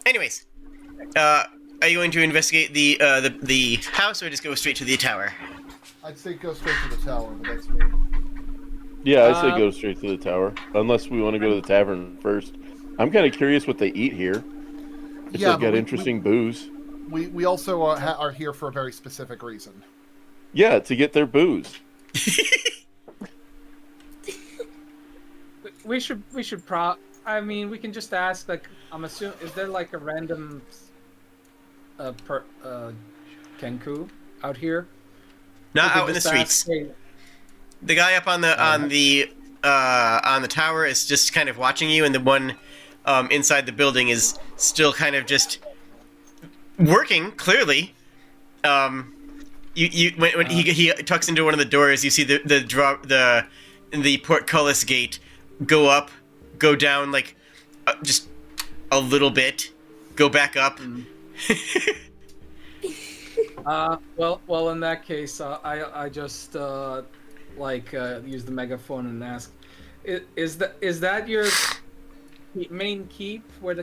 Anyways, are you going to investigate the house or just go straight to the tower? I'd say go straight to the tower, but that's me. Yeah, I say go straight to the tower. Unless we want to go to the tavern first. I'm kind of curious what they eat here. If Yeah, they've but got we- interesting booze. We also are here for a very specific reason. Yeah, to get their booze. We should I mean, we can just ask. Like, I'm assuming, is there like a random Kenku out here? Not We can out in the just ask, streets. hey, The guy up on the tower is just kind of watching you, and the one inside the building is still kind of just working. Clearly, when he tucks into one of the doors, you see the portcullis gate go up, go down like just a little bit, go back up. Well, in that case, I just use the megaphone and ask, is that your main keep where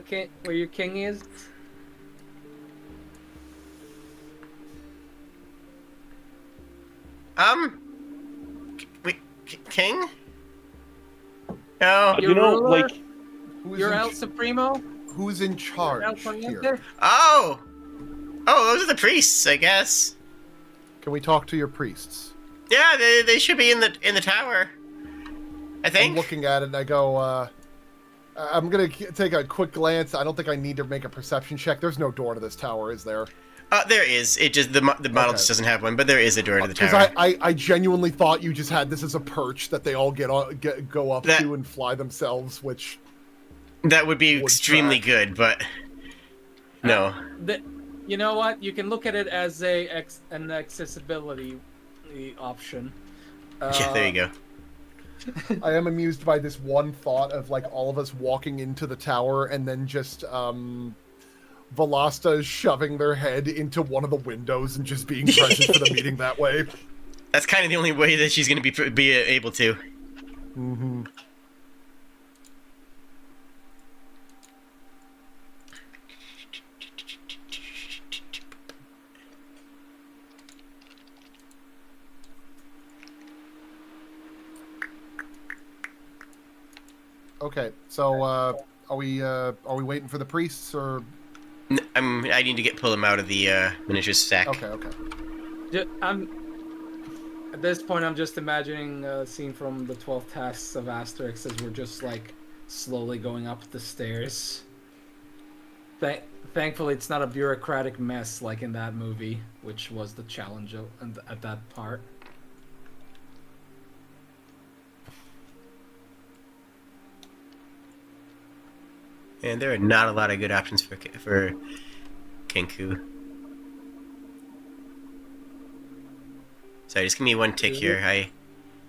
your king is? Wait, king? No. Your You know, ruler? like, Who's Your in, El Supremo? who's in charge El here? Poniente? Oh, those are the priests, I guess. Can we talk to your priests? Yeah, they should be in the tower. I I'm think. looking at it and I go, I'm gonna take a quick glance. I don't think I need to make a perception check. There's no door to this tower, is there? There is. It just the model Okay. just doesn't have one, but there is a door to the Because tower. I genuinely thought you just had this as a perch that they all go up That- to and fly themselves, which That would be Wood extremely track. good, but no. You know what? You can look at it as an accessibility option. Yeah, there you go. I am amused by this one thought of like all of us walking into the tower and then just Velasta shoving their head into one of the windows and just being present for the meeting that way. That's kind of the only way that she's going to be able to. Mm-hmm. Okay, so are we waiting for the priests or? I need to pull him out of the miniature stack. Okay. At this point, I'm just imagining a scene from the 12 Tasks of Asterix as we're just like slowly going up the stairs. Thankfully, it's not a bureaucratic mess like in that movie, which was the challenge at that part. And there are not a lot of good options for Kenku. Sorry, just give me one tick here.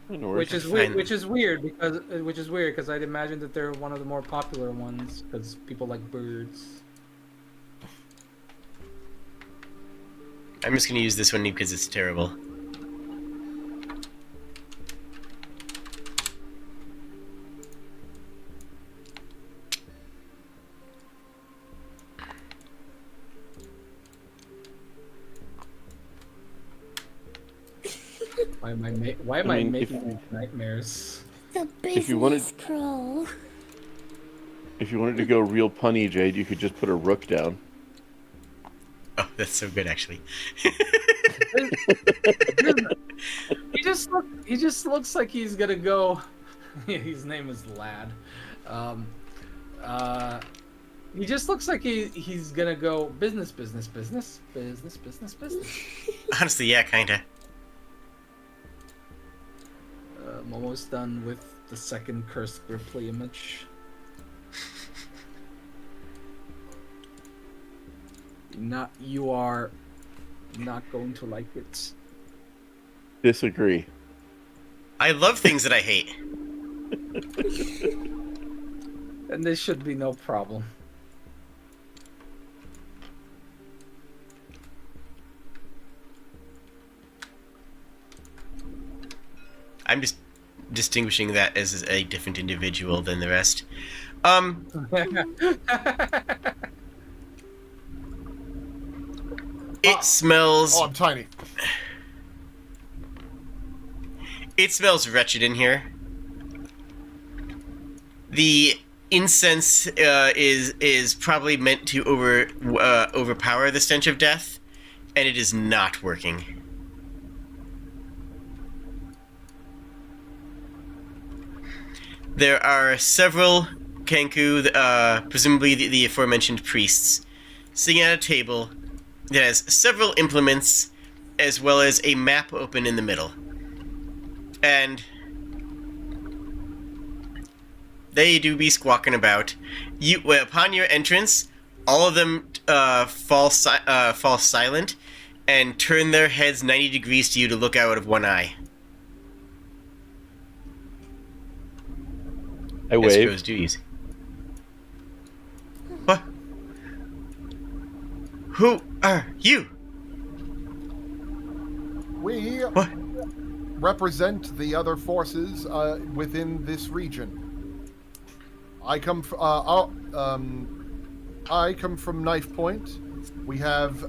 Which is weird because I'd imagine that they're one of the more popular ones because people like birds. I'm just gonna use this one because it's terrible. Why am I making these nightmares? The If you wanted- business pro. If you wanted to go real punny, Jade, you could just put a rook down. Oh, that's so good, actually. He just looks like he's gonna go. His name is Lad. He just looks like he's gonna go business. Honestly, yeah, kinda. I'm almost done with the second cursed Gripply image. You are not going to like it. Disagree. I love things that I hate. And this should be no problem. I'm just distinguishing that as a different individual than the rest. It smells... Oh, I'm tiny. It smells wretched in here. The incense is probably meant to overpower the stench of death, and it is not working. There are several Kenku, presumably the aforementioned priests, sitting at a table that has several implements, as well as a map open in the middle. And they do be squawking about. Upon your entrance, all of them fall silent and turn their heads 90 degrees to you to look out of one eye. I wave. Escrow's duties. What? Who are you? We What? represent the other forces within this region. I come from Knife Point. We have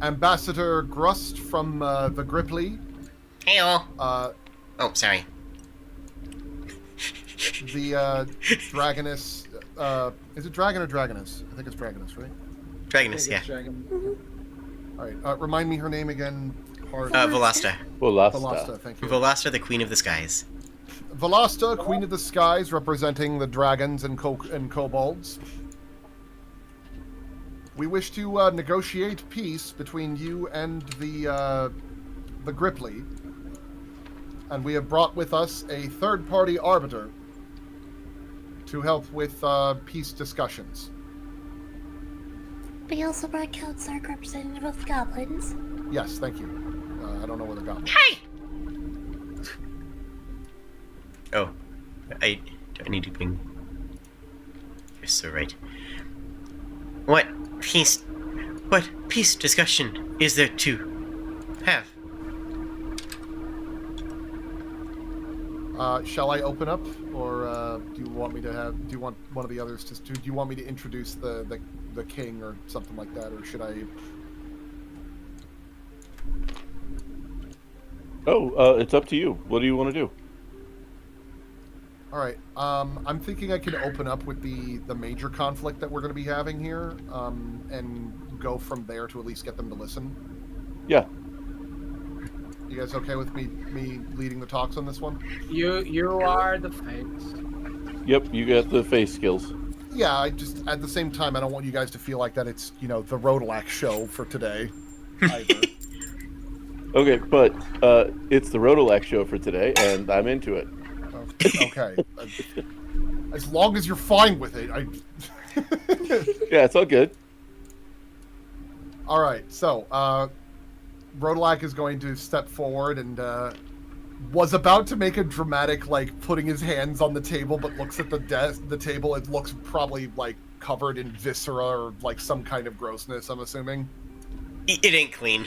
Ambassador Grust from the Gripply. Heyo. Oh, sorry. The Dragoness. Is it Dragon or Dragoness? I think it's Dragoness, right? Dragoness, yeah. All right. Remind me her name again. Velasta. Velasta, thank you. Velasta, the Queen of the Skies. Velasta, Queen of the Skies, representing the dragons and kobolds. We wish to negotiate peace between you and the Gripply, and we have brought with us a third-party arbiter to help with peace discussions. We also brought Count Sark, representative of the goblins. Yes, thank you. I don't know where the goblins. Hey! Oh, do I need to bring... You're so right. What peace discussion is there to have? Shall I open up, or do you want me to have? Do you want one of the others to? Do you want me to introduce the king or something like that, or should I? Oh, it's up to you. What do you want to do? All right. I'm thinking I can open up with the major conflict that we're going to be having here, and go from there to at least get them to listen. Yeah. You guys okay with me leading the talks on this one? You are the face. Yep, you got the face skills. Yeah, I just at the same time I don't want you guys to feel like that it's the Rodelac show for today. Either. Okay, but it's the Rodelac show for today, and I'm into it. Okay. As long as you're fine with it, Yeah, it's all good. All right, so Rodelac is going to step forward and was about to make a dramatic, like, putting his hands on the table, but looks at the table. It looks probably, like, covered in viscera or, like, some kind of grossness, I'm assuming. It ain't clean.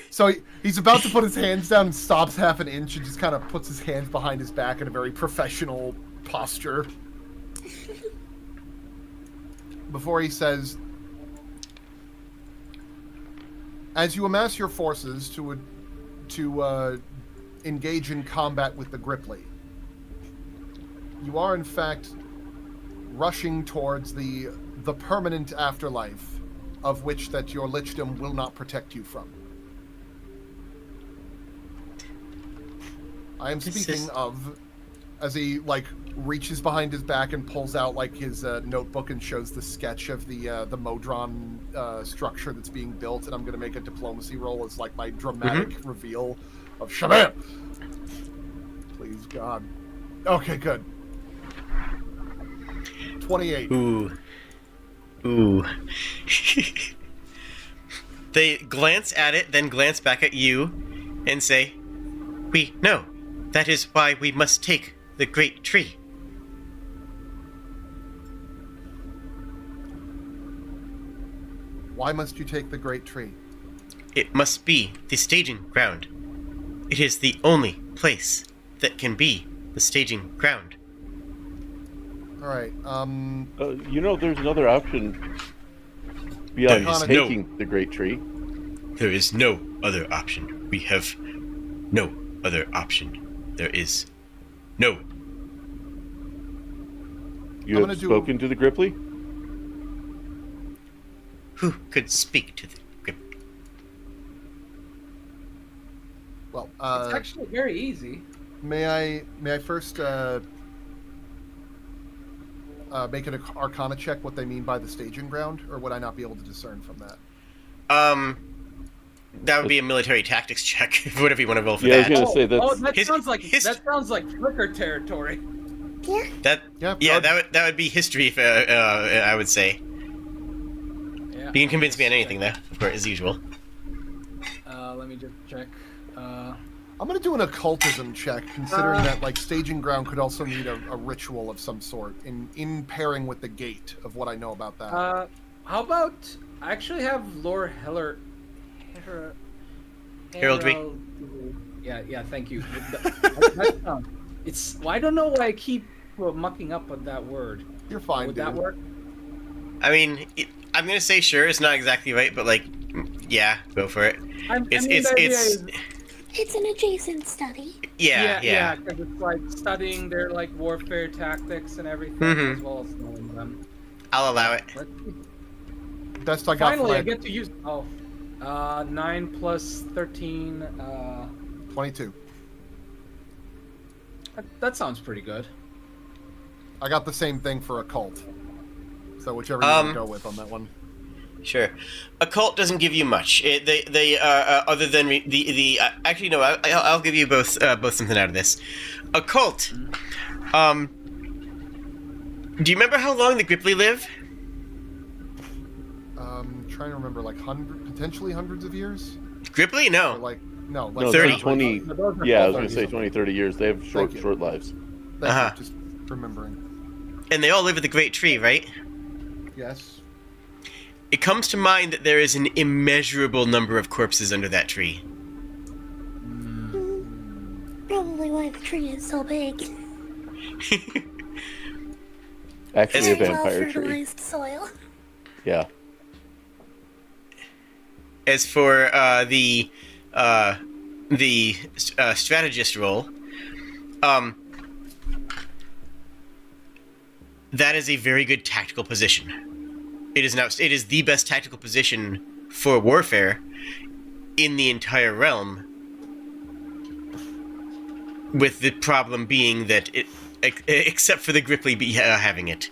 So he's about to put his hands down and stops half an inch and just kind of puts his hands behind his back in a very professional posture. Before he says, as you amass your forces to engage in combat with the Gripply, you are in fact rushing towards the permanent afterlife, of which that your lichdom will not protect you from. I am speaking of, as he like reaches behind his back and pulls out like his notebook and shows the sketch of the Modron structure that's being built, and I'm going to make a diplomacy roll as like my dramatic reveal of Shabam. Please God. Okay, good. 28. Ooh. They glance at it, then glance back at you, and say, "We know. That is why we must take the great tree." Why must you take the great tree? It must be the staging ground. It is the only place that can be the staging ground. All right. There's another option beyond There is taking the great tree. There is no other option. We have no other option. There is no. You have spoken to the Gripply? Who could speak to the grip? Well, It's actually very easy. may I first make an Arcana check what they mean by the staging ground, or would I not be able to discern from that? That would be a military tactics check. Whatever you want to roll for Yeah, I that. was gonna say that's that sounds like Flicker territory. That would be history, I would say. Yeah. You can convince me on anything, though, of course, as usual. Let me just check. I'm gonna do an occultism check, considering that like staging ground could also need a ritual of some sort in pairing with the gate of what I know about that. How about I actually have Lore Heraldry. Yeah, thank you. Well, I don't know why I keep mucking up with that word. You're fine, Would dude. that work? I mean, I'm gonna say sure. It's not exactly right, but like, yeah, go for it. It's an adjacent study. Yeah. Because it's like studying their like warfare tactics and everything, Mhm. as well as knowing them. I'll allow it. Let's see. Best I got. Finally, I Flag. get to use. 9 plus 13. 22. That sounds pretty good. I got the same thing for occult. So whichever you want to go with on that one. Sure. Occult doesn't give you much. They other than actually no. I'll give you both something out of this. Occult. Do you remember how long the Gripply live? Trying to remember, like potentially hundreds of years. Gripply? Or No. like no, No, 30. 20. Yeah, I was gonna say 20, 30 years. They have short lives. Thank you, just remembering. And they all live at the Great Tree, right? Yes. It comes to mind that there is an immeasurable number of corpses under that tree. Probably why the tree is so big. Actually, a Very vampire tree. well-fertilized soil. Yeah. As for the strategist role, that is a very good tactical position. It is the best tactical position for warfare in the entire realm. With the problem being that it, except for the Gripply having it.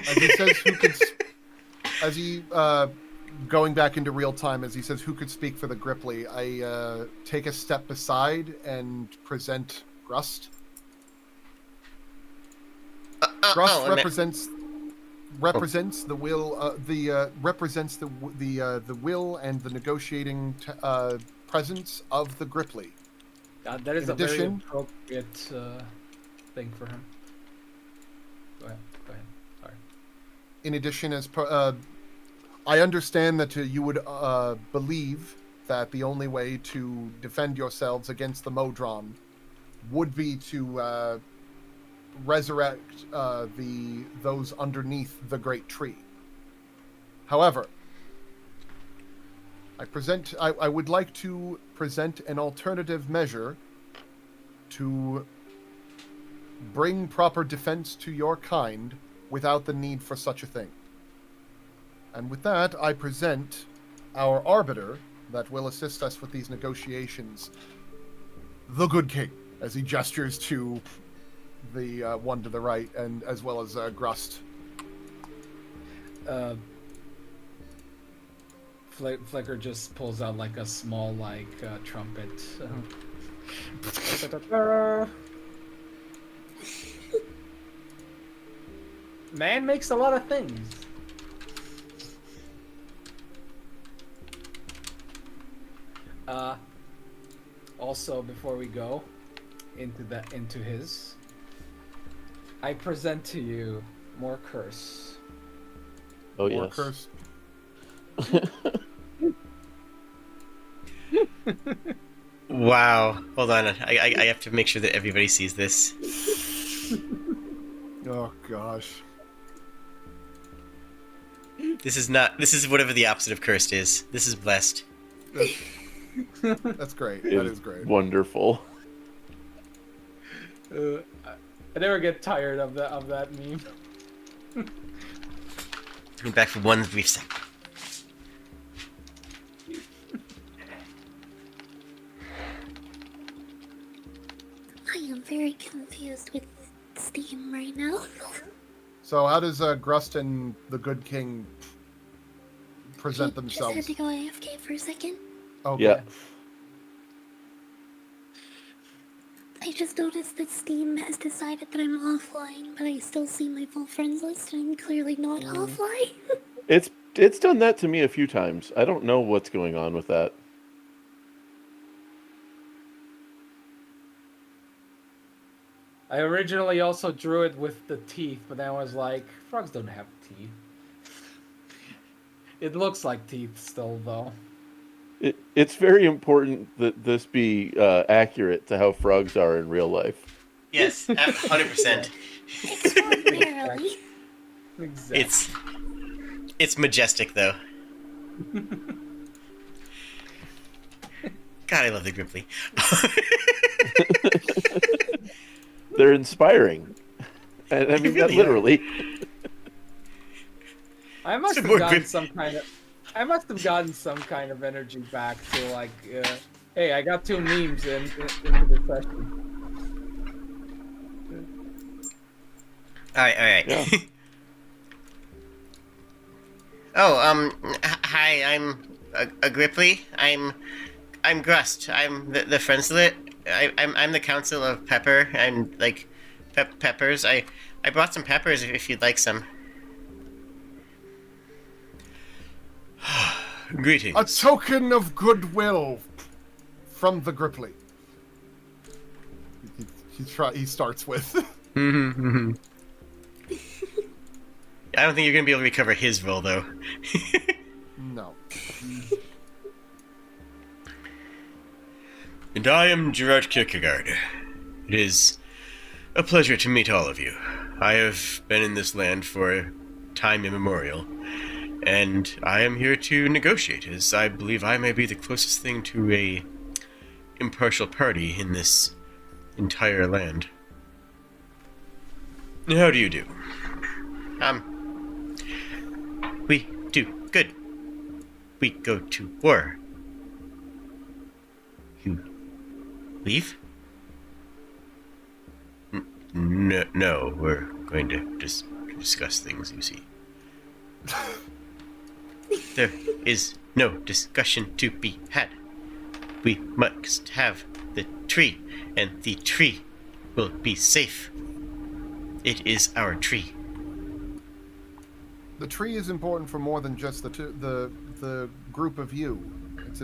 As he says, going back into real time, as he says, who could speak for the Gripply, I take a step aside and present Grust. Grust represents the will, represents the will and the negotiating presence of the Gripply. That is In a very addition- appropriate thing for him. Go ahead. Sorry. In addition, I understand that you would believe that the only way to defend yourselves against the Modron would be to resurrect those underneath the Great Tree. However, I would like to present an alternative measure to bring proper defense to your kind without the need for such a thing. And with that, I present our arbiter that will assist us with these negotiations, the Good King, as he gestures to the one to the right, and as well as Grust. Flicker just pulls out like a small trumpet. Man makes a lot of things. Also, before we go into his, I present to you more curse. Oh, More yes. curse. Wow. Hold on. I have to make sure that everybody sees this. Oh gosh. This is whatever the opposite of cursed is. This is blessed. That's great. It That is great. Wonderful. I never get tired of that meme. Coming back for one brief second. I am very confused with Steam right now. So how does Grust and the Good King present Just themselves? had to go AFK for a second. Okay. Yeah. I just noticed that Steam has decided that I'm offline, but I still see my full friends list, and I'm clearly not offline. It's done that to me a few times. I don't know what's going on with that. I originally also drew it with the teeth, but then I was like, frogs don't have teeth. It looks like teeth still, though. It's very important that this be accurate to how frogs are in real life. Yes, 100%. Extraordinarily. Exactly. It's majestic though. God, I love the Gripply. They're inspiring. And I mean that really literally. I must Some have more gotten grip. some kind of. I must have gotten some kind of energy back to like, hey, I got 2 memes into the session. All right. Yeah. Hi, I'm a Gripply. I'm Grust. I'm the Friendslet. I'm the Council of Pepper. I'm like peppers. I brought some peppers if you'd like some. Greetings. A token of goodwill from the Gripply. He starts with. I don't think you're gonna be able to recover his roll, though. No. And I am Gerard Kierkegaard. It is a pleasure to meet all of you. I have been in this land for time immemorial, and I am here to negotiate, as I believe I may be the closest thing to a impartial party in this entire land. How do you do? We do good. We go to war. You leave? No, we're going to just discuss things, you see. There is no discussion to be had. We must have the tree, and the tree will be safe. It is our tree. The tree is important for more than just the group of you. It's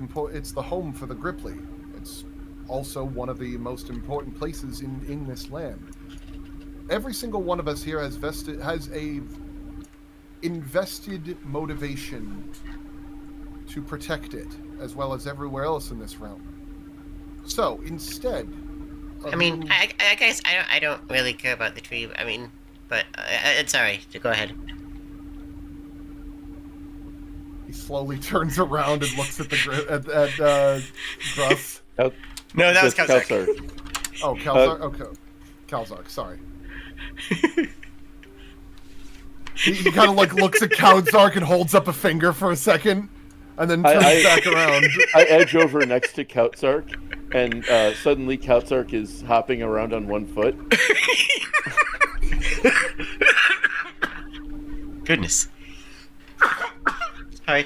the home for the Gripply. It's also one of the most important places in this land. Every single one of us here has a invested motivation to protect it, as well as everywhere else in this realm. So instead, I mean, I guess I don't really care about the tree. I mean, but it's alright. Go ahead. he slowly turns around and looks at the Gruff. No, that was That's Kalzark. Oh, Kalzark. Okay, Kalzark. Sorry. He kind of like looks at Kalzark and holds up a finger for a second, and then turns back around. I edge over next to Kautzark, and suddenly Kautzark is hopping around on one foot. Goodness. Hi.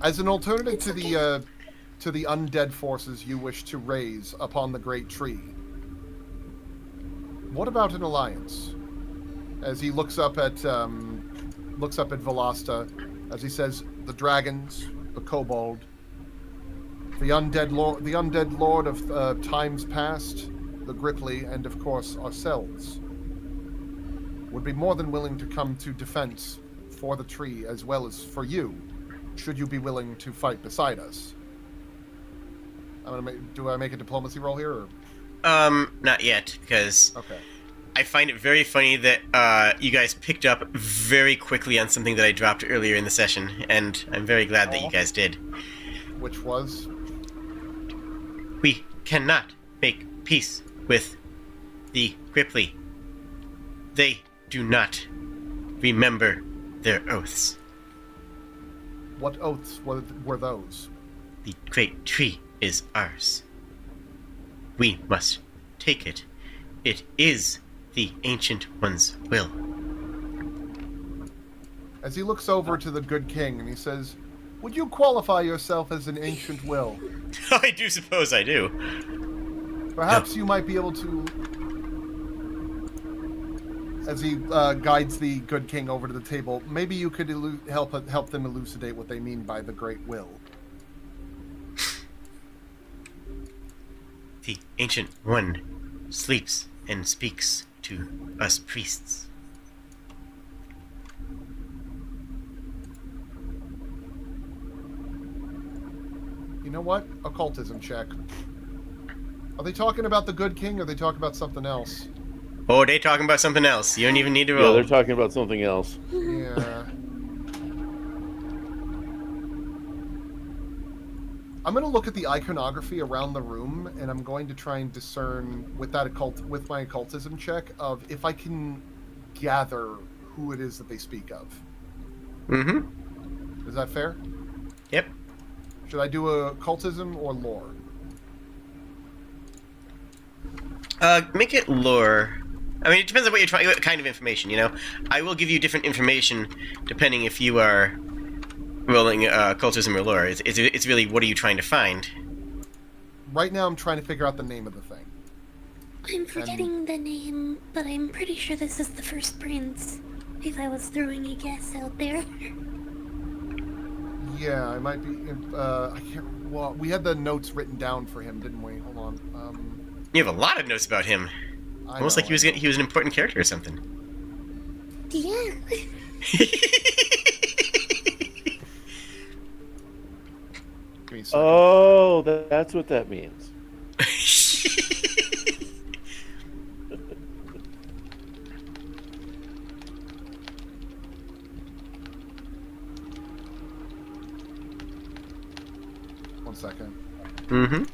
As an alternative to the undead forces you wish to raise upon the Great Tree, what about an alliance? As he looks up at Velasta, as he says, the dragons, the Kobold, the undead lord of times past, the Gripply, and of course ourselves, would be more than willing to come to defense for the tree as well as for you, should you be willing to fight beside us. Do I make a diplomacy roll here? Or? Not yet, because Okay. I find it very funny that you guys picked up very quickly on something that I dropped earlier in the session, and I'm very glad that you guys did. Which was? We cannot make peace with the Gripply. They do not remember their oaths. What oaths were those? The great tree is ours. We must take it. It is the Ancient One's will. As he looks over to the good king and he says, would you qualify yourself as an ancient will? I do suppose I do. Perhaps you might be able to... As he guides the good king over to the table, maybe you could help them elucidate what they mean by the Great Will. The Ancient One sleeps and speaks to us priests. You know what? Occultism check. Are they talking about the good king or are they talking about something else? Oh, they talking about something else. You don't even need to roll. Yeah, they're talking about something else. Yeah. I'm going to look at the iconography around the room, and I'm going to try and discern with my occultism check of if I can gather who it is that they speak of. Mm-hmm. Is that fair? Yep. Should I do occultism or lore? Make it lore. I mean, it depends on what you're trying, what kind of information, you know? I will give you different information depending if you are rolling occultism or lore. It's really, what are you trying to find? Right now I'm trying to figure out the name of the thing. I'm forgetting the name, but I'm pretty sure this is the first prince. If I was throwing a guess out there. Yeah, I might be... I can't... Well, we had the notes written down for him, didn't we? Hold on. You have a lot of notes about him. Almost like he was an important character or something. Yeah. Give me a second. Oh, that's what that means. One second. Mm-hmm.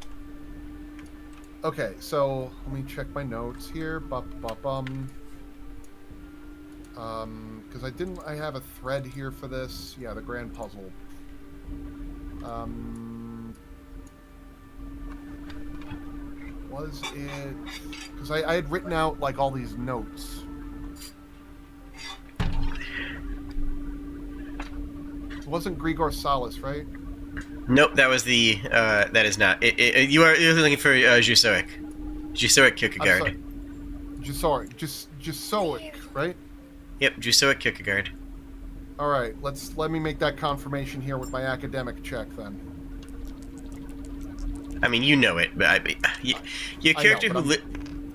Okay, so let me check my notes here. Because I have a thread here for this. Yeah, the grand puzzle. Was it? Because I had written out like all these notes. It wasn't Grigor Salas, right? Nope, that was the. That is not. You're looking for Jusoic. Jusoic Kierkegaard. Jusoic, right? Yep, Jusoic Kierkegaard. All right, let me make that confirmation here with my academic check then. I mean, you know it, but your character know, who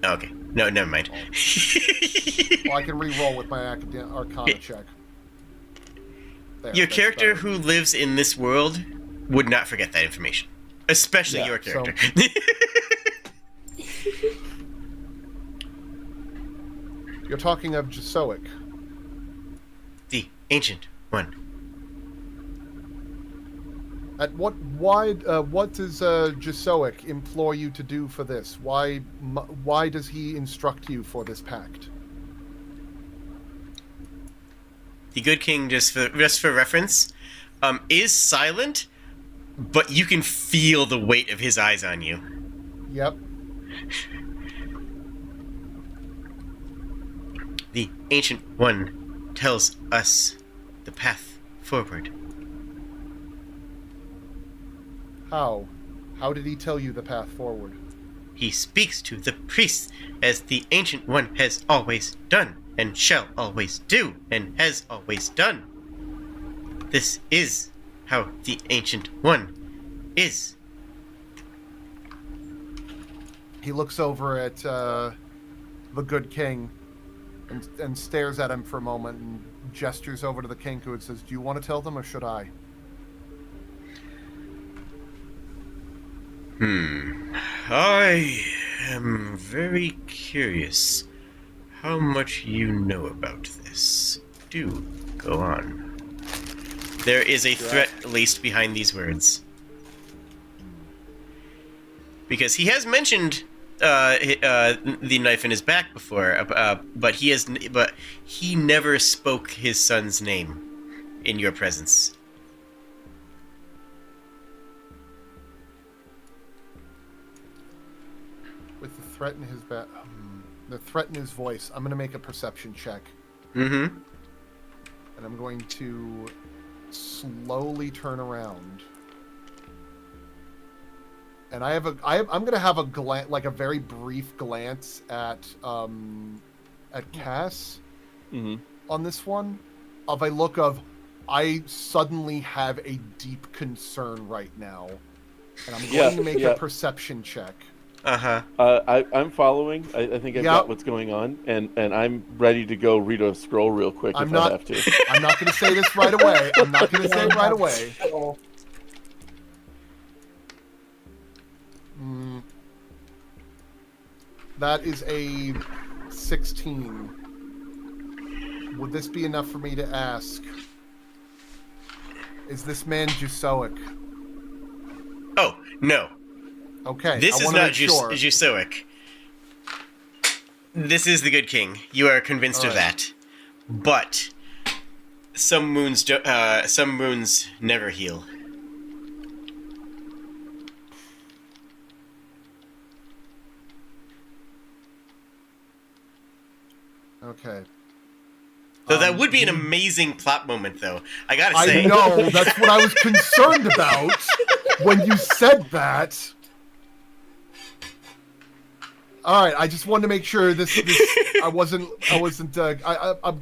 okay, no, never mind. Well, I can re-roll with my Arcana check. There, Your that's character better. who lives in this world would not forget that information, especially Yeah, your character. You're talking of Jusoic. The ancient one. What does Jusoic implore you to do for this? Why does he instruct you for this pact? The good king, just for reference, is silent, but you can feel the weight of his eyes on you. Yep. The ancient one tells us the path forward. How? How did he tell you the path forward? He speaks to the priests as the ancient one has always done, and shall always do, and has always done. This is how the ancient one is. He looks over at the good king and stares at him for a moment and gestures over to the Kenku and says, "Do you want to tell them or should I?" I am very curious how much you know about this. Do go on. There is a threat laced behind these words. Because he has mentioned the knife in his back before, but he never spoke his son's name in your presence. With the threat in his the threat in his voice, I'm going to make a perception check. Mm-hmm. And I'm going to slowly turn around. And I'm going to have a very brief glance at Cass on this one, of a look of, I suddenly have a deep concern right now, and I'm going to make a perception check. I'm following. I think I've got what's going on, and I'm ready to go read a scroll real quick if I have to. I'm not going to say this right away. I'm not going to say it right away. That is a 16. Would this be enough for me to ask, is this man Jusoic? Oh, no. Okay. This is not Jusoic. This is the good king. You are convinced of that. But some wounds never heal. Okay. So that would be an amazing plot moment, though. I gotta say. I know. That's what I was concerned about when you said that. All right, I just wanted to make sure this I'm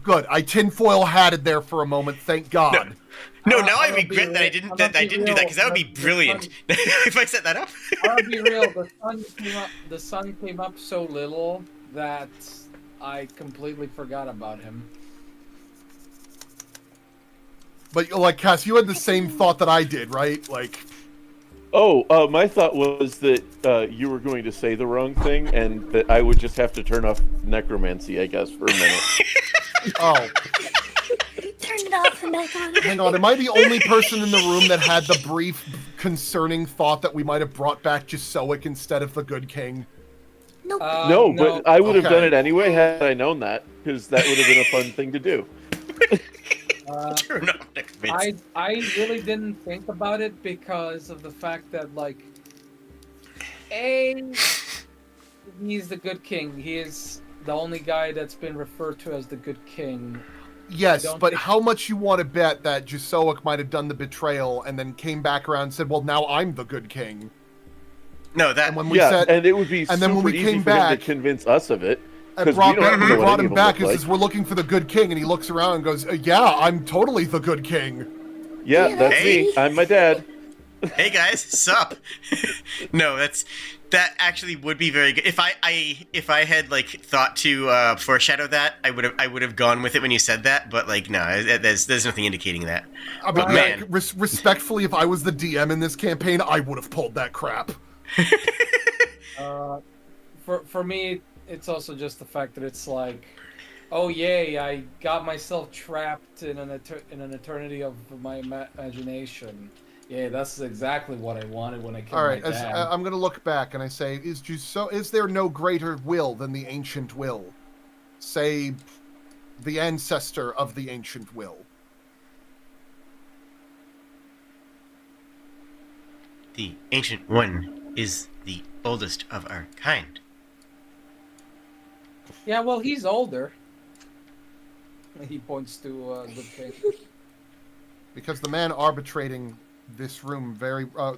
good. I tinfoil hatted there for a moment. Thank God. No, now I I'll regret be that I real- didn't I'll that I be didn't do that because that would be real. brilliant if I set that up. I'll be real. The sun came up so little that I completely forgot about him. But like Cass, you had the same thought that I did, right? Like, My thought was that you were going to say the wrong thing, and that I would just have to turn off necromancy, I guess, for a minute. oh, Turn it off and back on. hang on. Am I the only person in the room that had the brief, concerning thought that we might have brought back Jisoic instead of the Good King? Nope. No, but I would have Okay. done it anyway had I known that, because that would have been a fun thing to do. Turn off necromancy. I really didn't think about it because of the fact that, like, he's the Good King. He is the only guy that's been referred to as the Good King. Yes, don't but think- how much you want to bet that Jisoic might have done the betrayal and then came back around and said, "Well, now I'm the Good King." No, that And when we Yeah, said, and it would be and then when super we easy came for him back- to convince us of it. and 'cause brought, we don't back, know what brought any him of them back look and says, "We're looking for the Good King," and he looks around and goes, "Yeah, I'm totally the Good King." Yeah, Yeah, that's Hey. me. I'm my dad. hey guys, sup? No, that actually would be very good. If I had like thought to foreshadow that, I would have gone with it when you said that. But like, no, there's nothing indicating that. I But mean, yeah, man. respectfully, if I was the DM in this campaign, I would have pulled that crap. For me, it's also just the fact that it's like, oh yay, I got myself trapped in an eternity of my imagination. Yeah, that's exactly what I wanted when I killed All right, my dad. I'm going to look back and I say, is there no greater will than the ancient will? Say, the ancestor of the ancient will. The Ancient One is the oldest of our kind. Yeah, well, he's older. He points to Good King. Because the man arbitrating this room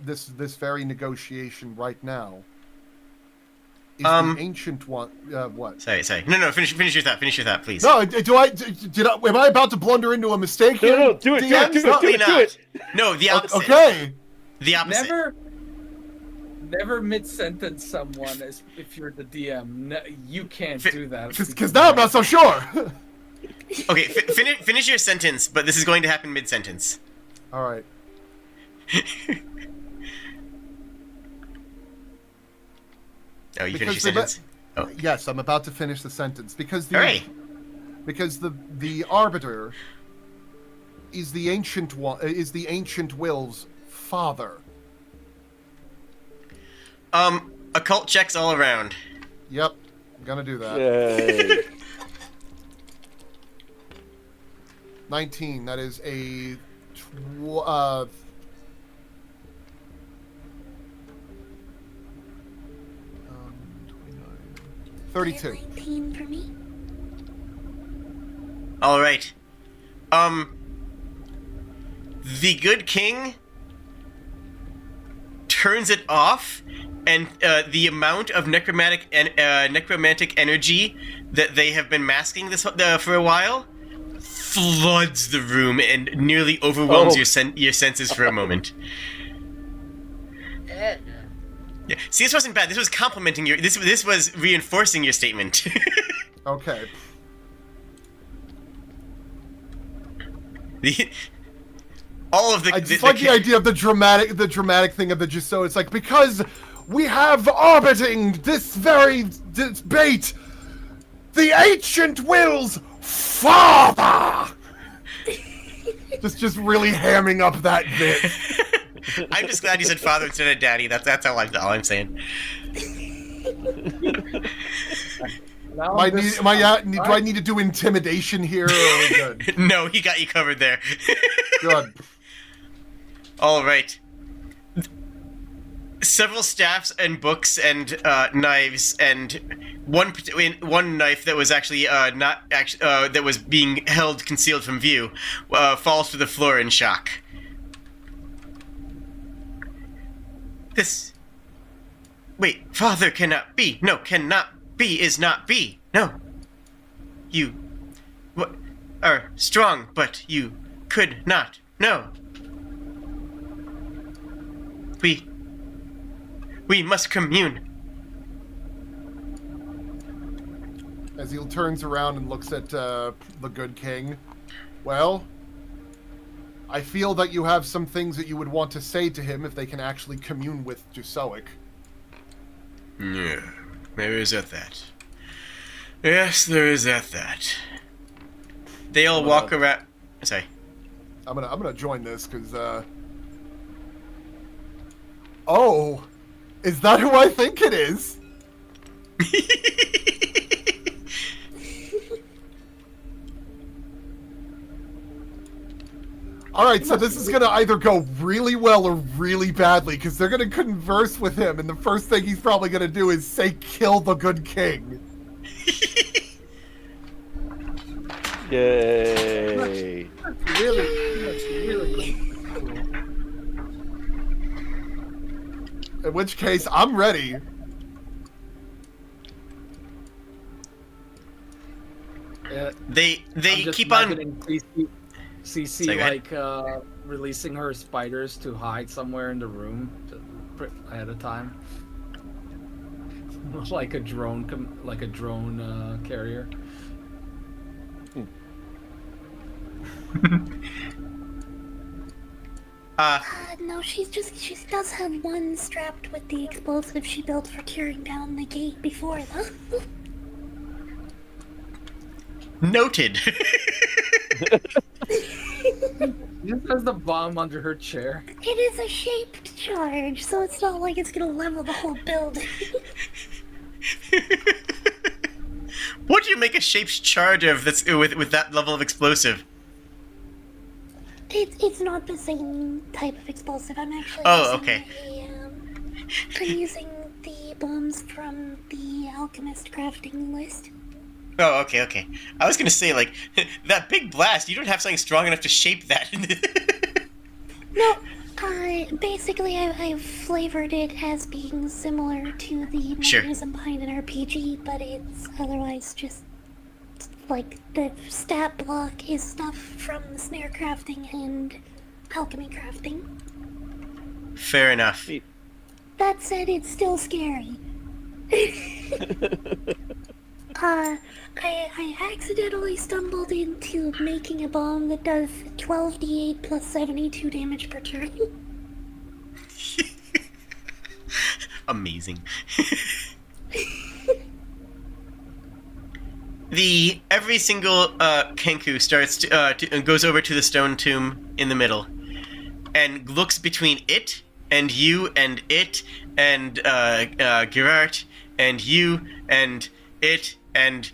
this very negotiation right now is the ancient one. What? Sorry. No, finish your thought, please. No, am I about to blunder into a mistake here? No, do it, DM? do it. Probably not. No, the opposite. Okay. The opposite. Never mid-sentence someone if you're the DM. No, you can't do that. Because now I'm not so sure. Okay, finish your sentence, but this is going to happen mid-sentence. All right. Oh, you Because finished your the sentence? Oh. Yes, I'm about to finish the sentence because Hooray! because the arbiter is the ancient one, is the ancient will's father. Occult checks all around. Yep, I'm gonna do that. Yay. 19. That is a 32. 19 for me. All right. The Good King turns it off, and the amount of necromantic energy that they have been masking this for a while floods the room and nearly overwhelms your senses for a moment. Yeah. See, this wasn't bad. This was complimenting your. This was reinforcing your statement. Okay. All of the. I just like the idea of the dramatic thing of the just so it's like because we have orbiting this bait, the ancient will's father. just really hamming up that bit. I'm just glad you said father instead of daddy. That's all I'm saying. Now Do I this- need to do intimidation here? Or are we good? No, he got you covered there. Good. All right. Several staffs and books and knives and one knife that was actually that was being held concealed from view falls to the floor in shock. Wait, father cannot be. No, cannot be is not be. No. You are strong, but you could not. No. We must commune. As he turns around and looks at the good king. Well, I feel that you have some things that you would want to say to him if they can actually commune with Jusoic. Yeah, there is that. Yes, there is that. They all walk around. Sorry. I'm gonna join this because oh, is that who I think it is? All right, so this is gonna either go really well or really badly because they're gonna converse with him, and the first thing he's probably gonna do is say, "Kill the good king." Yay! That's really cool. In which case, I'm ready. They I'm just keep on. imagining CC Say like releasing her spiders to hide somewhere in the room ahead of time, like a drone, carrier. No, she does have one strapped with the explosive she built for tearing down the gate before, though. Noted. Just has the bomb under her chair. It is a shaped charge, so it's not like it's gonna level the whole building. What do you make a shaped charge of that's with that level of explosive? It's not the same type of explosive. I'm actually Okay. I'm using the bombs from the alchemist crafting list. Oh, okay. I was gonna say, like, that big blast, you don't have something strong enough to shape that. No, basically I've flavored it as being similar to the Sure. mechanism behind an RPG, but it's otherwise just like the stat block is stuff from the snare crafting and alchemy crafting. Fair enough. That said, it's still scary. I accidentally stumbled into making a bomb that does 12d8 plus 72 damage per turn. Amazing. Every single Kenku starts to goes over to the stone tomb in the middle, and looks between it and you and it and Gerard and you and it and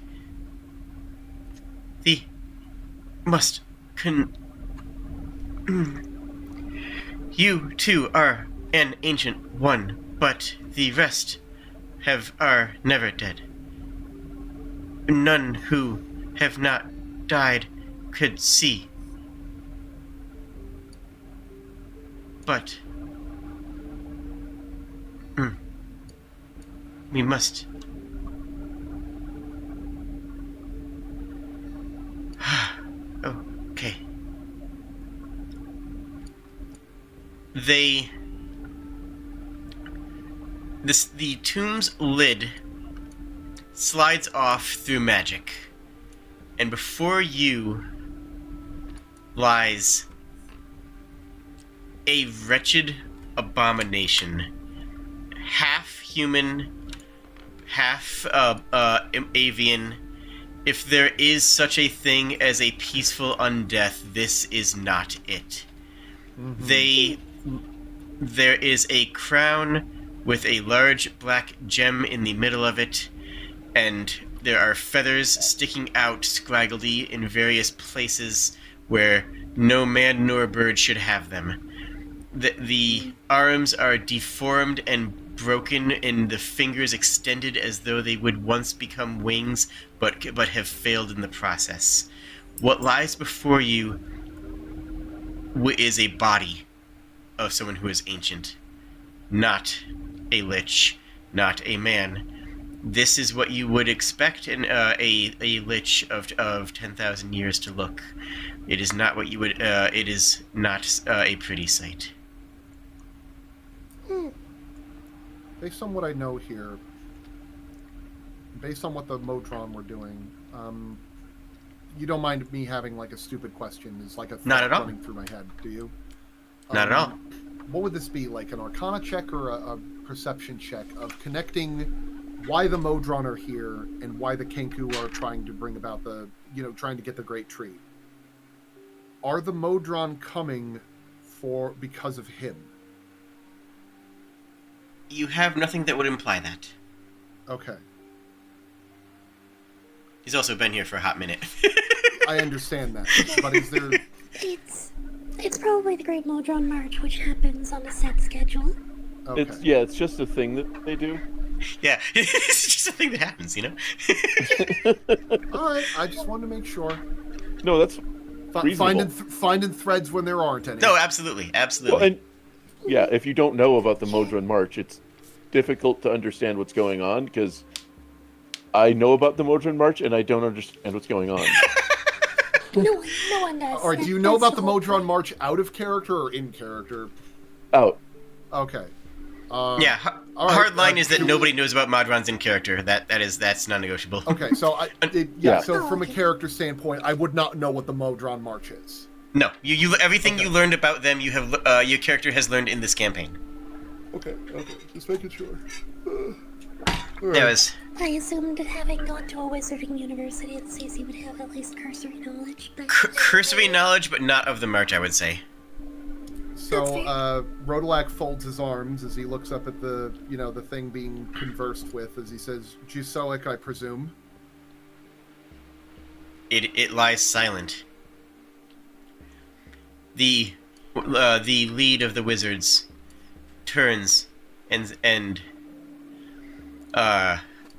the must you too are an ancient one, but the rest are never dead. None who have not died could see. But we must. Okay. The tomb's lid slides off through magic, and before you lies a wretched abomination, half human, half avian. If there is such a thing as a peaceful undeath, this is not it. There is a crown with a large black gem in the middle of it, and there are feathers sticking out scraggly in various places where no man nor bird should have them. The arms are deformed and broken, and the fingers extended as though they would once become wings, but have failed in the process. What lies before you is a body of someone who is ancient, not a lich, not a man. This is what you would expect in a lich of 10,000 years to look. It is not what you would. It is not a pretty sight. Based on what I know here, based on what the Modron were doing, you don't mind me having like a stupid question? Is like a Not at all. running through my head, do you? Not at all. What would this be, like an Arcana check or a perception check of connecting why the Modron are here and why the Kenku are trying to bring about trying to get the Great Tree? Are the Modron coming because of him? You have nothing that would imply that. Okay. He's also been here for a hot minute. I understand that, but is there... It's probably the Great Modron March, which happens on a set schedule. Okay. It's just a thing that they do. Yeah, it's just a thing that happens, you know? All right, I just wanted to make sure. No, that's reasonable. Finding threads when there aren't any. No, absolutely. Well, and yeah, if you don't know about the Modron March, it's difficult to understand what's going on, because I know about the Modron March and I don't understand what's going on. No one does. Or do you know about the Modron March out of character or in character? Out. Okay. Hard right, line is that nobody knows about Modrons in character. That's non-negotiable. Okay, so so from a character standpoint, I would not know what the Modron March is. No, you everything you learned about them, you have your character has learned in this campaign. Okay, just making sure. There was. I assumed having gone to a wizarding university that Stacey would have at least cursory knowledge. But Cursory knowledge, but not of the March, I would say. So, Rodolak folds his arms as he looks up at the thing being conversed with, as he says, Jusoic, I presume. It lies silent. The lead of the wizards turns and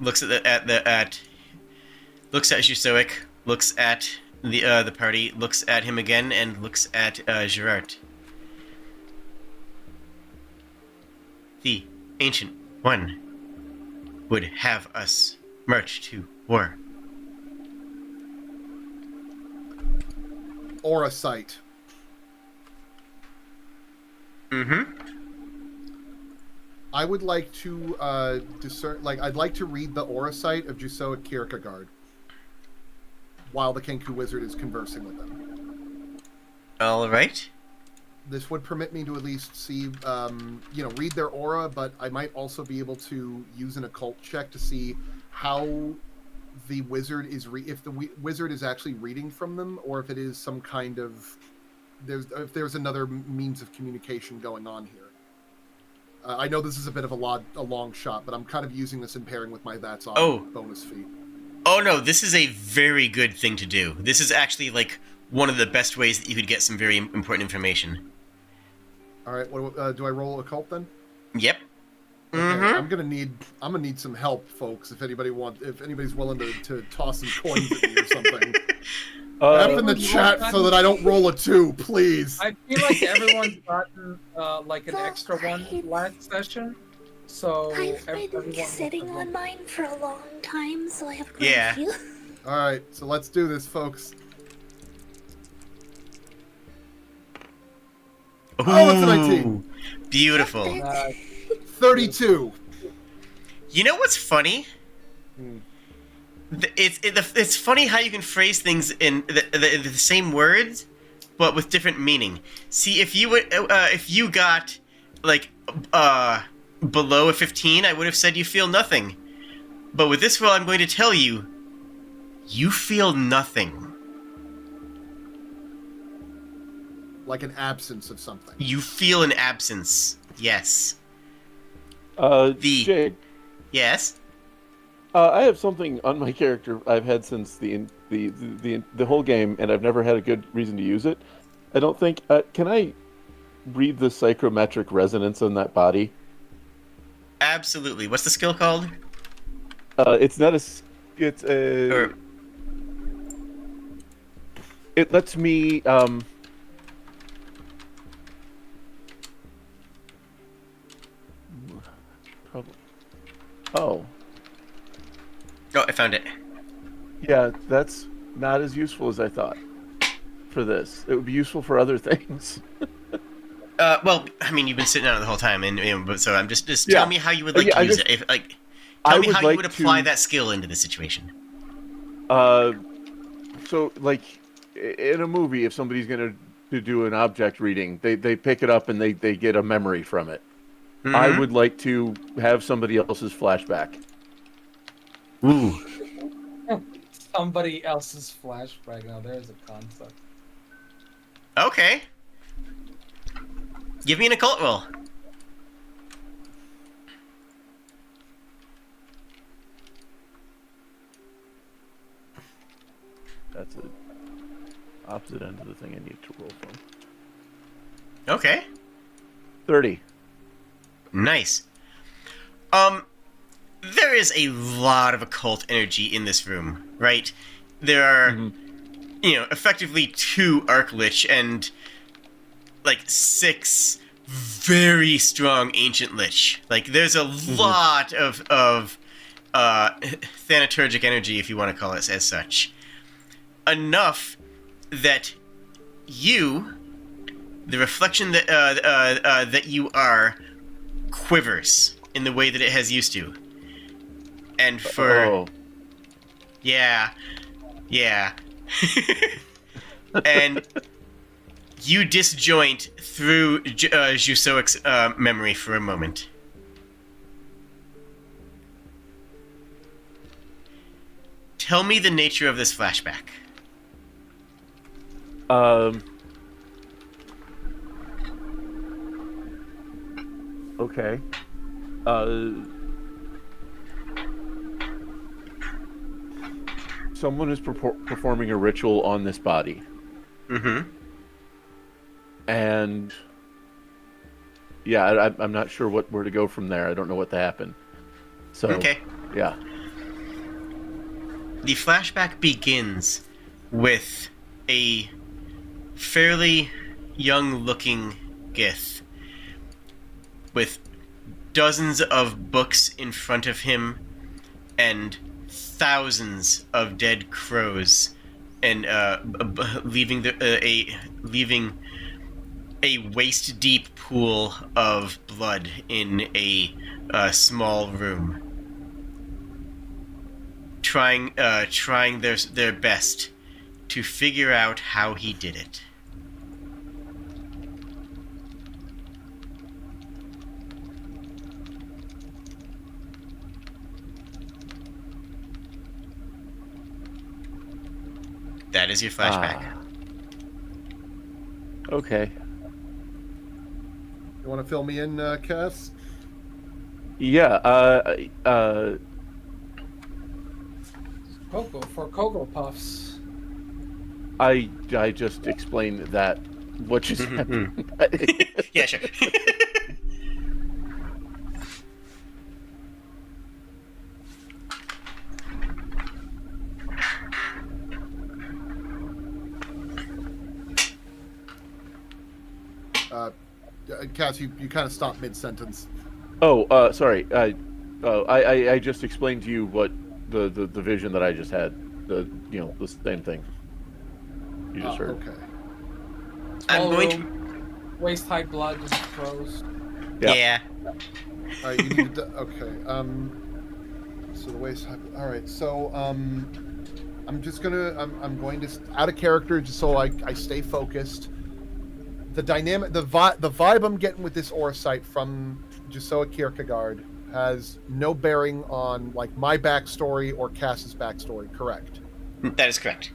looks at Jusoic, looks at the party, looks at him again, and looks at Gerard. The Ancient One would have us march to war. Or a sight. Mm-hmm. I would like to discern, I'd like to read the aura sight of Jusoic Kierkegaard while the Kenku wizard is conversing with them. All right. This would permit me to at least see, read their aura, but I might also be able to use an occult check to see how the wizard is if the wizard is actually reading from them, or if it is some kind of if there's another means of communication going on here. I know this is a bit of a long shot, but I'm kind of using this in pairing with my That's On bonus feat. Oh no, this is a very good thing to do. This is actually one of the best ways that you could get some very important information. All right, what do I roll occult then? Yep. Okay, Mm-hmm. I'm gonna need some help, folks. If anybody's willing to toss some coins at me or something. F in the chat so that I don't roll a 2, please. I feel like everyone's gotten an extra one last session, so I've been sitting on mine for a long time, so I have quite Yeah. a few. All right, so let's do this, folks. Oh, it's a 19. Beautiful. 32. You know what's funny? It's funny how you can phrase things in the same words, but with different meaning. See, if you got below a 15, I would have said you feel nothing. But with this roll, I'm going to tell you, you feel nothing. Like an absence of something. You feel an absence. Yes. Jake. Yes. I have something on my character I've had since the whole game, and I've never had a good reason to use it. I don't think. Can I read the psychrometric resonance on that body? Absolutely. What's the skill called? It's not a. It's a. It lets me. Probably. Oh. Oh, I found it. Yeah, that's not as useful as I thought for this. It would be useful for other things. Well, I mean, you've been sitting on it the whole time, and but so I'm just Yeah. tell me how you would like to use it. If like, I tell me would how you like would apply to- that skill into the situation. So like in a movie, if somebody's going to do an object reading, they pick it up and they get a memory from it. I would like to have somebody else's flashback. Ooh. Somebody else's flashback. Now there's a concept. Okay. Give me an occult roll. That's the opposite end of the thing I need to roll from. Okay. 30. Nice. There is a lot of occult energy in this room, right? There are, effectively 2 Arclich and, like, 6 very strong Ancient Lich. Like, there's a lot of thanaturgic energy, if you want to call it as such. Enough that you, the reflection that you are, quivers in the way that it has used to. And for... Yeah. And you disjoint through Jusoic's memory for a moment. Tell me the nature of this flashback. Okay. Someone is performing a ritual on this body. Mm-hmm. And yeah, I'm not sure where to go from there. I don't know what to happen. So Okay. Yeah. The flashback begins with a fairly young-looking Gith with dozens of books in front of him and thousands of dead crows, and leaving a waist-deep pool of blood in a small room. Trying their best to figure out how he did it. That is your flashback. Okay. You want to fill me in, Cass? Yeah. Cocoa Puffs. I just explained that what just happened. Yeah, sure. Cass, you kind of stopped mid-sentence. Oh, sorry. I just explained to you what the vision that I just had. The same thing. You just heard. Okay. I'm going to. Waist-high blood, just crows. Yeah. All right, you need to. Okay. So the waist. All right. So I'm just gonna. I'm going to out of character just so I stay focused. The dynamic, the vibe I'm getting with this Orsight from Jusoa Kierkegaard has no bearing on like my backstory or Cass's backstory. Correct? That is correct.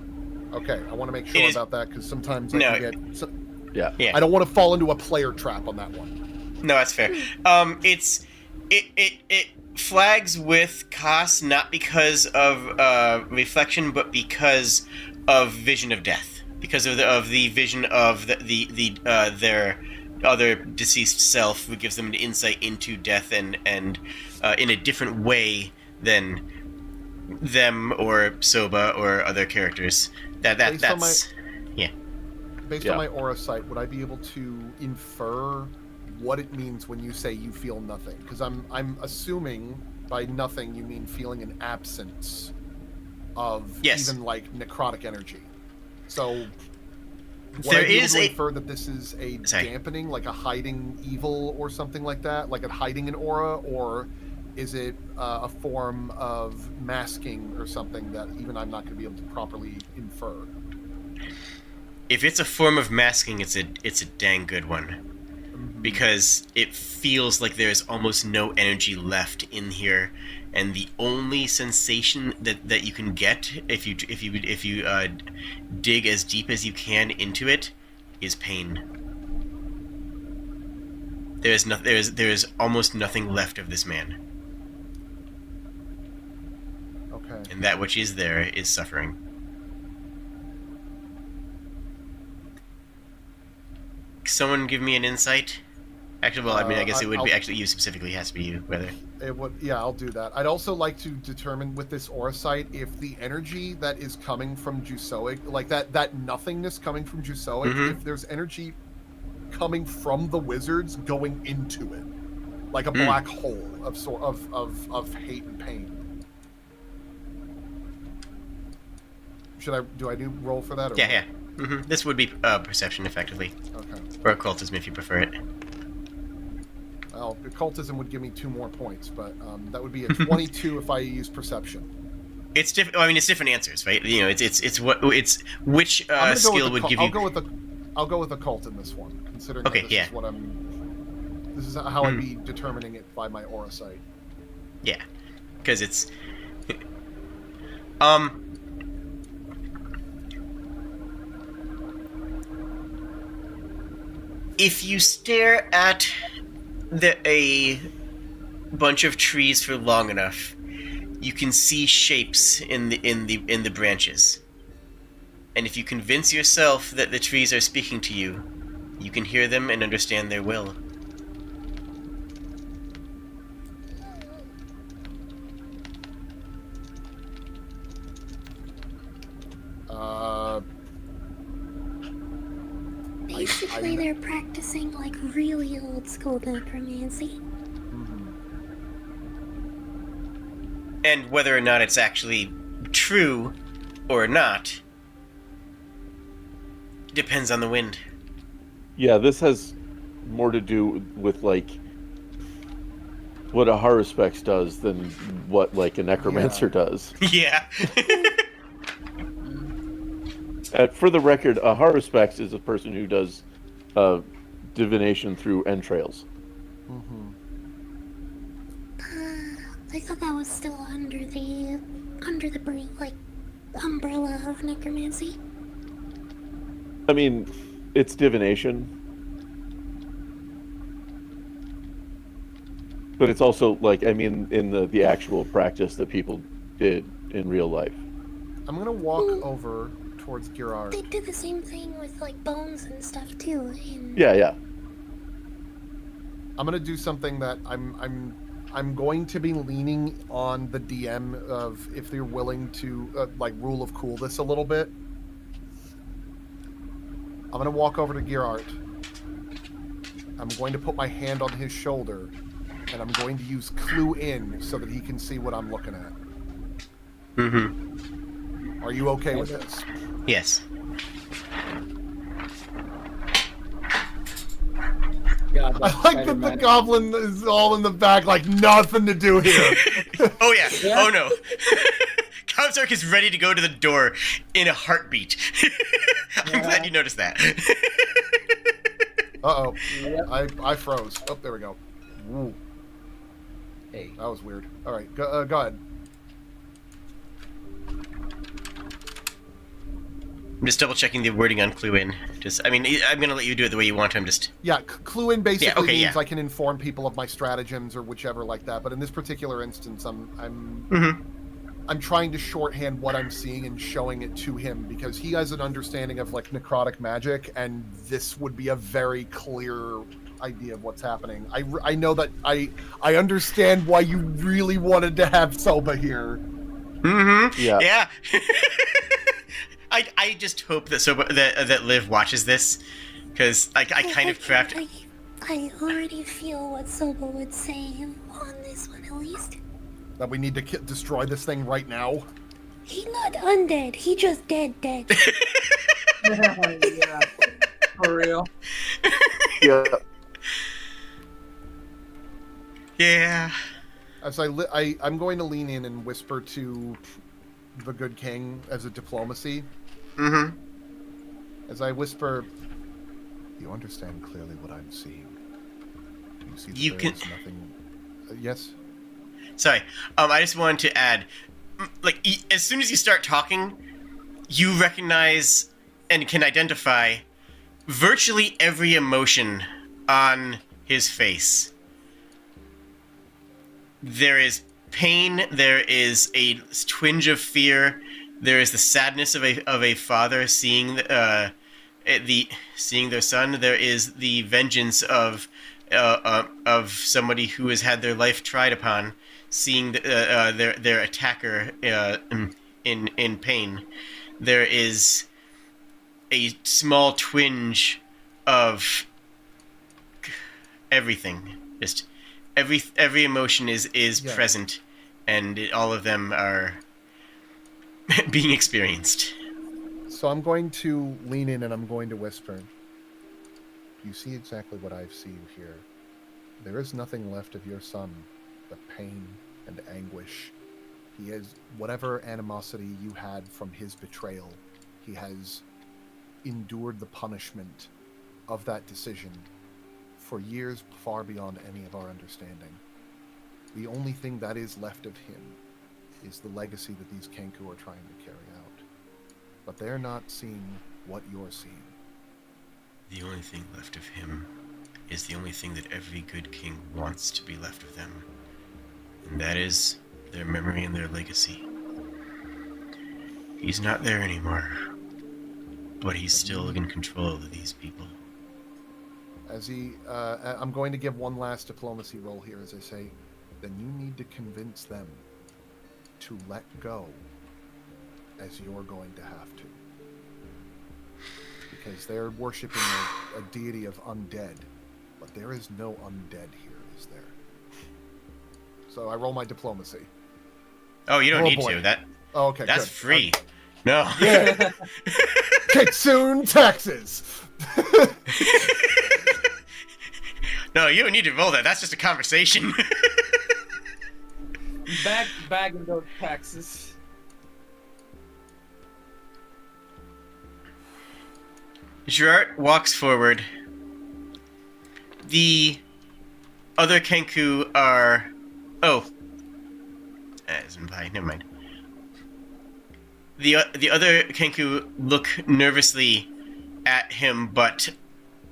Okay. I want to make sure about that because sometimes I No. can get. Yeah. I don't want to fall into a player trap on that one. No, that's fair. It flags with Koss not because of reflection, but because of vision of death. Because of the vision of their other deceased self, who gives them an insight into death and in a different way than them or Soba or other characters. That's Based on my aura sight, would I be able to infer what it means when you say you feel nothing? Because I'm assuming by nothing, you mean feeling an absence of Yes. even like necrotic energy. So would There I be able is to a- infer that this is a Sorry. dampening, like a hiding evil or something like that, like a hiding an aura, or is it a form of masking or something that even I'm not going to be able to properly infer? If it's a form of masking, it's a dang good one. Because it feels like there's almost no energy left in here, and the only sensation that you can get if you dig as deep as you can into it is pain. There is almost nothing left of this man, Okay. and that which is there is suffering. Someone give me an insight. Actually, well, I mean, I guess it would be I'll- actually you specifically. It has to be you, whether. It would, yeah, I'll do that. I'd also like to determine with this aura site if the energy that is coming from Jusoic, like that nothingness coming from Jusoic, Mhm. if there's energy coming from the wizards going into it, like a black hole of hate and pain. Do I do roll for that? Or Yeah. This would be perception, effectively, Okay. or occultism if you prefer it. Well, occultism would give me 2 more points, but that would be a 22 if I use perception. It's different. I mean, it's different answers, right? You know, it's which I'm gonna go skill with would the, give I'll you. go with occult in this one, considering Okay, that yeah. this is how I'd be determining it by my aura sight. Yeah, because it's. If you stare at a bunch of trees for long enough, you can see shapes in the branches. And if you convince yourself that the trees are speaking to you, you can hear them and understand their will. Basically, they're practicing like really old school necromancy. And whether or not it's actually true or not depends on the wind. Yeah, this has more to do with like what a Haruspex does than what like a necromancer does. Yeah. For the record, a Haruspex is a person who does divination through entrails. I thought that was still under the like umbrella of necromancy. I mean, it's divination, but it's also like, I mean, in the actual practice that people did in real life. I'm gonna walk over towards Girard. They do the same thing with like bones and stuff too. Yeah. I'm gonna do something that I'm going to be leaning on the DM of if they're willing to like rule of cool this a little bit. I'm gonna walk over to Girard. I'm going to put my hand on his shoulder, and I'm going to use clue in so that he can see what I'm looking at. Are you okay with this? Yes. God, I like that the goblin is all in the back, like nothing to do here. Oh yeah. Oh no. Kobzark is ready to go to the door in a heartbeat. I'm glad you noticed that. Uh-oh. Yep. I froze. Oh, there we go. Ooh, Hey. that was weird. All right, go ahead. I'm just double checking the wording on clue in. I mean, I'm gonna let you do it the way you want to. I'm just. Yeah, clue in basically Yeah, okay, means yeah. I can inform people of my stratagems or whichever like that. But in this particular instance, Mm-hmm. I'm trying to shorthand what I'm seeing and showing it to him because he has an understanding of like necrotic magic, and this would be a very clear idea of what's happening. I know that I understand why you really wanted to have Soba here. Mm-hmm. Yeah. Yeah. I just hope that that Liv watches this, because I kind of craft. I already feel what Soba would say on this one, at least. That we need to destroy this thing right now? He not undead. He just dead. Yeah, for real. Yeah. Yeah. As I'm going to lean in and whisper to the good king as a diplomacy. Mm-hmm. As I whisper, you understand clearly what I'm seeing. You see that You there can- is nothing... yes? Sorry. I just wanted to add, like, as soon as you start talking, you recognize and can identify virtually every emotion on his face. There is pain, there is a twinge of fear, there is the sadness of a father seeing seeing their son, there is the vengeance of somebody who has had their life tried upon, seeing their attacker in pain. There is a small twinge of everything. Just every emotion is Yeah. present, and all of them are being experienced. So I'm going to lean in and I'm going to whisper. You see exactly what I've seen here. There is nothing left of your son but pain and anguish. He has whatever animosity you had from his betrayal. He has endured the punishment of that decision for years far beyond any of our understanding. The only thing that is left of him is the legacy that these Kenku are trying to carry out. But they're not seeing what you're seeing. The only thing left of him is the only thing that every good king wants to be left of them, and that is their memory and their legacy. He's not there anymore, but he's still in control of these people. As I'm going to give one last diplomacy roll here as I say, then you need to convince them to let go, as you're going to have to. Because they're worshipping a deity of undead, but there is no undead here, is there? So I roll my diplomacy. Oh, you don't Oh, need boy. to. Oh, okay, That's good. free. No. Yeah. Kitsun taxes. No, you don't need to roll that. That's just a conversation. Bagging those taxes. Gerard walks forward. The other Kenku are... Oh. As implied. Never mind. The other Kenku look nervously at him, but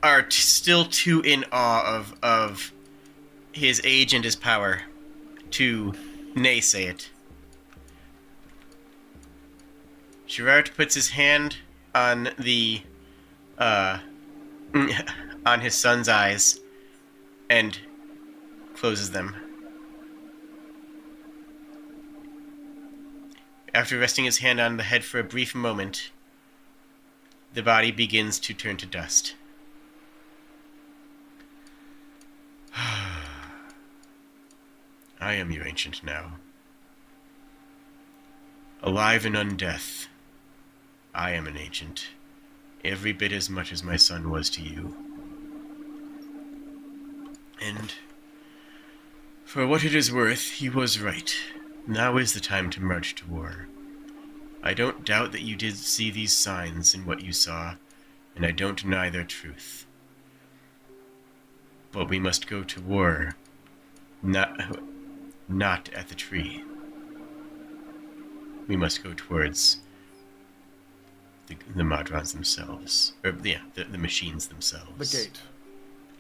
are still too in awe of his age and his power to naysay it. Gerard puts his hand on the on his son's eyes and closes them. After resting his hand on the head for a brief moment, the body begins to turn to dust. I am your ancient now. Alive and undeath, I am an ancient, every bit as much as my son was to you. And for what it is worth, he was right. Now is the time to march to war. I don't doubt that you did see these signs in what you saw, and I don't deny their truth. But we must go to war, not at the tree. We must go towards the Madrons themselves, or the machines themselves. The gate.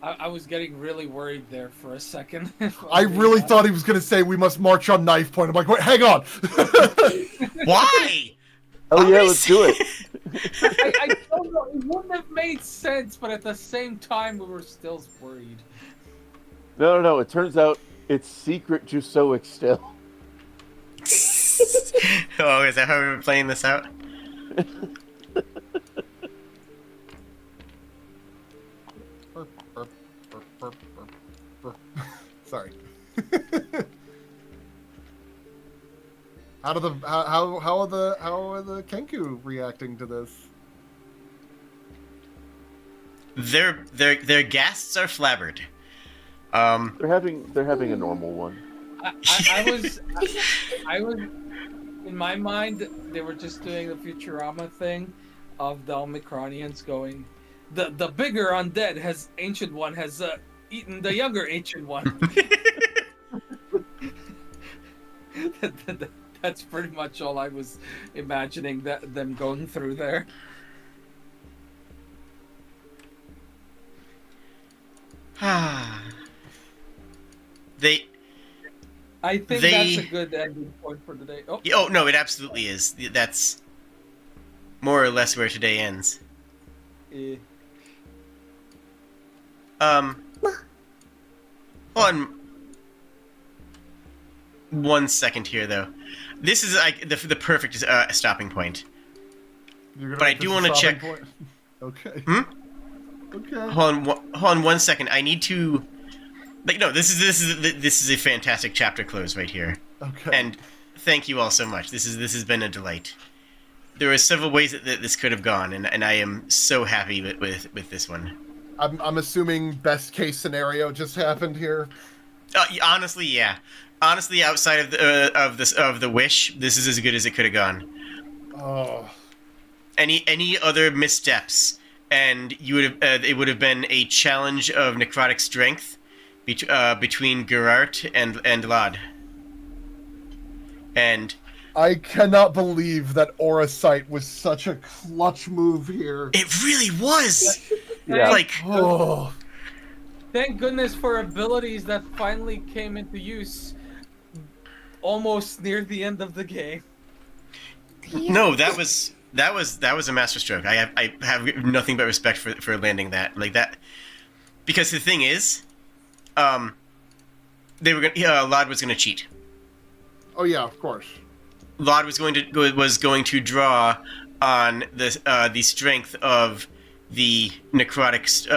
I was getting really worried there for a second. I really thought he was going to say we must march on knife point. I'm like, wait, hang on. Why? Oh yeah, let's do it. I don't know. It wouldn't have made sense, but at the same time, we were still worried. No. It turns out it's secret Jusoic still. Oh, is that how we're playing this out? Sorry. How are the Kenku reacting to this? Their guests are flabbered. They're having a normal one. I was in my mind they were just doing the Futurama thing of the Omicronians going, the bigger undead ancient one has eaten the younger ancient one. That's pretty much all I was imagining them going through there. I think that's a good ending point for today. Oh no, it absolutely is. That's more or less where today ends. Eh. Hold on 1 second here, though. This is like the perfect stopping point. But I do want to check. Okay. Okay. Hold on 1 second. I need to. Like, no, this is a fantastic chapter close right here. Okay. And thank you all so much. This has been a delight. There were several ways that this could have gone, and I am so happy with this one. I'm assuming best case scenario just happened here. Honestly, yeah. Honestly, outside of the wish, this is as good as it could have gone. Oh. Any other missteps, and you would have it would have been a challenge of necrotic strength between Gerart and Lod. And I cannot believe that Aura Sight was such a clutch move here. it really was. Yeah. Like, Oh. Thank goodness for abilities that finally came into use almost near the end of the game. no, that was a masterstroke. I have nothing but respect for landing that like that, because the thing is, Lod was gonna cheat. Oh yeah, of course. Lod was going to draw on the strength of the necrotic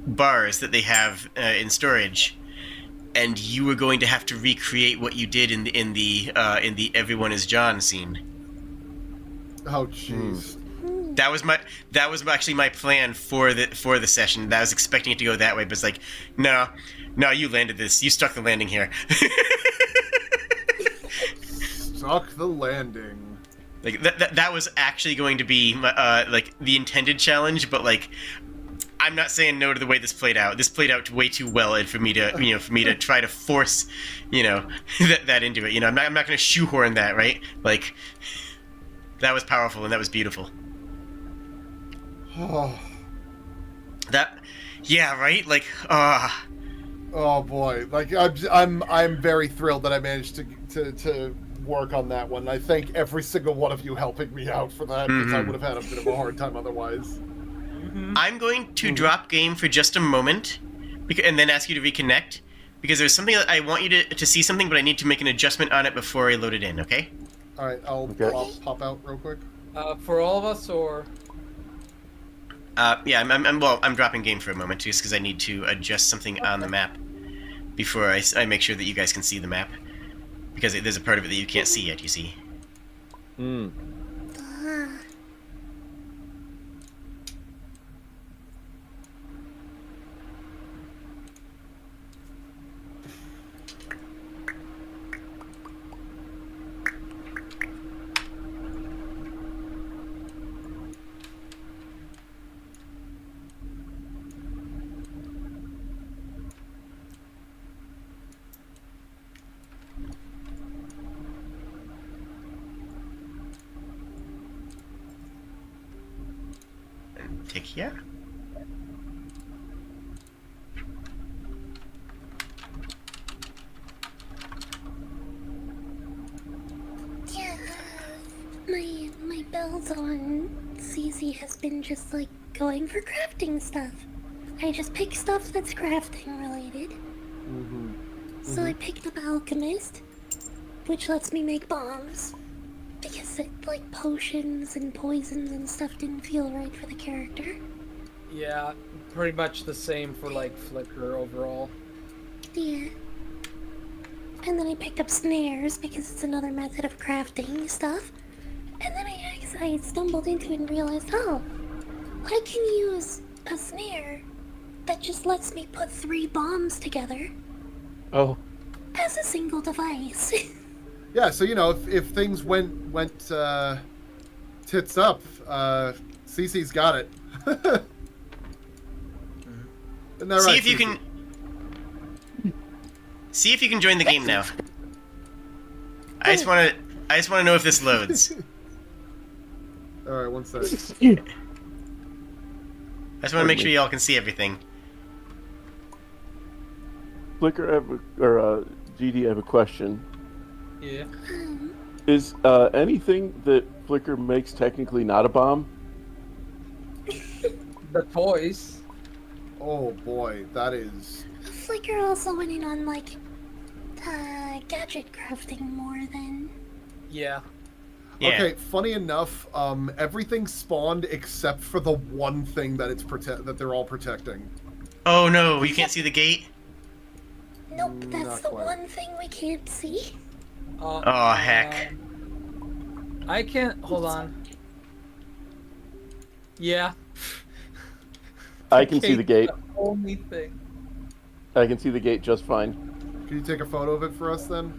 bars that they have in storage, and you were going to have to recreate what you did in the Everyone is John scene. Oh jeez. That was actually my plan for the session. I was expecting it to go that way, but it's like, no, you landed this. You stuck the landing here. Stuck the landing. Like that was actually going to be like the intended challenge, but like I'm not saying no to the way this played out. This played out way too well, and for me to try to force that into it. I'm not going to shoehorn that, right? Like that was powerful and that was beautiful. Oh. Yeah, right? Like Oh boy. Like I'm very thrilled that I managed to work on that one. I thank every single one of you helping me out for that, because I would have had a bit of a hard time otherwise. I'm going to drop game for just a moment, and then ask you to reconnect, because there's something that I want you to see something, but I need to make an adjustment on it before I load it in. Okay? All right, I'll pop out real quick. For all of us, or yeah, I'm dropping game for a moment just because I need to adjust something on the map before I make sure that you guys can see the map, because there's a part of it that you can't see yet. You see? Tick here. Yeah, my build on CZ has been just like going for crafting stuff. I just pick stuff that's crafting related. So I picked up Alchemist, which lets me make bombs, because like potions and poisons and stuff didn't feel right for the character. yeah, pretty much the same for like Flicker overall. Yeah. And then I picked up snares because it's another method of crafting stuff. And then I stumbled into it and realized, oh, I can use a snare that just lets me put 3 bombs together Oh, as a single device. Yeah, so if things went tits up, Cece's got it. Isn't that See right, if you Cece? can. See if you can join the game now. I just want to know if this loads. All right, one sec. I just want to make sure y'all can see everything. Flicker, GD, I have a question. Yeah. Is anything that Flicker makes technically not a bomb? The toys. Oh boy, that is. Flicker also went in on gadget crafting more than. Yeah. Yeah. Okay, funny enough, everything spawned except for the one thing that that they're all protecting. Oh no, you can't see the gate? Nope, that's Not the quite. one thing we can't see. Oh, heck. I can't. Hold on. Yeah. I can see the gate. The only thing. I can see the gate just fine. Can you take a photo of it for us then?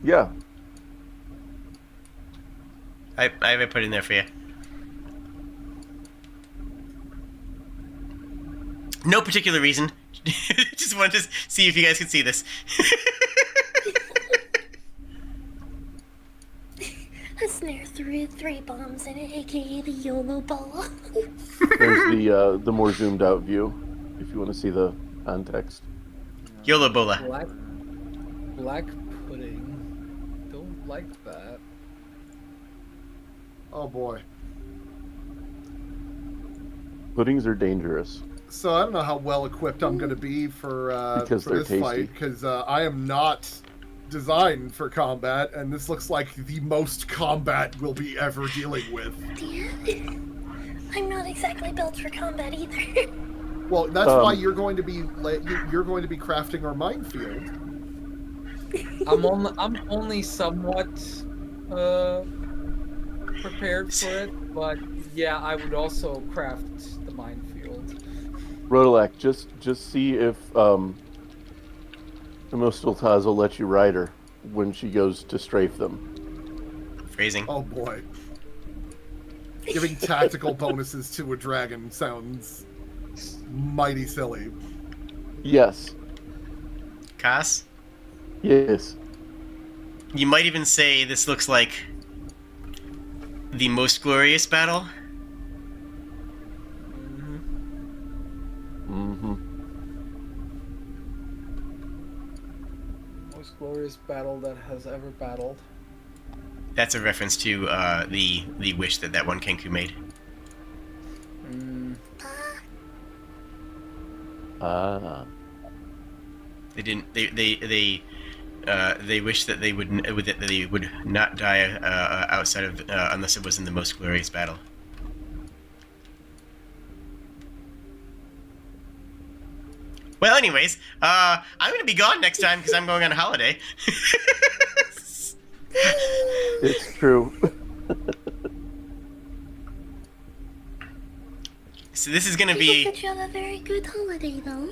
Yeah. I have it put in there for you. No particular reason. Just wanted to see if you guys could see this. A snare threw 3 bombs in it, aka the YOLO ball. There's the more zoomed out view, if you want to see the context. YOLO Bola. Black pudding. Don't like that. Oh boy. Puddings are dangerous. So I don't know how well equipped I'm going to be for Because for they're this tasty. fight because I am not designed for combat, and this looks like the most combat we'll be ever dealing with. Yeah. I'm not exactly built for combat either. Well, that's why you're going to be you're going to be crafting our minefield. I'm only somewhat prepared for it, but yeah, I would also craft the minefield. Rodelac, just see if Emostiltaz will let you ride her when she goes to strafe them. Phrasing. Oh boy. Giving tactical bonuses to a dragon sounds mighty silly. Yes. Cass? Yes. You might even say this looks like the most glorious battle. Mm-hmm. Most glorious battle that has ever battled. That's a reference to the wish that one Kenku made. Ah. They didn't. They wish that they would not die outside of unless it was in the most glorious battle. Well, anyways, I'm gonna be gone next time because I'm going on a holiday. It's true. So this is gonna I be. hope that you have a very good holiday, though.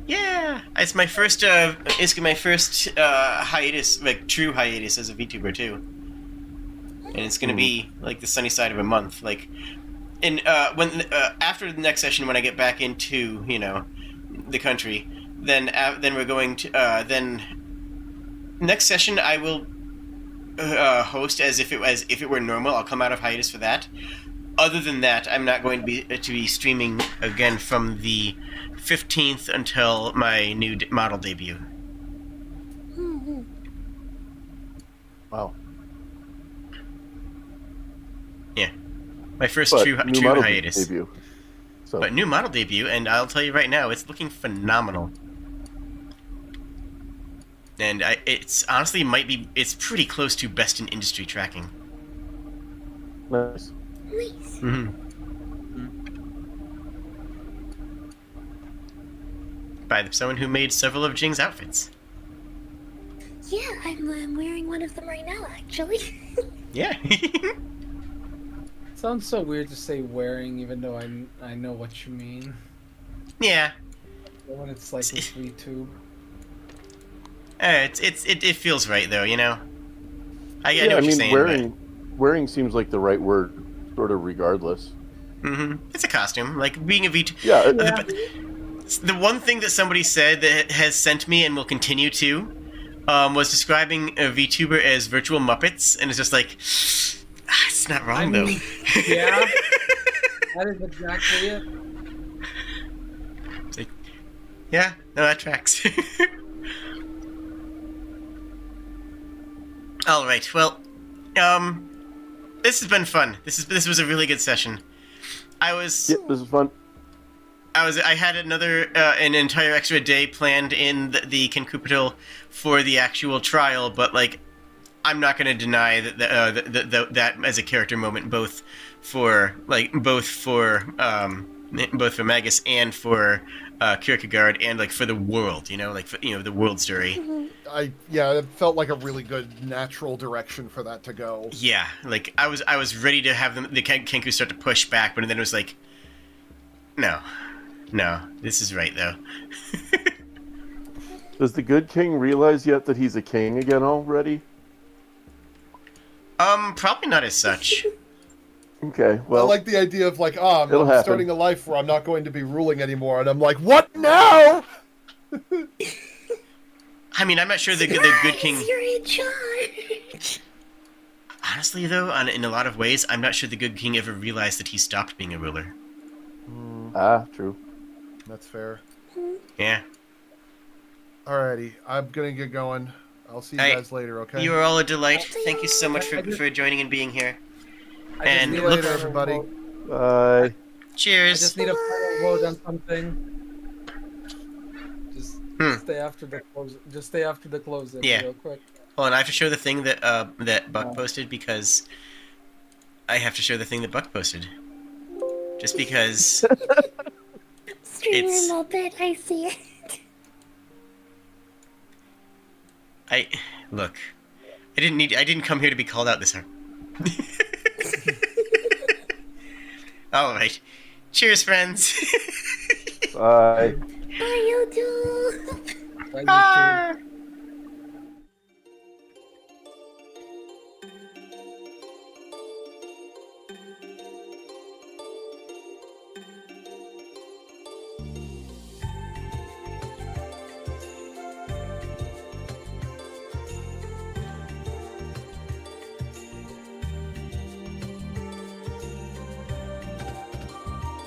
Yeah, it's my first. It's my first hiatus, like true hiatus as a VTuber too, and it's gonna be like the sunny side of a month. Like, and when after the next session, when I get back into the country, then we're going to then next session I will host as if it were normal. I'll come out of hiatus for that. Other than that, I'm not going to be streaming again from the 15th until my new model debut. Mm-hmm. Wow. Yeah, my first But true new model hiatus. debut. So But new model debut, and I'll tell you right now, it's looking phenomenal. And it's honestly it's pretty close to best in industry tracking. nice. Nice. Mm-hmm. By someone who made several of Jing's outfits. Yeah, I'm wearing one of them right now, actually. Yeah. Sounds so weird to say wearing, even though I know what you mean. Yeah. When it's like this VTube. It feels right though, you know. I Yeah, know I what mean, you're saying. wearing seems like the right word, sort of regardless. It's a costume, like being a VTuber. Yeah, The one thing that somebody said that has sent me and will continue to was describing a VTuber as virtual Muppets, and it's just like, it's not wrong though. Yeah, that is exactly it. It's like, yeah, no, that tracks. All right, well, this has been fun. This was a really good session. this is fun. I had an entire extra day planned in the Kenkupital for the actual trial, but like, I'm not going to deny that as a character moment, both for Magus and for Kierkegaard, and like for the world, you know, like for, the world story. It felt like a really good natural direction for that to go. Yeah, like I was ready to have the Kenku start to push back, but then it was like, no, this is right though. Does the good king realize yet that he's a king again already? Probably not as such. Okay, well, I like the idea of like, I'm it'll happen. starting a life where I'm not going to be ruling anymore, and I'm like, what now? I mean, I'm not sure the good king. You're in charge. Honestly, though, in a lot of ways, I'm not sure the good king ever realized that he stopped being a ruler. True. That's fair. Yeah. Alrighty, I'm gonna get going. I'll see you Hey, guys later, okay? You are all a delight. Thank you so much for joining and being here. And See you look, later, everybody. Bye. I cheers. just need a final vote on something. Just stay after the close. Just stay after the closing, Yeah. real quick. Hold on, I have to show the thing that that Buck posted because I have to show the thing that Buck posted. Just because. Streamer It's- Muppet, I see it. Look. I didn't come here to be called out this hard. All right. Cheers, friends. Bye. Bye, YouTube. Bye, YouTube. Ah.